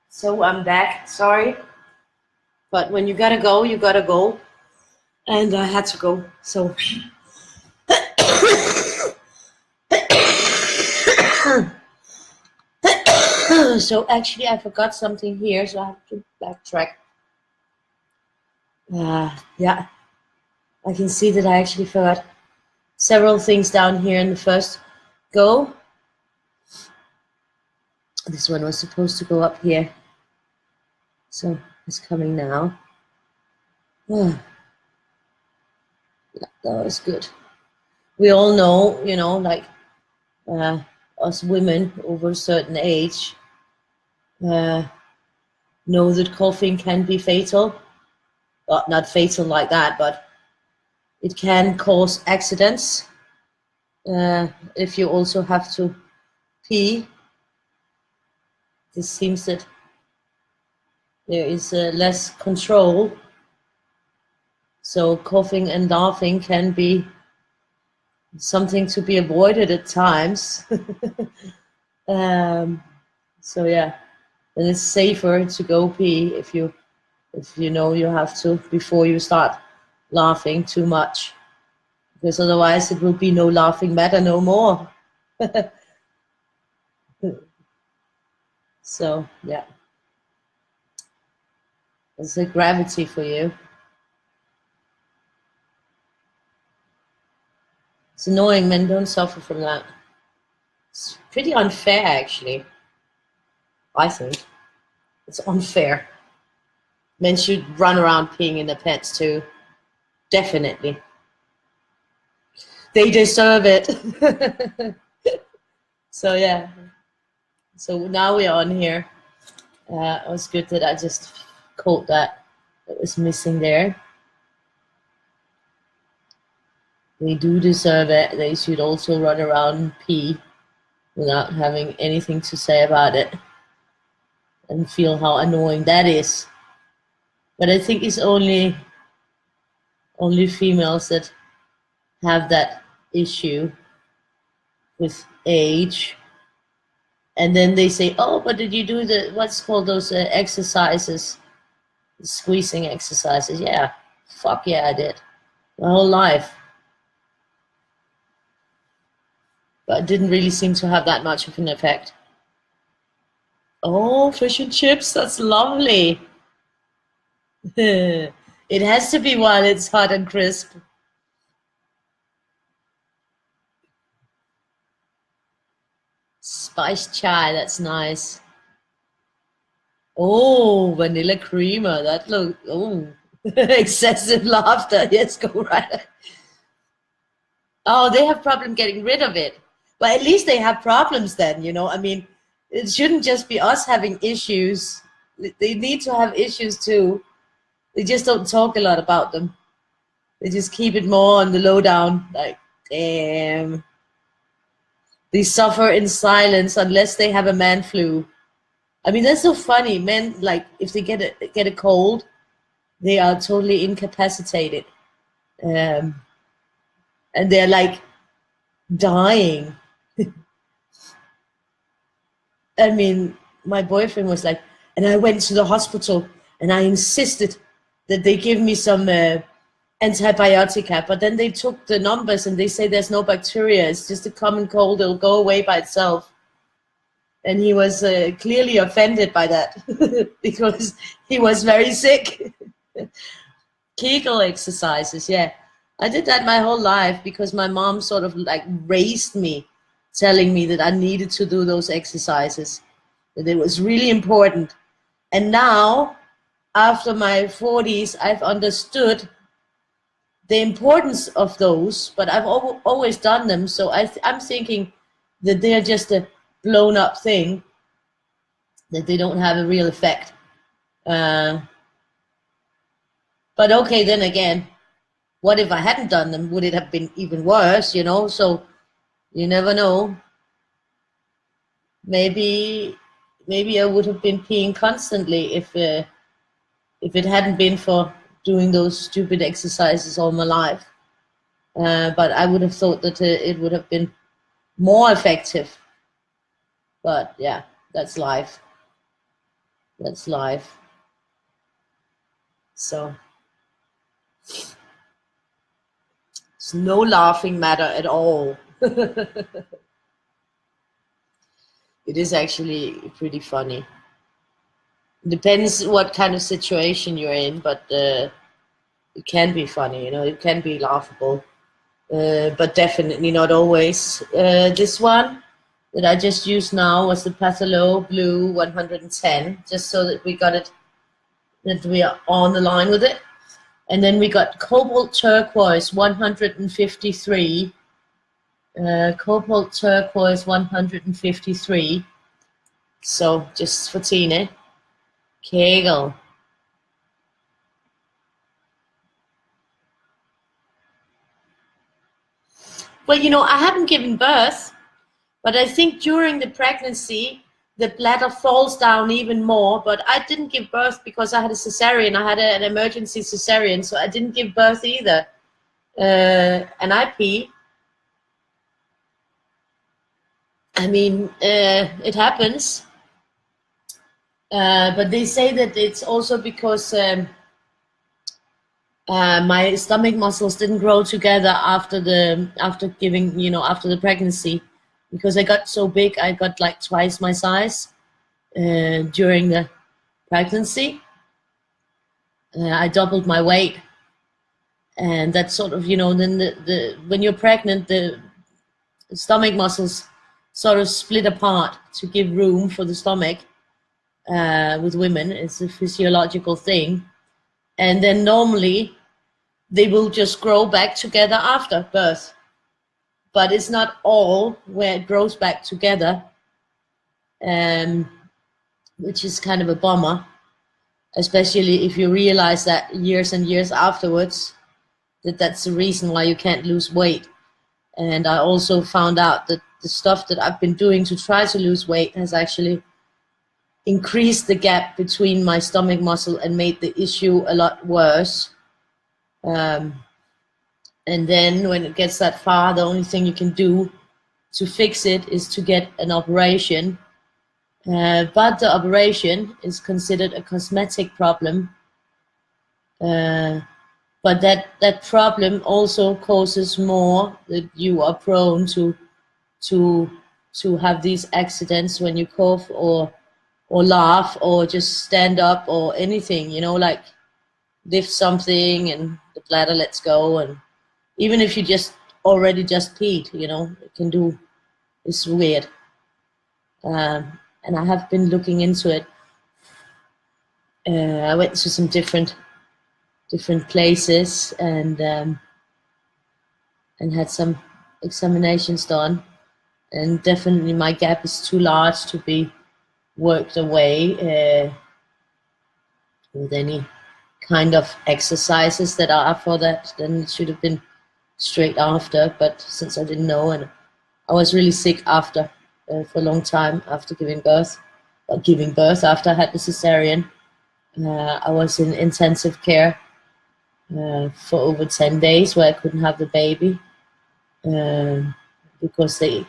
So I'm back. Sorry, but when you gotta go, you gotta go, and I had to go. So so actually, I forgot something here, so I have to backtrack. Yeah, I can see that I actually forgot several things down here in the first go. This one was supposed to go up here, so it's coming now. Oh, that was good. We all know, like us women over a certain age know that coughing can be fatal. Well, not fatal like that, but it can cause accidents if you also have to pee. This seems that there is less control, so coughing and laughing can be something to be avoided at times. So yeah, then it's safer to go pee if you know you have to before you start laughing too much, because otherwise it will be no laughing matter no more. So yeah, it's a gravity for you. It's annoying, men don't suffer from that. It's pretty unfair, actually. I think it's unfair. Men should run around peeing in their pants too. Definitely. They deserve it. So yeah. So now we're on here. It was good that I just caught that. It was missing there. They do deserve it. They should also run around and pee without having anything to say about it and feel how annoying that is. But I think it's only females that have that issue with age. And then they say, oh, but did you do what's called those exercises, squeezing exercises? Yeah, fuck yeah, I did. My whole life. But it didn't really seem to have that much of an effect. Oh, fish and chips, that's lovely. It has to be while it's hot and crisp. Spiced chai, that's nice. Oh, vanilla creamer. That look. Oh, excessive laughter. Yes, go right. Oh, they have problem getting rid of it. But at least they have problems then, you know. I mean, it shouldn't just be us having issues. They need to have issues too. They just don't talk a lot about them. They just keep it more on the lowdown. Like, damn. They suffer in silence unless they have a man flu. I mean, that's so funny. Men, like, if they get a cold, they are totally incapacitated, um, and they're like dying. I mean, my boyfriend was like, and I went to the hospital and I insisted that they give me some antibiotica, but then they took the numbers and they say there's no bacteria. It's just a common cold. It'll go away by itself. And he was clearly offended by that because he was very sick. Kegel exercises, yeah. I did that my whole life because my mom sort of like raised me, telling me that I needed to do those exercises, that it was really important. And now, after my 40s, I've understood the importance of those, but I've always done them. So I'm thinking that they're just a blown up thing, that they don't have a real effect. But okay, then again, what if I hadn't done them? Would it have been even worse, you know? So you never know. Maybe I would have been peeing constantly if it hadn't been for doing those stupid exercises all my life. But I would have thought that it would have been more effective. But yeah, that's life. That's life. So it's no laughing matter at all. It is actually pretty funny. Depends what kind of situation you're in, but it can be funny, you know, it can be laughable, but definitely not always. This one that I just used now was the Patholo Blue 110, just so that we got it, that we are on the line with it. And then we got Cobalt Turquoise 153, Cobalt Turquoise 153, so just for Tina. Kegel. Well, you know, I haven't given birth, but I think during the pregnancy, the bladder falls down even more. But I didn't give birth because I had a cesarean. I had an emergency cesarean, so I didn't give birth either. And I pee. I mean, it happens. But they say that it's also because my stomach muscles didn't grow together after giving, you know, after the pregnancy, because I got so big. I got like twice my size during the pregnancy. I doubled my weight, and that sort of, you know, then the when you're pregnant, the stomach muscles sort of split apart to give room for the stomach. With women, it's a physiological thing, and then normally they will just grow back together after birth, but it's not all where it grows back together, which is kind of a bummer, especially if you realize that years and years afterwards, that that's the reason why you can't lose weight. And I also found out that the stuff that I've been doing to try to lose weight has actually increased the gap between my stomach muscle and made the issue a lot worse. And then when it gets that far, the only thing you can do to fix it is to get an operation. But the operation is considered a cosmetic problem. But that problem also causes more that you are prone to have these accidents when you cough or laugh or just stand up or anything, you know, like lift something and the bladder lets go. And even if you just already just peed, you know, it can do, it's weird. And I have been looking into it. I went to some different places and had some examinations done, and definitely my gap is too large to be worked away with any kind of exercises that are for that. Then it should have been straight after, but since I didn't know, and I was really sick after for a long time after giving birth. After I had the cesarean, I was in intensive care for over 10 days where I couldn't have the baby because the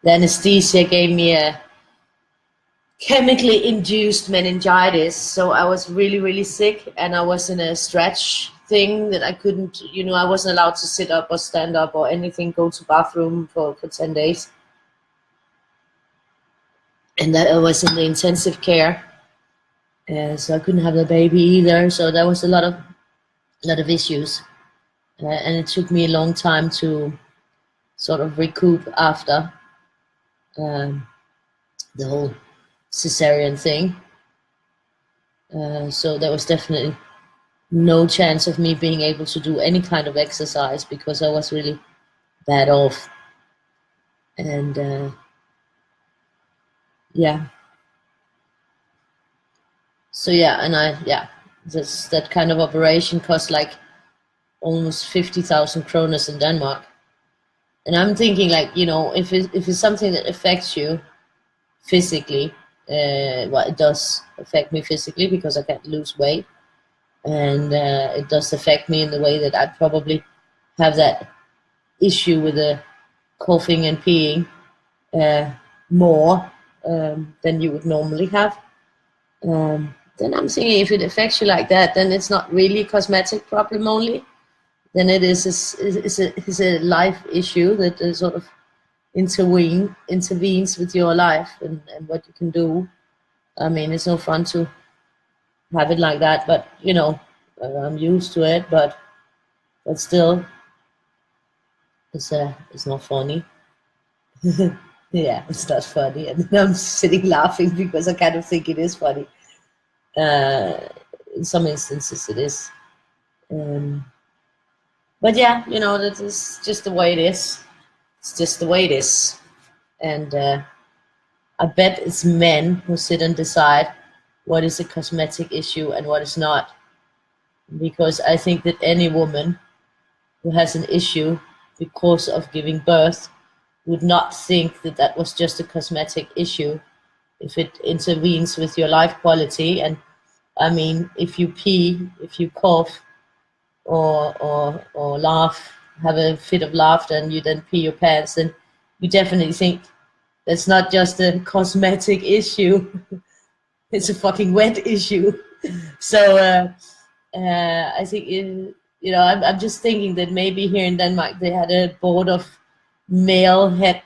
anesthesia gave me a chemically induced meningitis. So I was really, really sick, and I was in a stretch thing that I couldn't, I wasn't allowed to sit up or stand up or anything, go to bathroom for 10 days. And that I was in the intensive care. So I couldn't have the baby either. So there was a lot of issues. And it took me a long time to sort of recoup after the whole cesarean thing. So there was definitely no chance of me being able to do any kind of exercise because I was really bad off. And yeah. So yeah, and that kind of operation cost like almost 50,000 kroners in Denmark. And I'm thinking, like, if it's something that affects you physically, well, it does affect me physically because I can't lose weight, and it does affect me in the way that I probably have that issue with the coughing and peeing more than you would normally have. Then I'm thinking, if it affects you like that, then it's not really a cosmetic problem only. Then it is a life issue that sort of intervenes with your life and what you can do. I mean, it's no fun to have it like that, but I'm used to it. But still, it's not funny. Yeah, it's not funny, and I'm sitting laughing because I kind of think it is funny. In some instances, it is. But yeah, that is just the way it is. It's just the way it is. And I bet it's men who sit and decide what is a cosmetic issue and what is not. Because I think that any woman who has an issue because of giving birth would not think that that was just a cosmetic issue if it intervenes with your life quality. And I mean, if you pee, if you cough, or laugh, have a fit of laughter, and you then pee your pants, then you definitely think that's not just a cosmetic issue. It's a fucking wet issue. So I think I'm just thinking that maybe here in Denmark they had a board of male head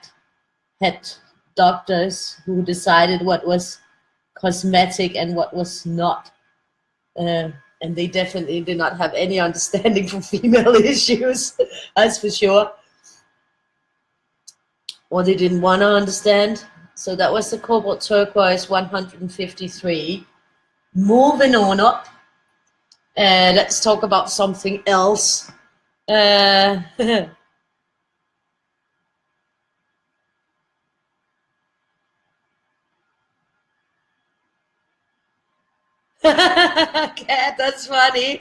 doctors who decided what was cosmetic and what was not. And they definitely did not have any understanding for female issues, that's for sure. Or they didn't want to understand. So that was the Cobalt Turquoise 153. Moving on up. Let's talk about something else. Cat, that's funny.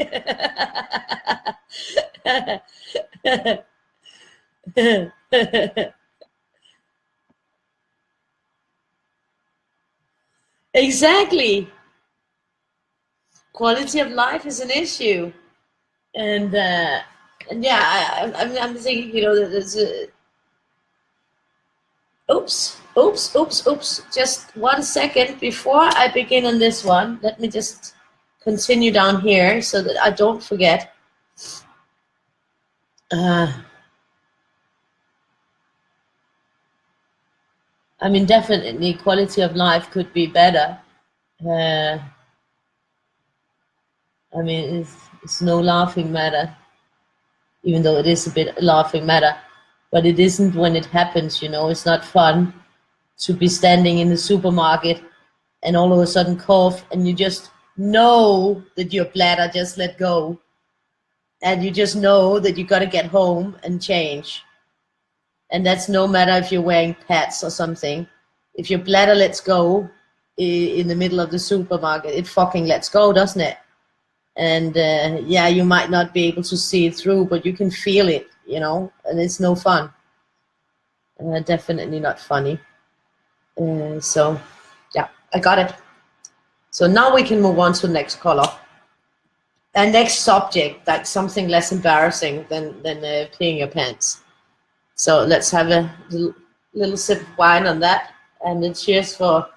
Exactly. Quality of life is an issue, and yeah, I'm thinking, that there's a. Oops. Just 1 second before I begin on this one. Let me just continue down here so that I don't forget. I mean, definitely quality of life could be better. I mean, it's no laughing matter, even though it is a bit laughing matter, but it isn't when it happens, it's not fun to be standing in the supermarket and all of a sudden cough, and you just know that your bladder just let go, and you just know that you got to get home and change. And that's no matter if you're wearing pads or something. If your bladder lets go in the middle of the supermarket, it fucking lets go, doesn't it? And yeah, you might not be able to see it through, but you can feel it, you know, and it's no fun. Definitely not funny. So yeah, I got it. So now we can move on to the next color. And next subject, like something less embarrassing than peeing your pants. So let's have a little sip of wine on that, and then cheers for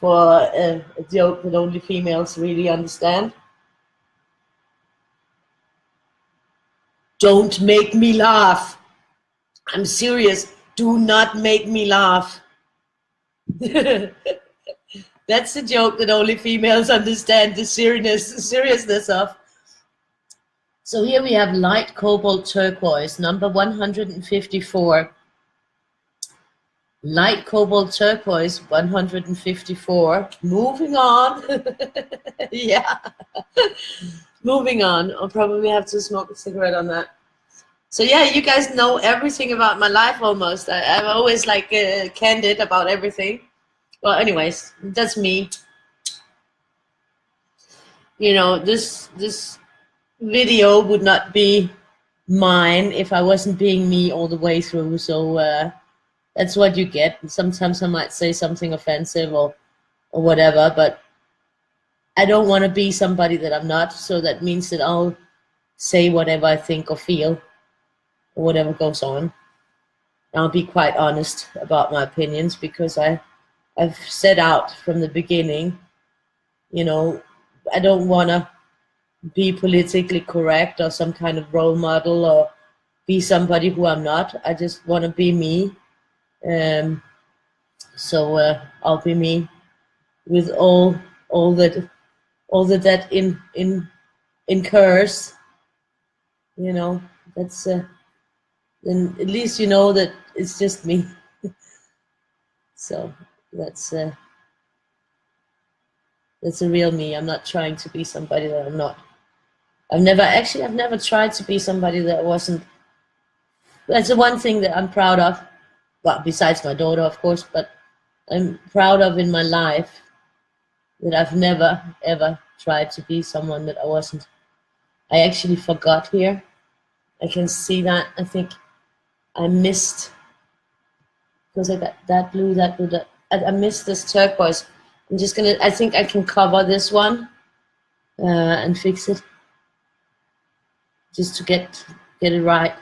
a joke that only females really understand. Don't make me laugh. I'm serious. Do not make me laugh. That's a joke that only females understand the seriousness of. So here we have light cobalt turquoise, number 154. Light cobalt turquoise, 154. Moving on. Yeah. Moving on. I'll probably have to smoke a cigarette on that. So yeah, you guys know everything about my life almost. I'm always like candid about everything. Well, anyways, that's me. You know, this video would not be mine if I wasn't being me all the way through. So that's what you get. Sometimes I might say something offensive or whatever, but I don't want to be somebody that I'm not. So that means that I'll say whatever I think or feel or whatever goes on. I'll be quite honest about my opinions because I've set out from the beginning, you know, I don't want to be politically correct or some kind of role model or be somebody who I'm not. I just want to be me. So I'll be me with all that incurs, you know. That's then at least you know that it's just me. So that's a real me. I'm not trying to be somebody that I'm not. I've never tried to be somebody that I wasn't. That's the one thing that I'm proud of. Well, besides my daughter, of course, but I'm proud of in my life that I've never, ever tried to be someone that I wasn't. I actually forgot here. I can see that. I think I missed, because I got that blue, I missed this turquoise. I'm just gonna, I think I can cover this one and fix it. Just to get it right.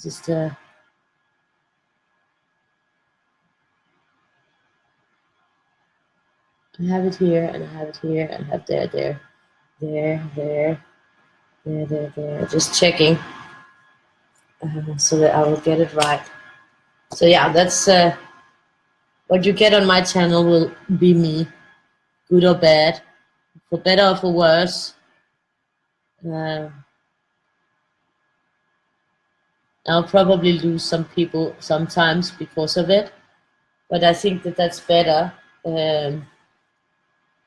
Just I have it here, and I have it here, and I have there. Just checking so that I will get it right. So yeah, that's what you get on my channel will be me, good or bad, for better or for worse. I'll probably lose some people sometimes because of it, but I think that that's better.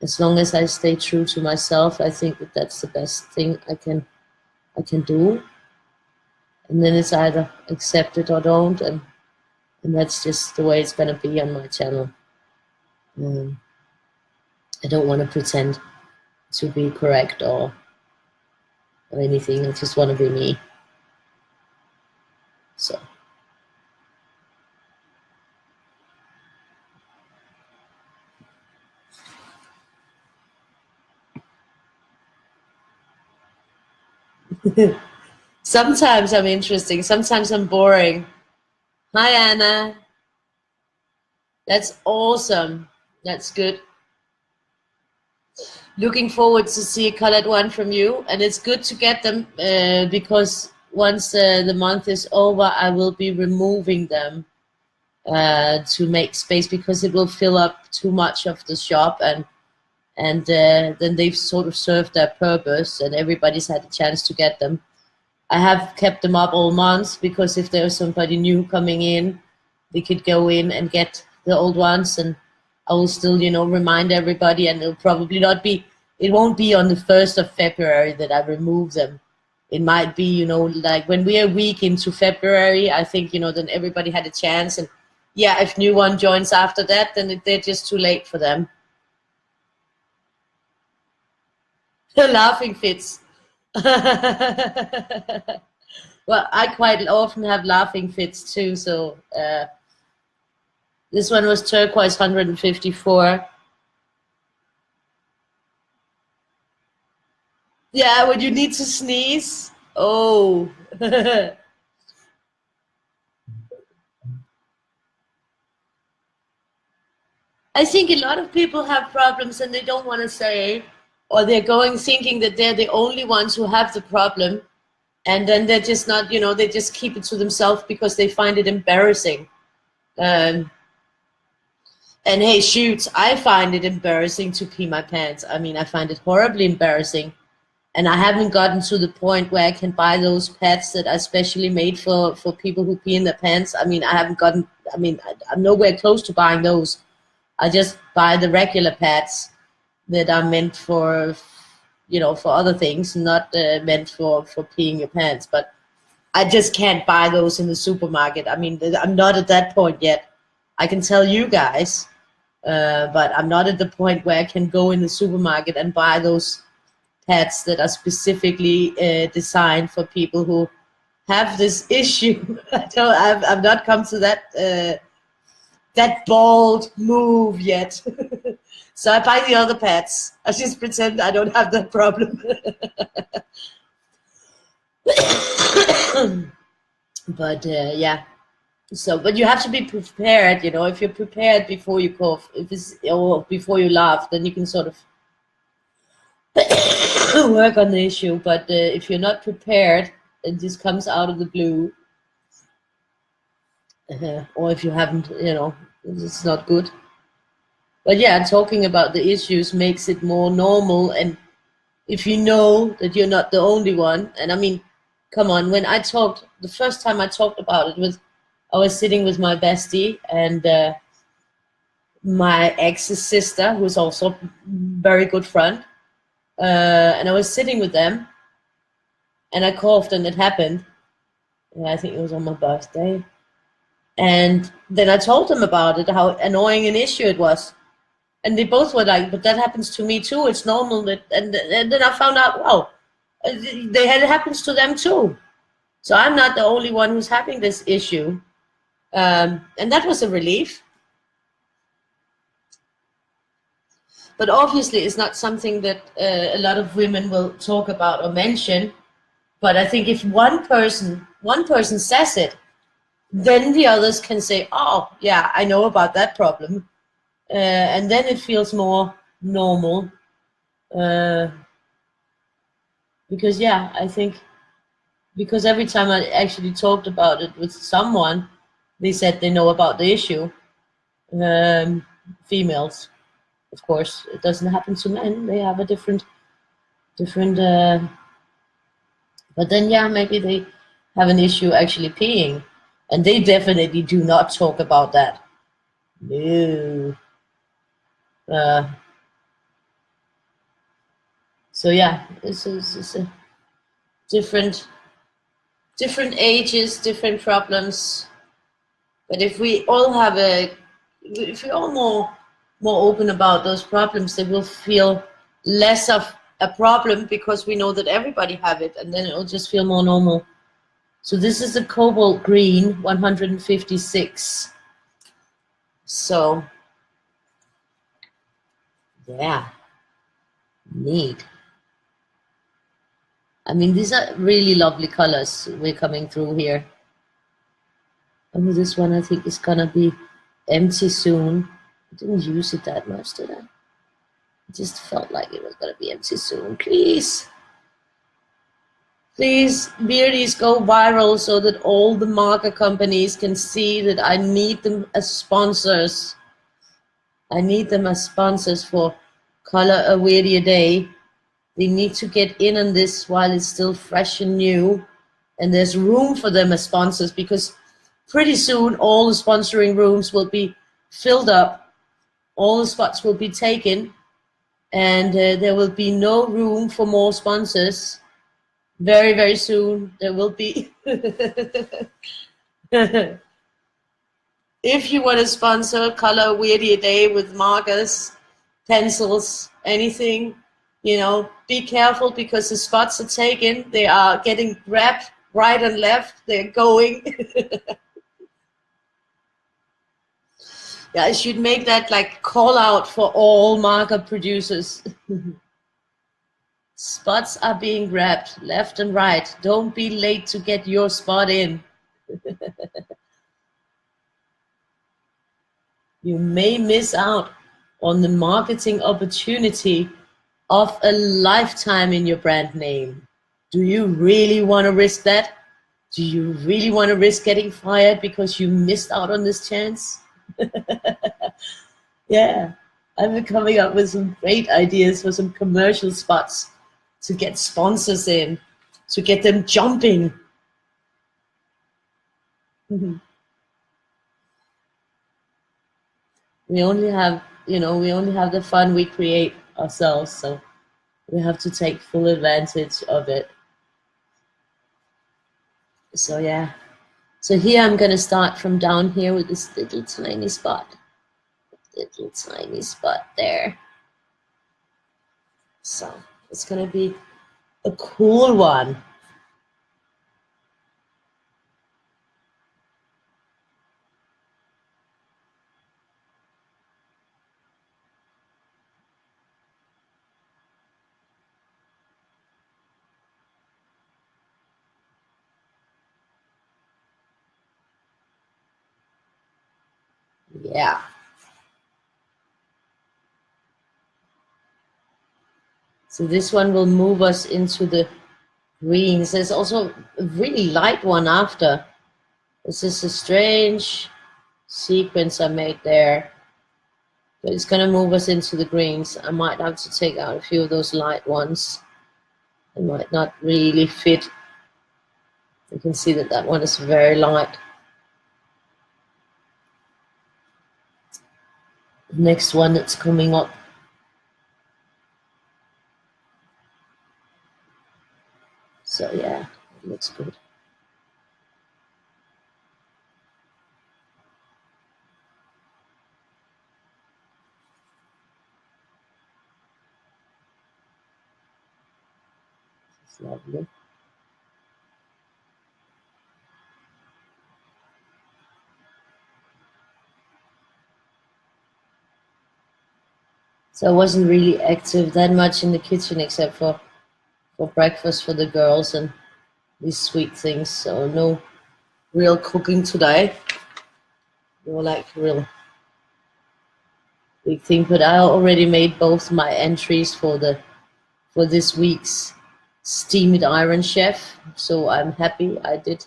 As long as I stay true to myself, I think that that's the best thing I can do. And then it's either accept it or don't, and that's just the way it's gonna be on my channel. I don't want to pretend to be correct or anything. I just want to be me. So. Sometimes I'm interesting, sometimes I'm boring. Hi, Anna. That's awesome. That's good. Looking forward to see a colored one from you, and it's good to get them because once the month is over, I will be removing them to make space, because it will fill up too much of the shop, and then they've sort of served their purpose and everybody's had a chance to get them. I have kept them up all month because if there's somebody new coming in, they could go in and get the old ones, and I will still, you know, remind everybody, and it'll probably not be, it won't be on the 1st of February that I remove them. It might be, you know, like when we're a week into February, I think, you know, then everybody had a chance. And yeah, if new one joins after that, then they're just too late for them. Laughing fits. Well, I quite often have laughing fits too. So this one was turquoise 154. Yeah, when you need to sneeze. Oh. I think a lot of people have problems and they don't want to say, or they're going thinking that they're the only ones who have the problem. And then they're just not, you know, they just keep it to themselves because they find it embarrassing. And hey, shoots, I find it embarrassing to pee my pants. I mean, I find it horribly embarrassing. And I haven't gotten to the point where I can buy those pads that are specially made for people who pee in their pants. I mean, I haven't gotten, I mean, I'm nowhere close to buying those. I just buy the regular pads that are meant for, you know, for other things, not meant for peeing your pants. But I just can't buy those in the supermarket. I mean, I'm not at that point yet. I can tell you guys, but I'm not at the point where I can go in the supermarket and buy those pads that are specifically designed for people who have this issue. I've not come to that bold move yet. So I buy the other pads. I just pretend I don't have that problem. But yeah. So, but you have to be prepared. You know, if you're prepared before you cough, or before you laugh, then you can sort of work on the issue. But if you're not prepared, it just comes out of the blue, or if you haven't, you know, it's not good. But yeah, talking about the issues makes it more normal. And if you know that you're not the only one, and I mean, come on, when I talked, the first time I talked about it I was sitting with my bestie and my ex's sister, who's also a very good friend. And I was sitting with them and I coughed and it happened. I think it was on my birthday. And then I told them about it, how annoying an issue it was. And they both were like, but that happens to me too. It's normal. And then I found out, wow, it happens to them too. So I'm not the only one who's having this issue. And that was a relief. But obviously it's not something that a lot of women will talk about or mention. But I think if one person says it, then the others can say, oh, yeah, I know about that problem. And then it feels more normal. Because, yeah, I think, because every time I actually talked about it with someone, they said they know about the issue. Females, of course, it doesn't happen to men. They have a different, but then, yeah, maybe they have an issue actually peeing. And they definitely do not talk about that. No. So yeah, it's a different ages, different problems. But if we all if we're all more open about those problems, they will feel less of a problem because we know that everybody have it, and then it'll just feel more normal. So this is a cobalt green, 156. So yeah, neat. I mean, these are really lovely colors we're coming through here. Oh, this one I think is gonna be empty soon. I didn't use it that much, did I? It just felt like it was gonna be empty soon. Please, Weirdies, go viral so that all the marker companies can see that I need them as sponsors. I need them as sponsors for Color a Weirdie a Day. They need to get in on this while it's still fresh and new, and there's room for them as sponsors, because pretty soon all the sponsoring rooms will be filled up. all the spots will be taken, and there will be no room for more sponsors. Very, very soon there will be. If you want to sponsor Color Weirdie a day with markers, pencils, anything, you know, be careful because the spots are taken. They are getting grabbed right and left. They're going. Yeah, I should make that like call out for all marker producers. Spots are being grabbed left and right. Don't be late to get your spot in. You may miss out on the marketing opportunity of a lifetime in your brand name. Do you really want to risk that? Do you really want to risk getting fired because you missed out on this chance? Yeah, I've been coming up with some great ideas for some commercial spots to get sponsors in, to get them jumping. We only have, you know, we only have the fun we create ourselves, so we have to take full advantage of it. So yeah, so here I'm gonna start from down here with this little tiny spot there. So it's gonna be a cool one. Yeah. So this one will move us into the greens. There's also a really light one after. This is a strange sequence I made there. But it's going to move us into the greens. I might have to take out a few of those light ones. They might not really fit. You can see that that one is very light. The next one that's coming up. So yeah, it looks good. It's lovely. So I wasn't really active that much in the kitchen except for breakfast for the girls and these sweet things. So no real cooking today. No like real big thing. But I already made both my entries for this week's Steamed Iron Chef. So I'm happy I did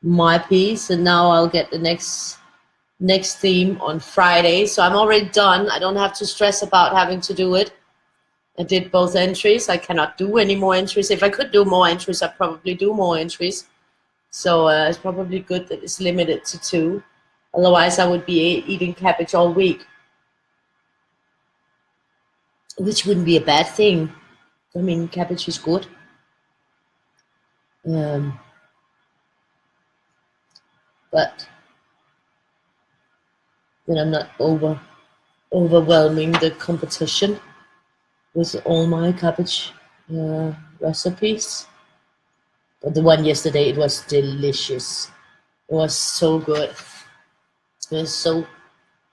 my piece, and now I'll get the next theme on Friday. So I'm already done. I don't have to stress about having to do it. I did both entries. I cannot do any more entries. If I could do more entries, I'd probably do more entries. So it's probably good that it's limited to 2. Otherwise, I would be eating cabbage all week, which wouldn't be a bad thing. I mean, cabbage is good. But then I'm not overwhelming the competition with all my cabbage recipes. But the one yesterday, it was delicious. It was so good. It was so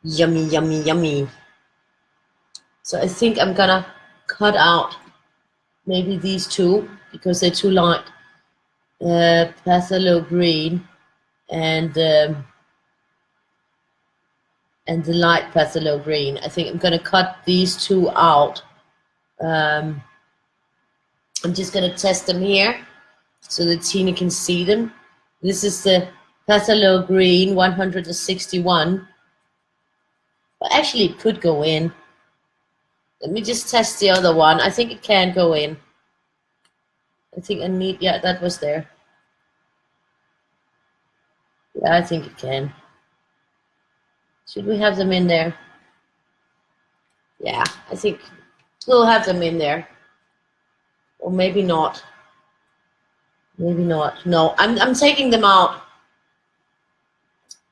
yummy, yummy, yummy. So I think I'm gonna cut out maybe these 2 because they're too light. Phthalo green and the light phthalo green. I think I'm gonna cut these 2 out. I'm just gonna test them here so that Tina can see them. This is the phthalo green 161. But actually it could go in. Let me just test the other one. I think it can go in. I think I need, yeah, that was there. Yeah, I think it can. Should we have them in there? Yeah, I think we'll have them in there. Or maybe not. Maybe not. No, I'm taking them out.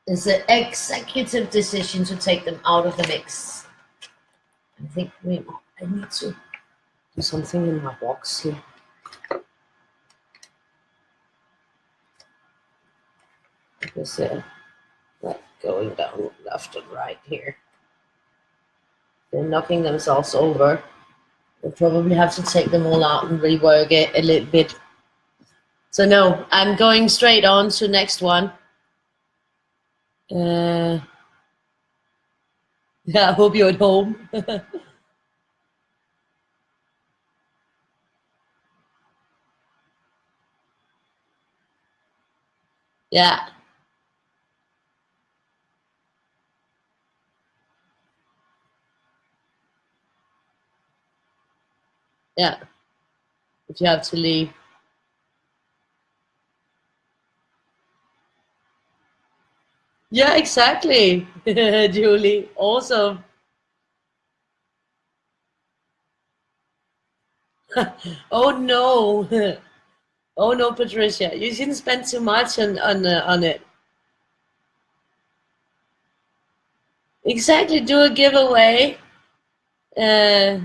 It's an executive decision to take them out of the mix. I think I need to do something in my box here. Because like going down left and right here. They're knocking themselves over. We'll probably have to take them all out and rework it a little bit. So no, I'm going straight on to next one. Yeah, I hope you're at home. Yeah. Yeah. If you have to leave. Yeah, exactly. Julie. Awesome. Oh no. Oh no, Patricia. You shouldn't spend too much on it. Exactly. Do a giveaway. Uh,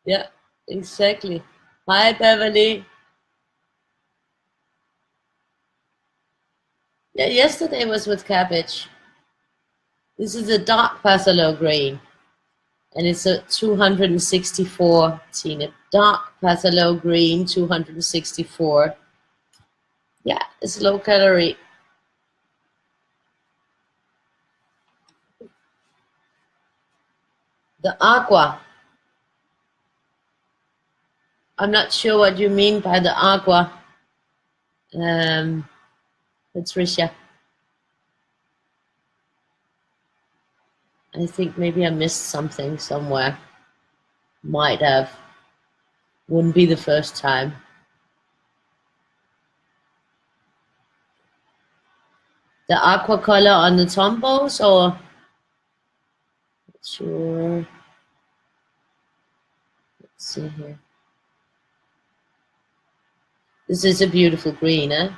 yeah, exactly. Hi, Beverly. Yeah, yesterday was with cabbage. This is a dark phthalo green, and it's a 264, Tina. Dark phthalo green, 264. Yeah, it's low calorie. The aqua. I'm not sure what you mean by the aqua, Patricia. I think maybe I missed something somewhere. Might have. Wouldn't be the first time. The aqua color on the tombos, or not sure. Let's see here. This is a beautiful green, eh?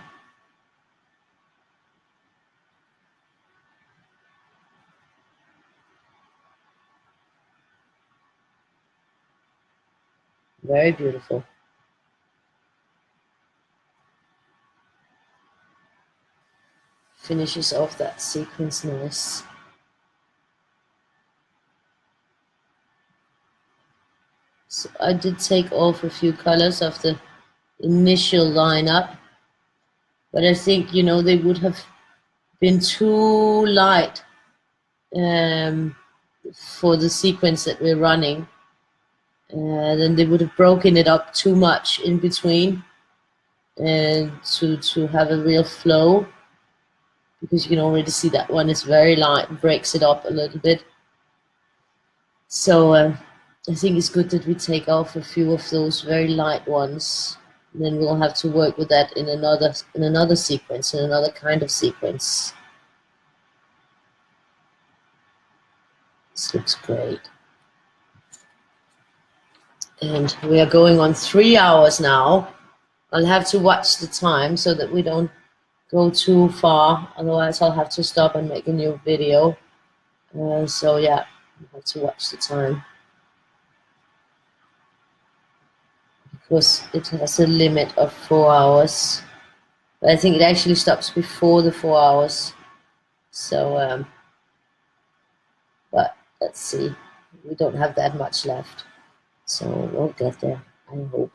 Very beautiful. Finishes off that sequence nice. So I did take off a few colors of the initial lineup, but I think, they would have been too light for the sequence that we're running. Then they would have broken it up too much in between and to have a real flow, because you can already see that one is very light and breaks it up a little bit. So I think it's good that we take off a few of those very light ones. And then we'll have to work with that in another sequence, in another kind of sequence. This looks great. And we are going on 3 hours now. I'll have to watch the time so that we don't go too far. Otherwise, I'll have to stop and make a new video. So yeah, I have to watch the time, because it has a limit of 4 hours. But I think it actually stops before the 4 hours. So, but let's see. We don't have that much left. So we'll get there, I hope,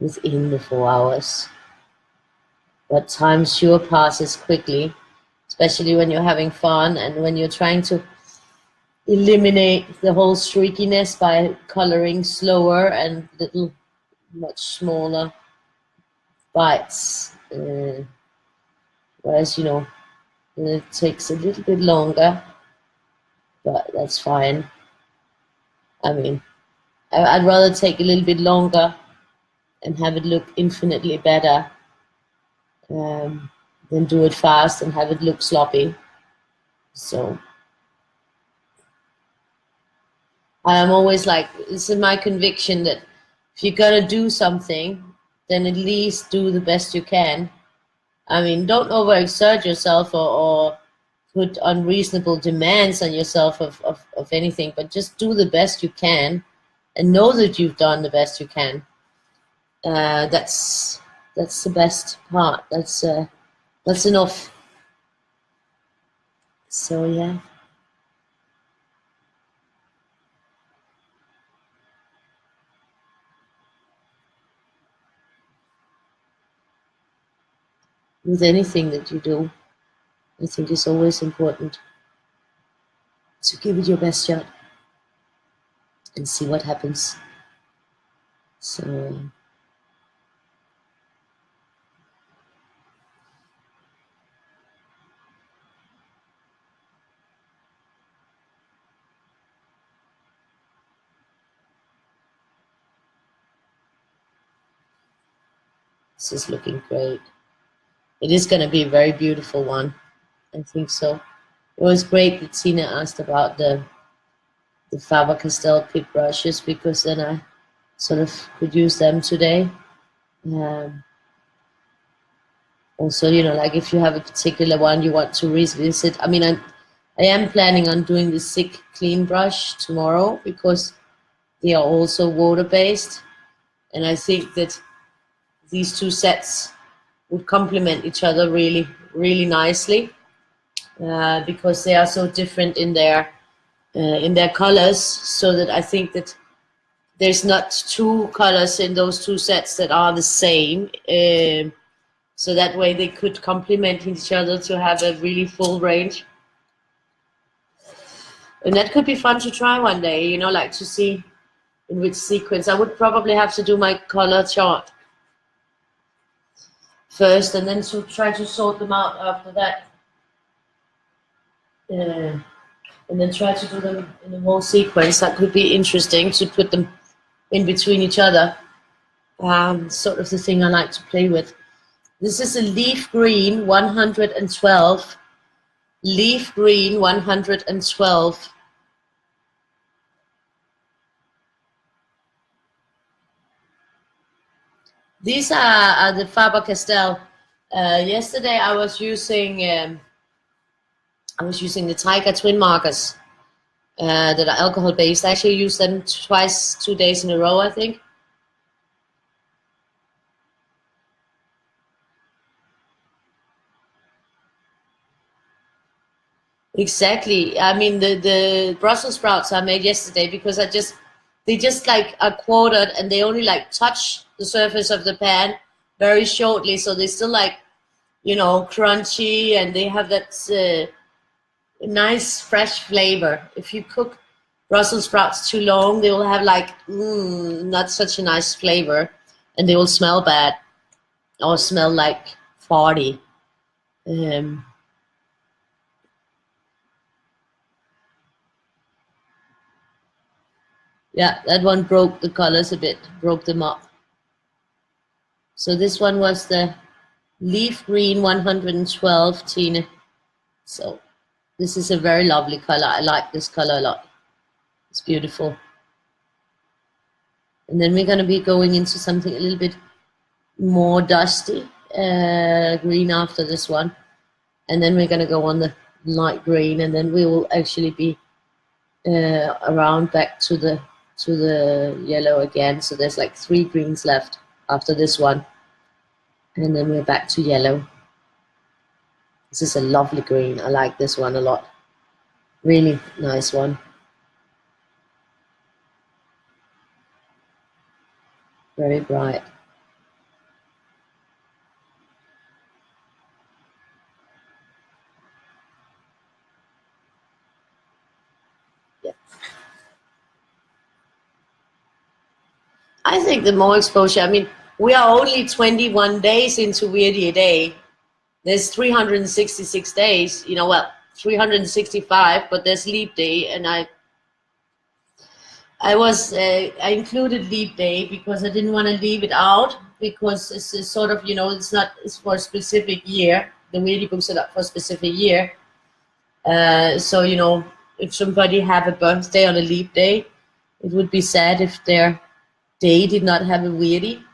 within the 4 hours. But time sure passes quickly, especially when you're having fun and when you're trying to eliminate the whole streakiness by coloring slower and little, much smaller bites. Whereas, it takes a little bit longer, but that's fine. I mean, I'd rather take a little bit longer and have it look infinitely better than do it fast and have it look sloppy. So I'm always like, it's in my conviction that if you're gonna do something, then at least do the best you can. I mean, don't overexert yourself or put unreasonable demands on yourself of anything, but just do the best you can and know that you've done the best you can. That's the best part. That's enough. So yeah. With anything that you do, I think it's always important to give it your best shot and see what happens. So this is looking great. It is going to be a very beautiful one. I think so. It was great that Tina asked about the Faber-Castell pit brushes, because then I sort of could use them today. Also, you know, like if you have a particular one you want to revisit. I mean, I am planning on doing the Sick Clean brush tomorrow, because they are also water-based. And I think that these two sets would complement each other really, really nicely, because they are so different in their colors. So that I think that there's not two colors in those two sets that are the same. So that way they could complement each other to have a really full range. And that could be fun to try one day, you know, like to see in which sequence. I would probably have to do my color chart first, and then to try to sort them out after that. And then try to do them in a whole sequence. That could be interesting, to put them in between each other. Sort of the thing I like to play with. This is a leaf green 112. Leaf green 112. These are the Faber-Castell. Yesterday I was using the Tiger twin markers that are alcohol based. I actually used them twice, 2 days in a row, I think. Exactly. I mean, the Brussels sprouts I made yesterday, because they just like are quartered, and they only like touch the surface of the pan very shortly, so they still like, you know, crunchy, and they have that nice fresh flavor. If you cook Brussels sprouts too long, they will have like not such a nice flavor, and they will smell bad or smell like farty. Yeah, that one broke the colors a bit, broke them up. So this one was the leaf green 112, Tina. So this is a very lovely color. I like this color a lot. It's beautiful. And then we're going to be going into something a little bit more dusty green after this one. And then we're going to go on the light green, and then we will actually be around back to the yellow again. So there's like 3 greens left after this one, and then we're back to yellow. This is a lovely green. I like this one a lot. Really nice one. Very bright. Yeah. I think the more exposure, I mean, we are only 21 days into Weirdie a day. There's 366 days, you know, well, 365, but there's leap day, and I included leap day because I didn't want to leave it out, because it's sort of, you know, it's for a specific year. The Weirdie books are not for a specific year. So, you know, if somebody have a birthday on a leap day, it would be sad if their day did not have a Weirdie.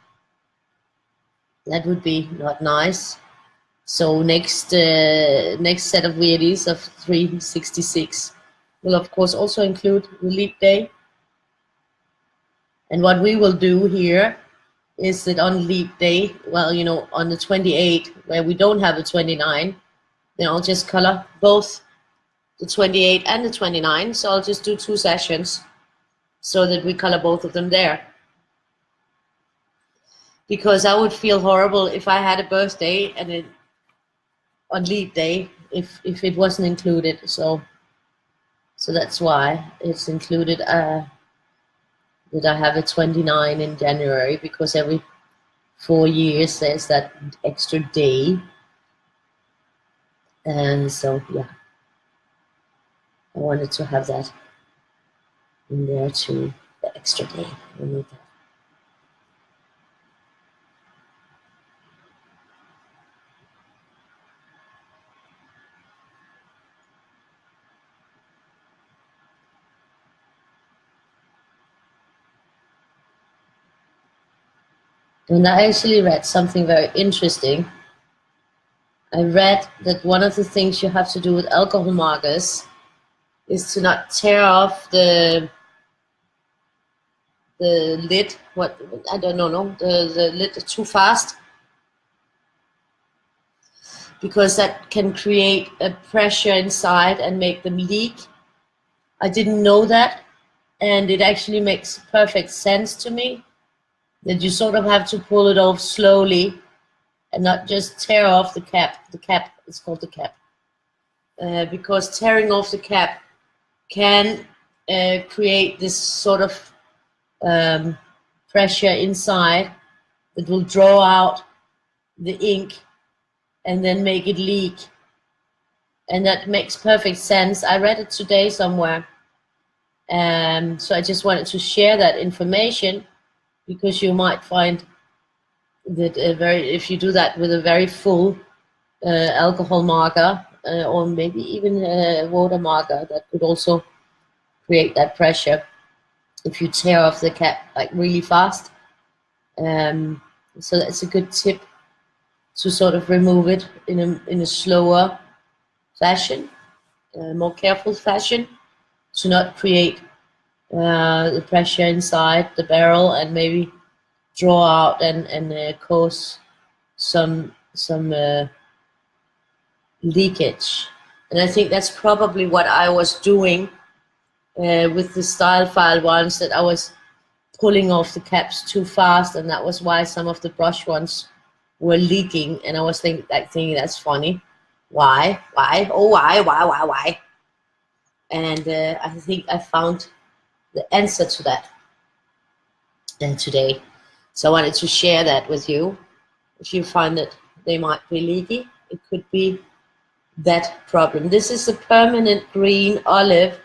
That would be not nice. So next set of Weirdies of 366 will of course also include the leap day. And what we will do here is that on leap day, well, you know, on the 28, where we don't have a 29, then I'll just color both the 28 and the 29. So I'll just do 2 sessions so that we color both of them there. Because I would feel horrible if I had a birthday and it, on leap day, if it wasn't included. So that's why it's included, that I have a 29 in January, because every 4 years there's that extra day. And so, yeah, I wanted to have that in there too, the extra day. We need that. And I actually read something very interesting. I read that one of the things you have to do with alcohol markers is to not tear off the lid, I don't know, the lid too fast, because that can create a pressure inside and make them leak. I didn't know that, and it actually makes perfect sense to me that you sort of have to pull it off slowly and not just tear off the cap. The cap, it's called the cap. Because tearing off the cap can create this sort of pressure inside that will draw out the ink and then make it leak. And that makes perfect sense. I read it today somewhere. So I just wanted to share that information, because you might find that if you do that with a very full alcohol marker, or maybe even a water marker, that could also create that pressure if you tear off the cap like really fast. So that's a good tip, to sort of remove it in a slower fashion, more careful fashion, to not create the pressure inside the barrel and maybe draw out and cause some leakage. And I think that's probably what I was doing with the style file ones, that I was pulling off the caps too fast, and that was why some of the brush ones were leaking. And I was thinking that's funny. Why? Oh, why? And I think I found the answer to that today. So I wanted to share that with you. If you find that they might be leaky, it could be that problem. This is a permanent green olive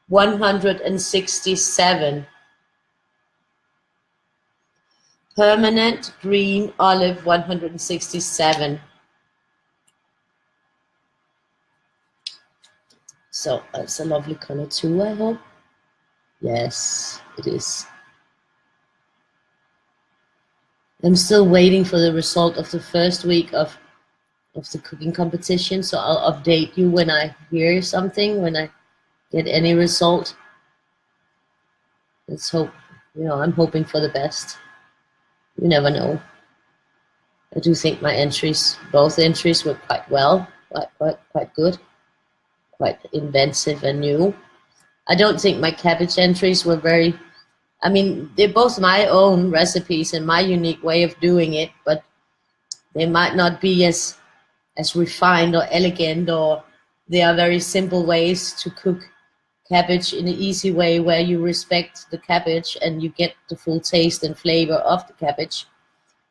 167. Permanent green olive 167. So it's a lovely color too, I hope. Yes, it is. I'm still waiting for the result of the first week of the cooking competition, so I'll update you when I hear something, when I get any result. Let's hope, you know, I'm hoping for the best. You never know. I do think my entries, both entries, were quite well, quite good, quite inventive and new. I don't think my cabbage entries were very, I mean, they're both my own recipes and my unique way of doing it, but they might not be as refined or elegant, or they are very simple ways to cook cabbage in an easy way, where you respect the cabbage and you get the full taste and flavor of the cabbage,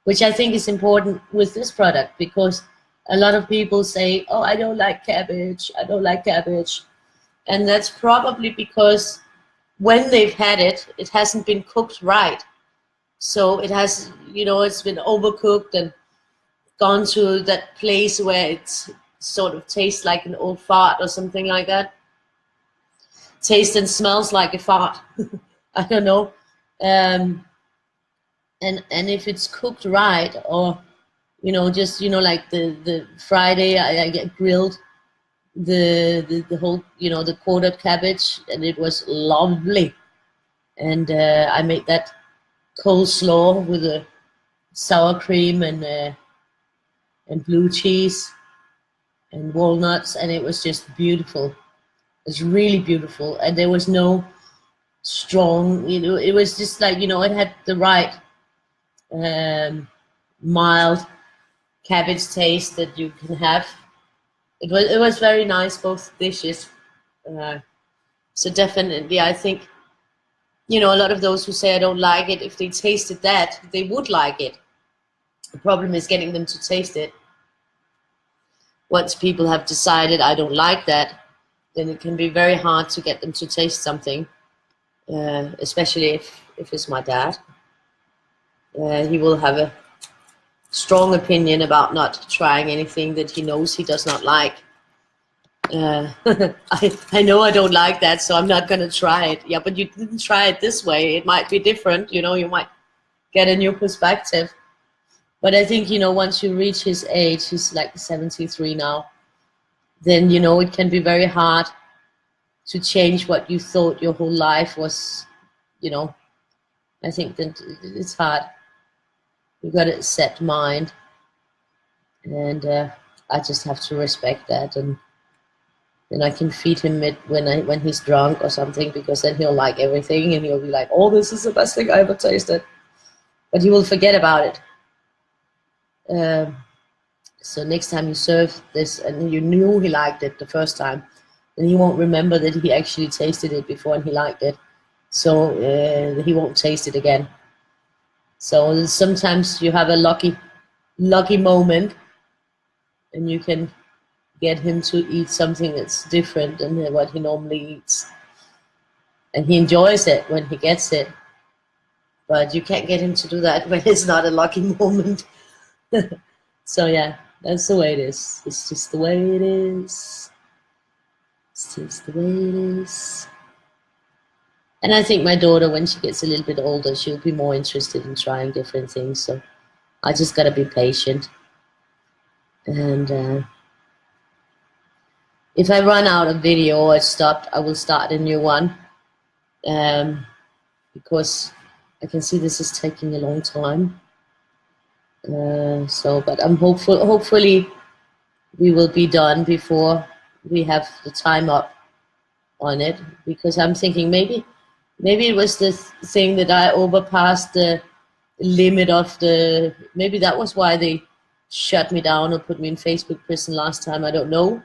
which I think is important with this product, because a lot of people say, oh, I don't like cabbage, I don't like cabbage. And that's probably because when they've had it, it hasn't been cooked right. So it has, you know, it's been overcooked and gone to that place where it sort of tastes like an old fart or something like that. Tastes and smells like a fart. I don't know. And if it's cooked right, or you know, just you know, like the Friday I get grilled the whole, you know, the quartered cabbage, and it was lovely. And I made that coleslaw with a sour cream and blue cheese and walnuts, and it was just beautiful. It was really beautiful, and there was no strong, you know, it was just like, you know, it had the right mild cabbage taste that you can have. It was very nice, both dishes. So definitely, I think, you know, a lot of those who say I don't like it, if they tasted that, they would like it. The problem is getting them to taste it. Once people have decided I don't like that, then it can be very hard to get them to taste something, especially if it's my dad. He will have a strong opinion about not trying anything that he knows he does not like. I know I don't like that, so I'm not going to try it. Yeah, but you didn't try it this way. It might be different, you know, you might get a new perspective. But I think, you know, once you reach his age, he's like 73 now, then, you know, it can be very hard to change what you thought your whole life was, you know. I think that it's hard. You got a set mind. And I just have to respect that, and then I can feed him it when he's drunk or something, because then he'll like everything and he'll be like, "Oh, this is the best thing I ever tasted," but he will forget about it. So next time you serve this and you knew he liked it the first time, then he won't remember that he actually tasted it before and he liked it. So he won't taste it again. So sometimes you have a lucky moment, and you can get him to eat something that's different than what he normally eats. And he enjoys it when he gets it. But you can't get him to do that when it's not a lucky moment. So yeah, that's the way it is. It's just the way it is. It's just the way it is. And I think my daughter, when she gets a little bit older, she'll be more interested in trying different things. So I just gotta be patient. And if I run out of video or stopped, I will start a new one, because I can see this is taking a long time. But I'm hopeful. Hopefully, we will be done before we have the time up on it. Because I'm thinking maybe it was the thing that I overpassed the limit of the. Maybe that was why they shut me down or put me in Facebook prison last time. I don't know.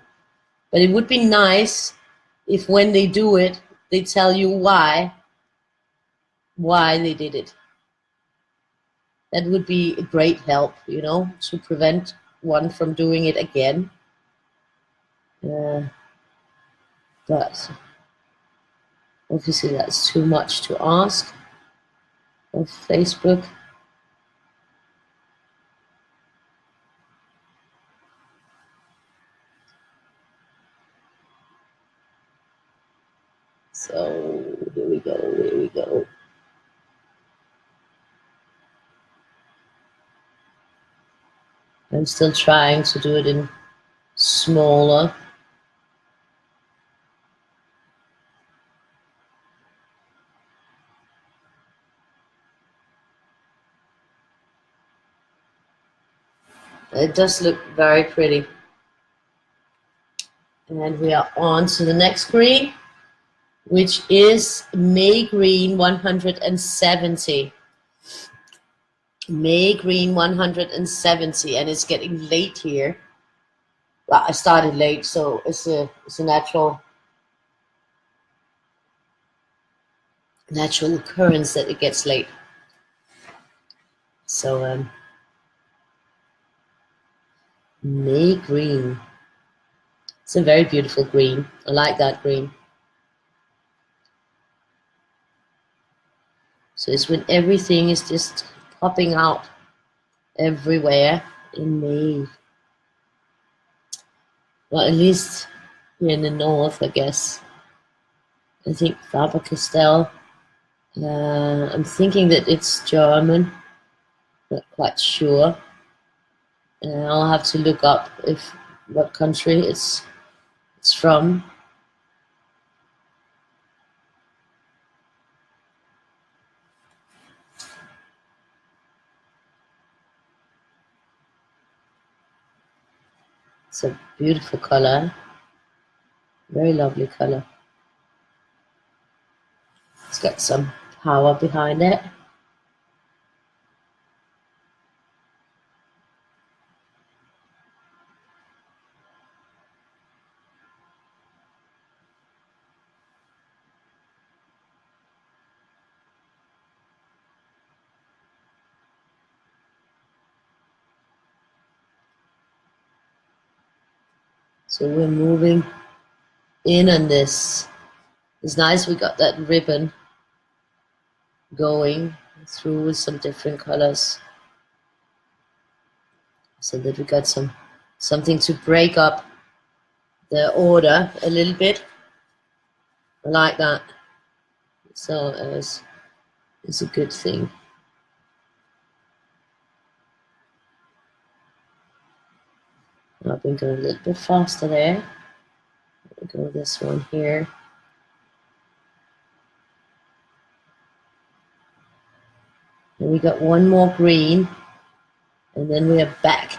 But it would be nice if when they do it, they tell you why they did it. That would be a great help, you know, to prevent one from doing it again. But obviously that's too much to ask of Facebook. So here we go. I'm still trying to do it in smaller. It does look very pretty. And we are on to the next green, which is May Green 170. May Green 170, and it's getting late here. Well, I started late, so it's a natural occurrence that it gets late. So May Green. It's a very beautiful green. I like that green. So it's when everything is just popping out everywhere in May. Well, at least here in the north, I guess. I think Faber-Castell. I'm thinking that it's German. Not quite sure. I'll have to look up what country it's from. It's a beautiful color. Very lovely color. It's got some power behind it. So we're moving in on this. It's nice we got that ribbon going through with some different colors, so that we got something to break up the order a little bit. I like that. So it's a good thing. I've been going a little bit faster there. Go this one here. And we got one more green, and then we are back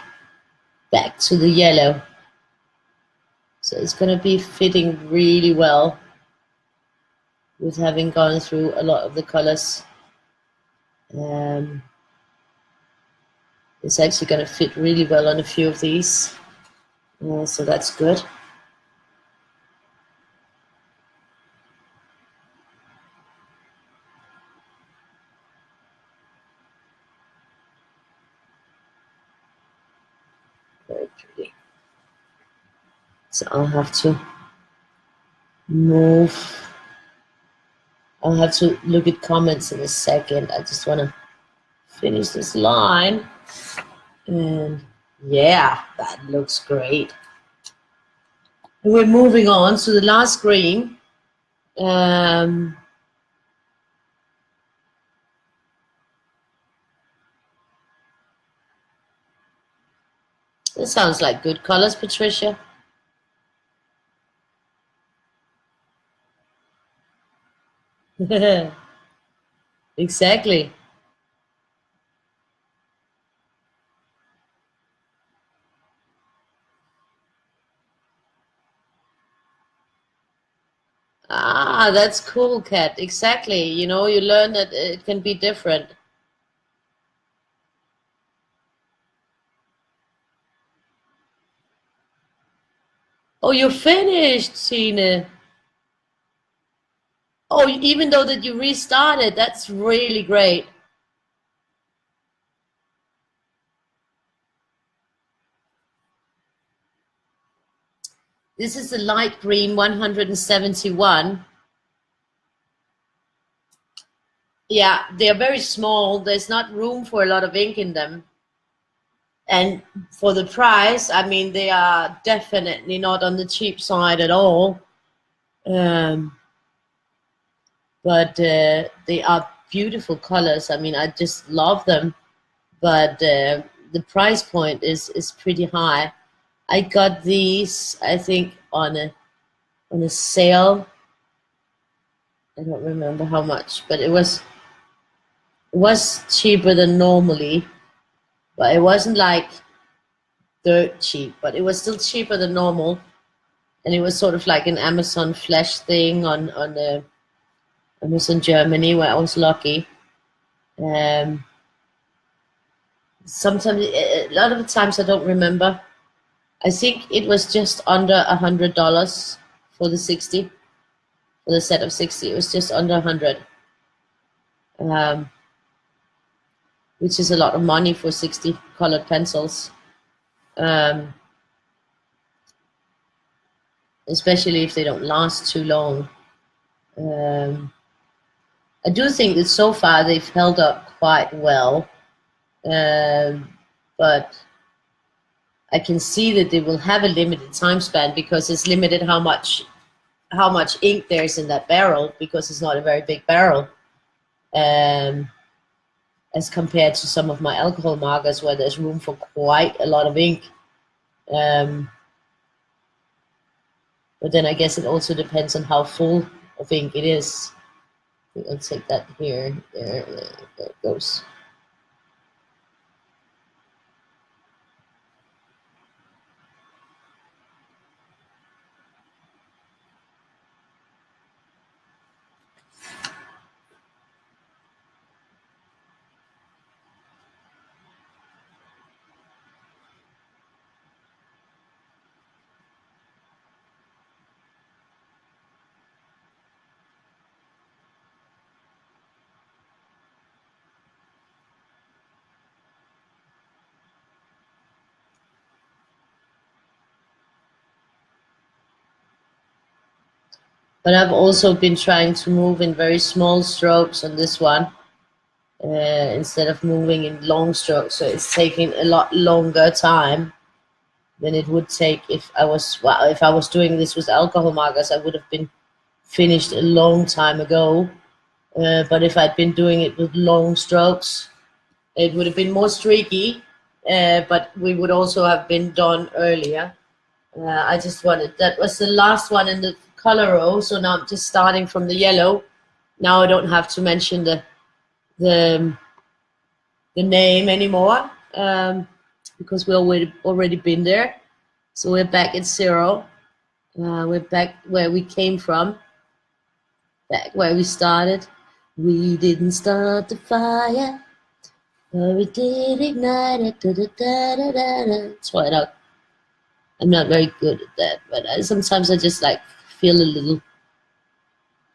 to the yellow. So it's going to be fitting really well with having gone through a lot of the colors. It's actually going to fit really well on a few of these. So that's good. Very pretty. So I'll have to move. I'll have to look at comments in a second. I just want to finish this line. And yeah, that looks great. And we're moving on to the last green. This sounds like good colors, Patricia. Exactly. Ah, that's cool, Kat. Exactly. You know, you learn that it can be different. Oh, you're finished, Tine. Oh, even though that you restarted, that's really great. This is the light green 171. Yeah, they're very small. There's not room for a lot of ink in them. And for the price, I mean, they are definitely not on the cheap side at all. But they are beautiful colors. I mean, I just love them. But the price point is pretty high. I got these, I think, on a sale. I don't remember how much, but it was cheaper than normally. But it wasn't like dirt cheap, but it was still cheaper than normal. And it was sort of like an Amazon flash thing on Amazon Germany, where I was lucky. Sometimes, a lot of the times, I don't remember. I think it was just under $100 for the 60, for the set of 60. It was just under 100, which is a lot of money for 60 colored pencils, especially if they don't last too long. I do think that so far they've held up quite well. but I can see that they will have a limited time span because it's limited how much ink there's in that barrel, because it's not a very big barrel, as compared to some of my alcohol markers where there's room for quite a lot of ink. But then I guess it also depends on how full of ink it is. I'll take that here, there it goes. But I've also been trying to move in very small strokes on this one, instead of moving in long strokes. So it's taking a lot longer time than it would take if I was doing this with alcohol markers. I would have been finished a long time ago. But if I'd been doing it with long strokes, it would have been more streaky, but we would also have been done earlier. I just wanted, that was the last one in the color row, so now I'm just starting from the yellow. Now I don't have to mention the name anymore, because we already been there. So we're back at 0. We're back where we came from, back where we started. We didn't start the fire, but we did ignite it. Da, da, da, da, da, da. That's why I'm not very good at that, but sometimes I just like feel a little,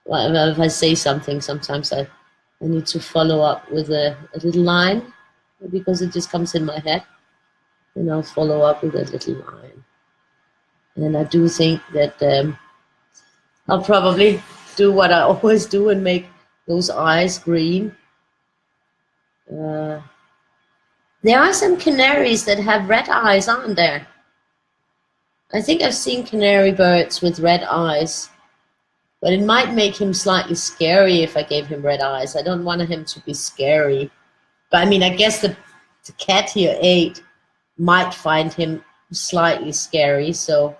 well, if I say something, sometimes I need to follow up with a little line, because it just comes in my head, and I'll follow up with a little line. And I do think that I'll probably do what I always do and make those eyes green. There are some canaries that have red eyes, aren't there? I think I've seen canary birds with red eyes, but it might make him slightly scary if I gave him red eyes. I don't want him to be scary. But I mean, I guess the cat here 8 might find him slightly scary, so.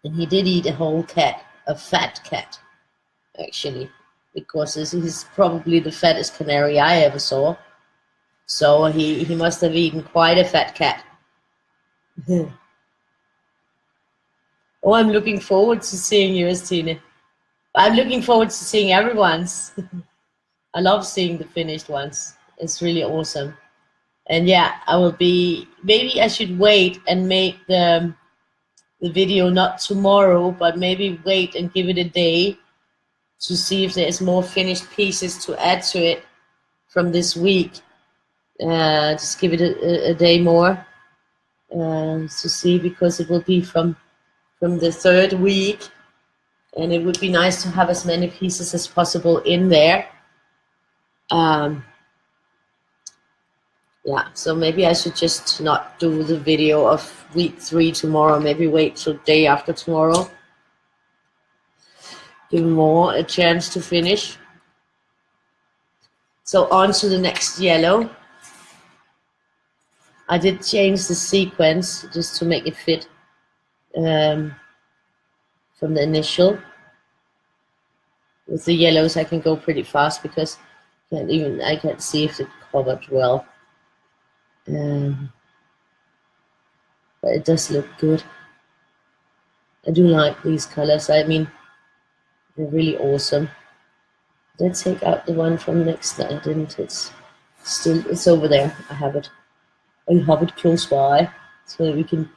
And he did eat a whole cat, a fat cat, actually, because he's probably the fattest canary I ever saw. So he must have eaten quite a fat cat. Oh, I'm looking forward to seeing yours, Tina. I'm looking forward to seeing everyone's. I love seeing the finished ones. It's really awesome. And yeah, I will be, maybe I should wait and make the video not tomorrow, but maybe wait and give it a day to see if there's more finished pieces to add to it from this week. Just give it a day more to see, because it will be from the 3rd week, and it would be nice to have as many pieces as possible in there. Yeah, so maybe I should just not do the video of week 3 tomorrow. Maybe wait till day after tomorrow. Give more a chance to finish. So on to the next yellow. I did change the sequence just to make it fit from the initial. With the yellows I can go pretty fast because I can't see if it covered well. But it does look good. I do like these colors. I mean, they're really awesome. Let's take out the one from next. I didn't. It's over there. I have it. I have it close by, so that we can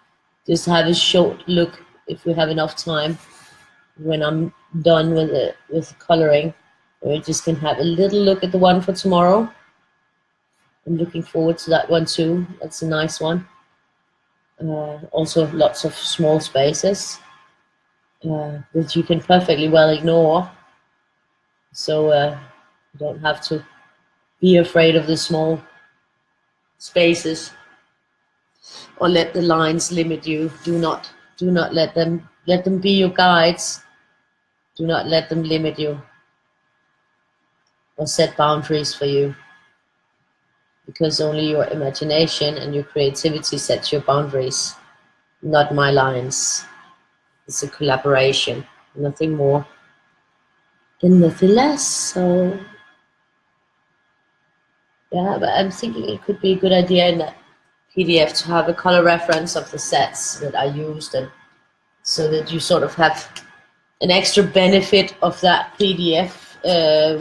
just have a short look if we have enough time when I'm done with coloring. We just can have a little look at the one for tomorrow. I'm looking forward to that one too. That's a nice one. Also lots of small spaces that you can perfectly well ignore. So you don't have to be afraid of the small spaces, or let the lines limit you. Do not let them be your guides. Do not let them limit you or set boundaries for you, because only your imagination and your creativity sets your boundaries, not my lines. It's a collaboration, nothing more and nothing less. So yeah, but I'm thinking it could be a good idea in that PDF to have a color reference of the sets that I used, and so that you sort of have an extra benefit of that PDF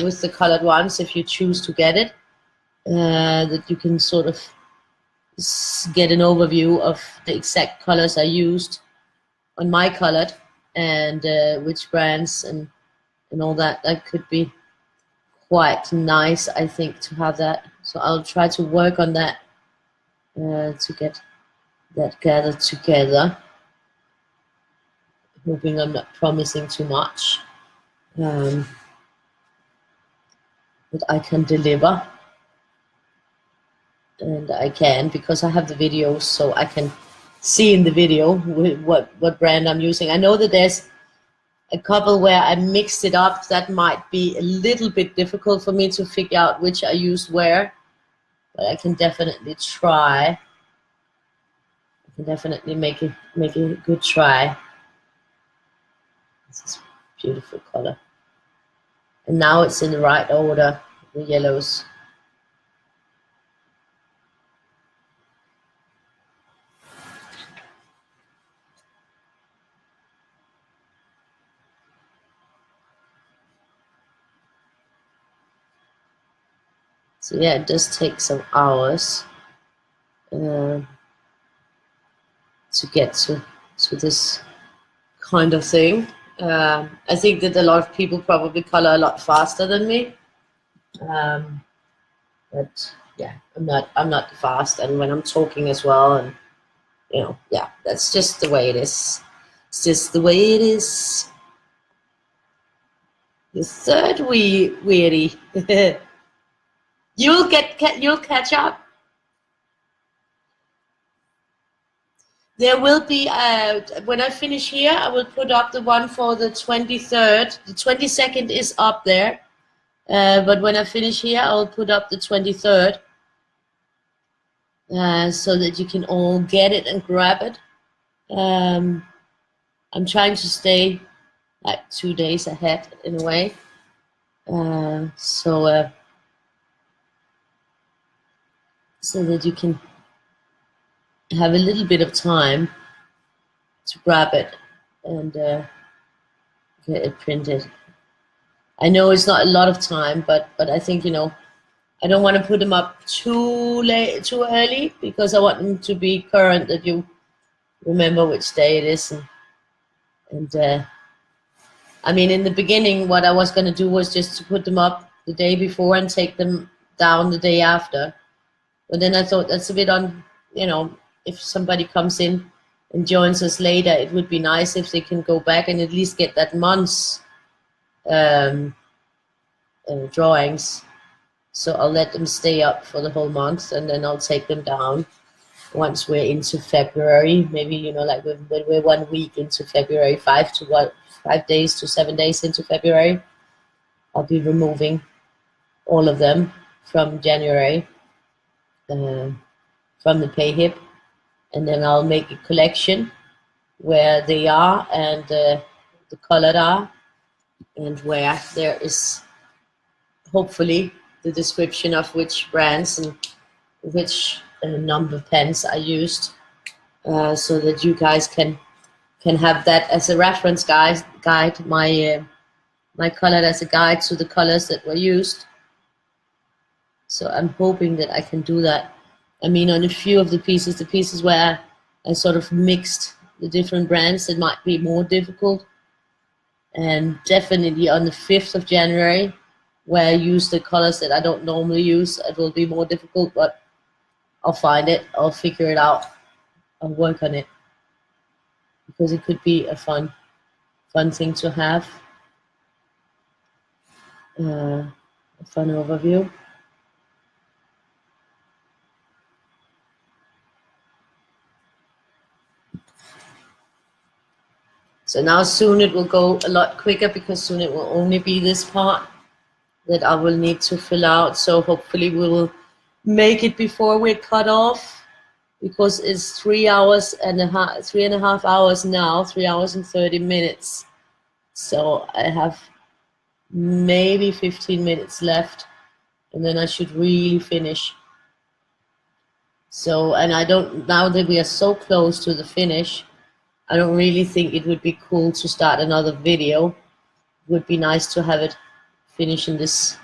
with the colored ones if you choose to get it, that you can sort of get an overview of the exact colors I used on my colored, and which brands and all that. That could be quite nice, I think, to have that. So I'll try to work on that to get that gathered together. Hoping I'm not promising too much, but I can deliver, and I can, because I have the videos, so I can see in the video what brand I'm using. I know that there's a couple where I mixed it up. That might be a little bit difficult for me to figure out which I used where, but I can definitely try. I can definitely make a good try. This is a beautiful color, and now it's in the right order, the yellows. So yeah, it does take some hours to get to this kind of thing. I think that a lot of people probably color a lot faster than me, but yeah, I'm not fast, and when I'm talking as well, and yeah, that's just the way it is. It's just the way it is. The third weirdie. You'll catch up. There will be, when I finish here, I will put up the one for the 23rd. The 22nd is up there, but when I finish here, I'll put up the 23rd, so that you can all get it and grab it. I'm trying to stay like 2 days ahead in a way, so that you can have a little bit of time to grab it and get it printed. I know it's not a lot of time, but I think, I don't want to put them up too early, because I want them to be current, that you remember which day it is. And I mean, in the beginning, what I was going to do was just to put them up the day before and take them down the day after. But then I thought that's a bit if somebody comes in and joins us later, it would be nice if they can go back and at least get that month's drawings. So I'll let them stay up for the whole month, and then I'll take them down once we're into February. Maybe, like when we're 1 week into February, 5 days to 7 days into February, I'll be removing all of them from January, from the pay-hip, and then I'll make a collection where they are, and the colored are, and where there is hopefully the description of which brands and which number pens I used, so that you guys can have that as a reference guide, my colored as a guide to the colors that were used. So I'm hoping that I can do that. I mean, on a few of the pieces where I sort of mixed the different brands, it might be more difficult. And definitely on the 5th of January, where I use the colors that I don't normally use, it will be more difficult, but I'll find it, I'll figure it out, I'll work on it, because it could be a fun thing to have, a fun overview. So now soon it will go a lot quicker, because soon it will only be this part that I will need to fill out. So hopefully we will make it before we're cut off, because it's 3 hours and a half, 3.5 hours now, 3 hours and 30 minutes. So I have maybe 15 minutes left, and then I should really finish. So, and I don't, now that we are so close to the finish, I don't really think it would be cool to start another video. It would be nice to have it finish in this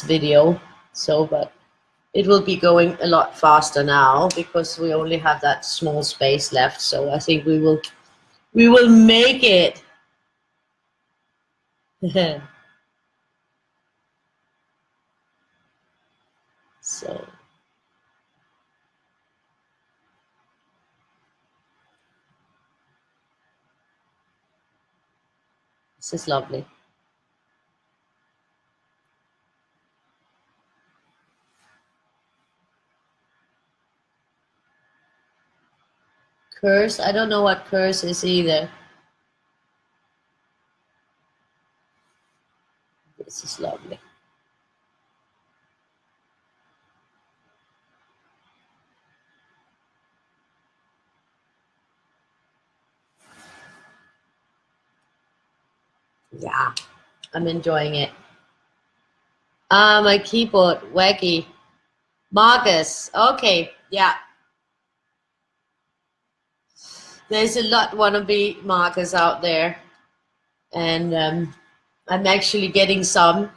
video. So, but it will be going a lot faster now, because we only have that small space left. So I think we will make it. So this is lovely. Curse? I don't know what curse is either. This is lovely. Yeah, I'm enjoying it. My keyboard, wacky. Marcus, okay, yeah. There's a lot wannabe Marcus out there. And I'm actually getting some.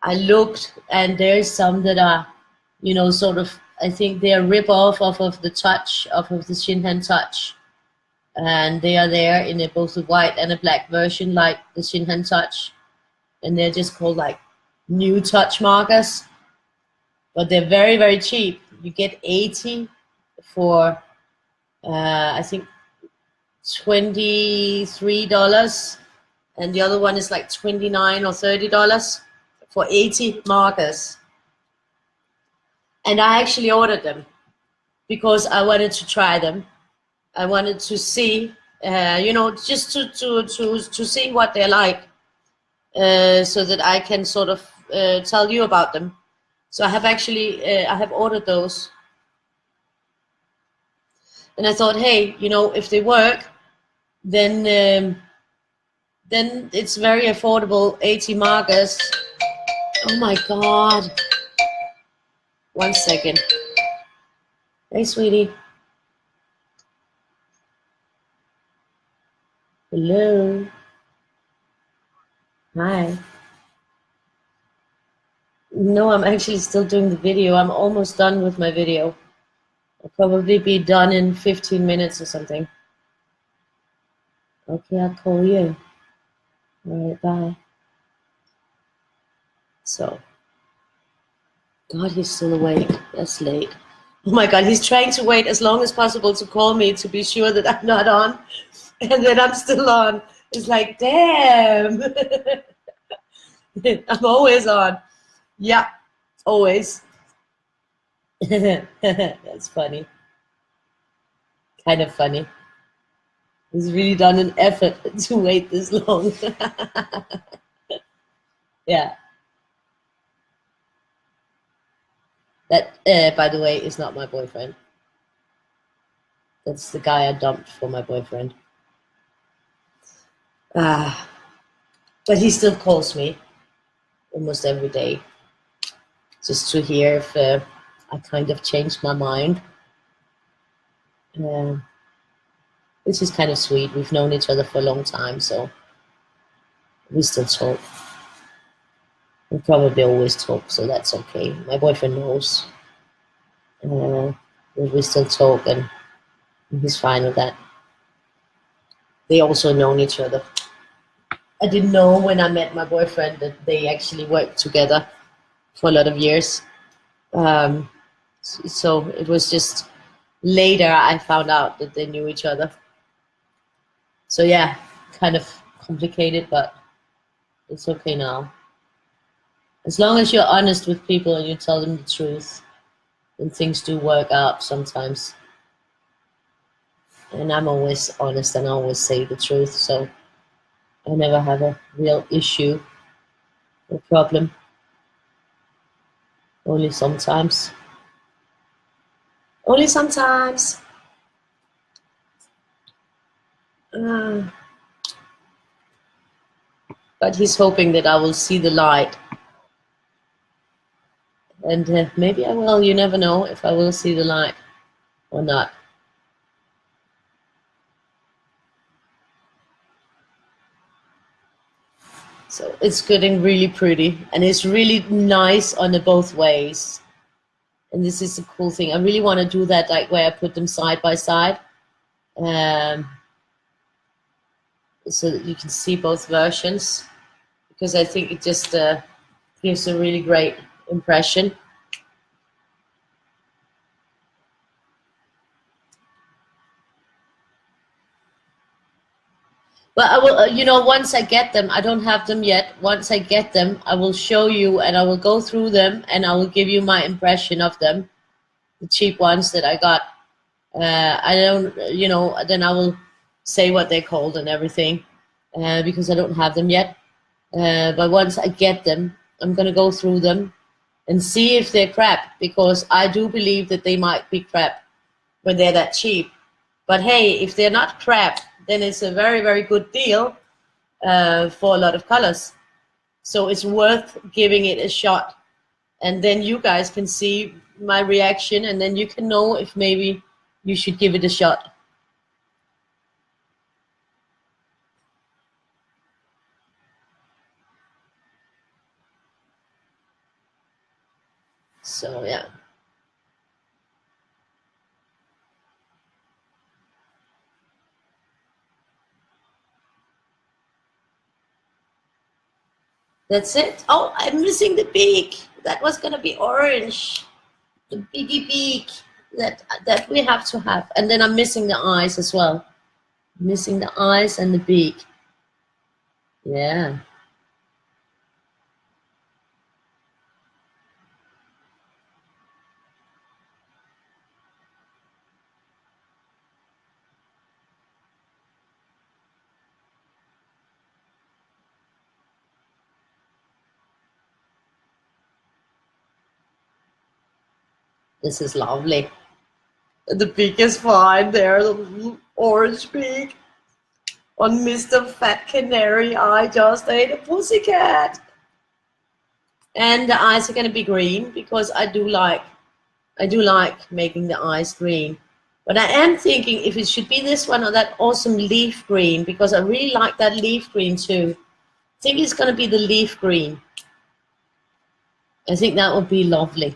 I looked, and there's some that are, you know, sort of, I think they're rip-off of the Touch, of the Shinhan Touch. And they are there in both a white and a black version, like the Shinhan Touch. And they're just called like new Touch markers. But they're very, very cheap. You get 80 for, I think, $23. And the other one is like $29 or $30 for 80 markers. And I actually ordered them because I wanted to try them. I wanted to see, you know, just to see what they're like, so that I can sort of tell you about them. So I have actually, I have ordered those. And I thought, hey, you know, if they work, then it's very affordable, 80 markers. Oh my God. 1 second. Hey, sweetie. Hello. Hi. No, I'm actually still doing the video. I'm almost done with my video. I'll probably be done in 15 minutes or something. Okay, I'll call you. All right, bye. So, God, he's still awake. That's late. Oh my God, he's trying to wait as long as possible to call me to be sure that I'm not on, and then I'm still on. It's like, damn. I'm always on. Yeah, always. That's funny. Kind of funny. He's really done an effort to wait this long. Yeah. That, by the way, is not my boyfriend. That's the guy I dumped for my boyfriend. But he still calls me almost every day, just to hear if I kind of changed my mind. Which is kind of sweet. We've known each other for a long time, so we still talk. We probably always talk, so that's okay. My boyfriend knows. We still talk, and he's fine with that. They also known each other. I didn't know when I met my boyfriend that they actually worked together for a lot of years. So it was just later I found out that they knew each other. So yeah, kind of complicated, but it's okay now. As long as you're honest with people and you tell them the truth, then things do work out sometimes. And I'm always honest and I always say the truth, so I never have a real issue or problem. Only sometimes. Only sometimes. But he's hoping that I will see the light. And maybe I will. You never know if I will see the light or not. So it's getting really pretty. And it's really nice on the both ways. And this is a cool thing. I really want to do that, like where I put them side by side. So that you can see both versions. Because I think it just gives a really great impression. But I will, you know, once I get them, I don't have them yet. Once I get them, I will show you and I will go through them and I will give you my impression of them, the cheap ones that I got. I don't, you know, then I will say what they're called and everything because I don't have them yet. But once I get them, I'm going to go through them and see if they're crap, because I do believe that they might be crap when they're that cheap. But hey, if they're not crap, then it's a very, very good deal for a lot of colors. So it's worth giving it a shot. And then you guys can see my reaction, and then you can know if maybe you should give it a shot. So yeah. That's it. Oh, I'm missing the beak. That was gonna be orange. The biggie beak that we have to have. And then I'm missing the eyes as well. Missing the eyes and the beak. Yeah. This is lovely. The beak is fine there, the orange beak. On Mr. Fat Canary, I just ate a pussycat. And the eyes are gonna be green because I do like making the eyes green. But I am thinking if it should be this one or that awesome leaf green, because I really like that leaf green too. I think it's gonna be the leaf green. I think that would be lovely.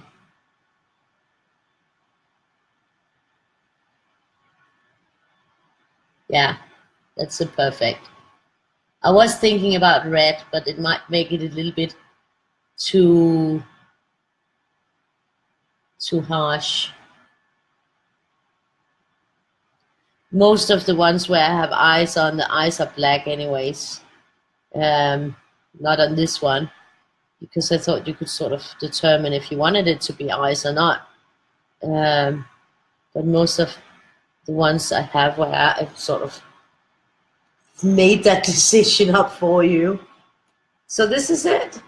Yeah, that's a perfect. I was thinking about red, but it might make it a little bit too harsh. Most of the ones where I have eyes on, the eyes are black anyways. Not on this one, because I thought you could sort of determine if you wanted it to be eyes or not. But most of the ones I have where I've sort of made that decision up for you. So this is it.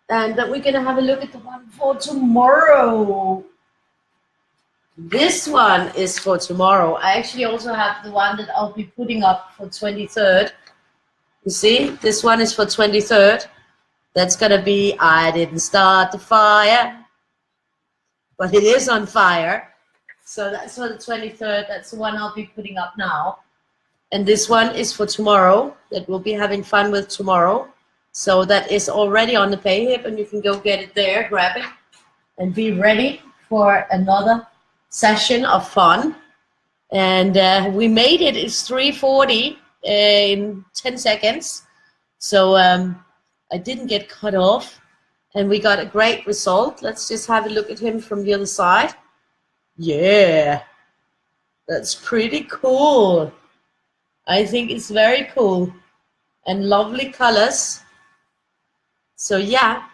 And then we're going to have a look at the one for tomorrow. This one is for tomorrow. I actually also have the one that I'll be putting up for 23rd. You see, this one is for 23rd. That's going to be, I didn't start the fire, but it is on fire. So that's for the 23rd. That's the one I'll be putting up now. And this one is for tomorrow, that we'll be having fun with tomorrow. So that is already on the pay hip, and you can go get it there, grab it, and be ready for another session of fun. And we made it. It's 3:40 in 10 seconds. So I didn't get cut off, and we got a great result. Let's just have a look at him from the other side. Yeah, that's pretty cool. I think it's very cool and lovely colors. So yeah,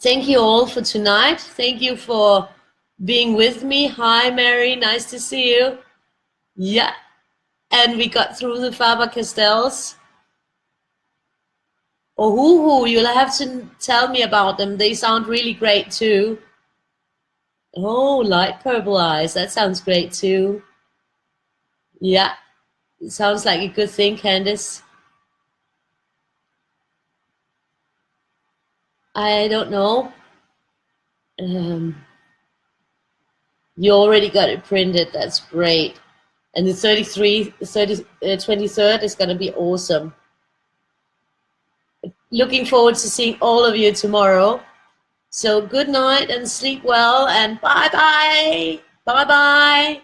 thank you all for tonight. Thank you for being with me. Hi, Mary, nice to see you. Yeah, and we got through the Faber-Castells. Oh, hoo, you'll have to tell me about them. They sound really great too. Oh, light purple eyes. That sounds great too. Yeah, it sounds like a good thing, Candice. I don't know. Um, you already got it printed. That's great. And the 23rd is going to be awesome. Looking forward to seeing all of you tomorrow. So good night and sleep well and bye-bye. Bye-bye.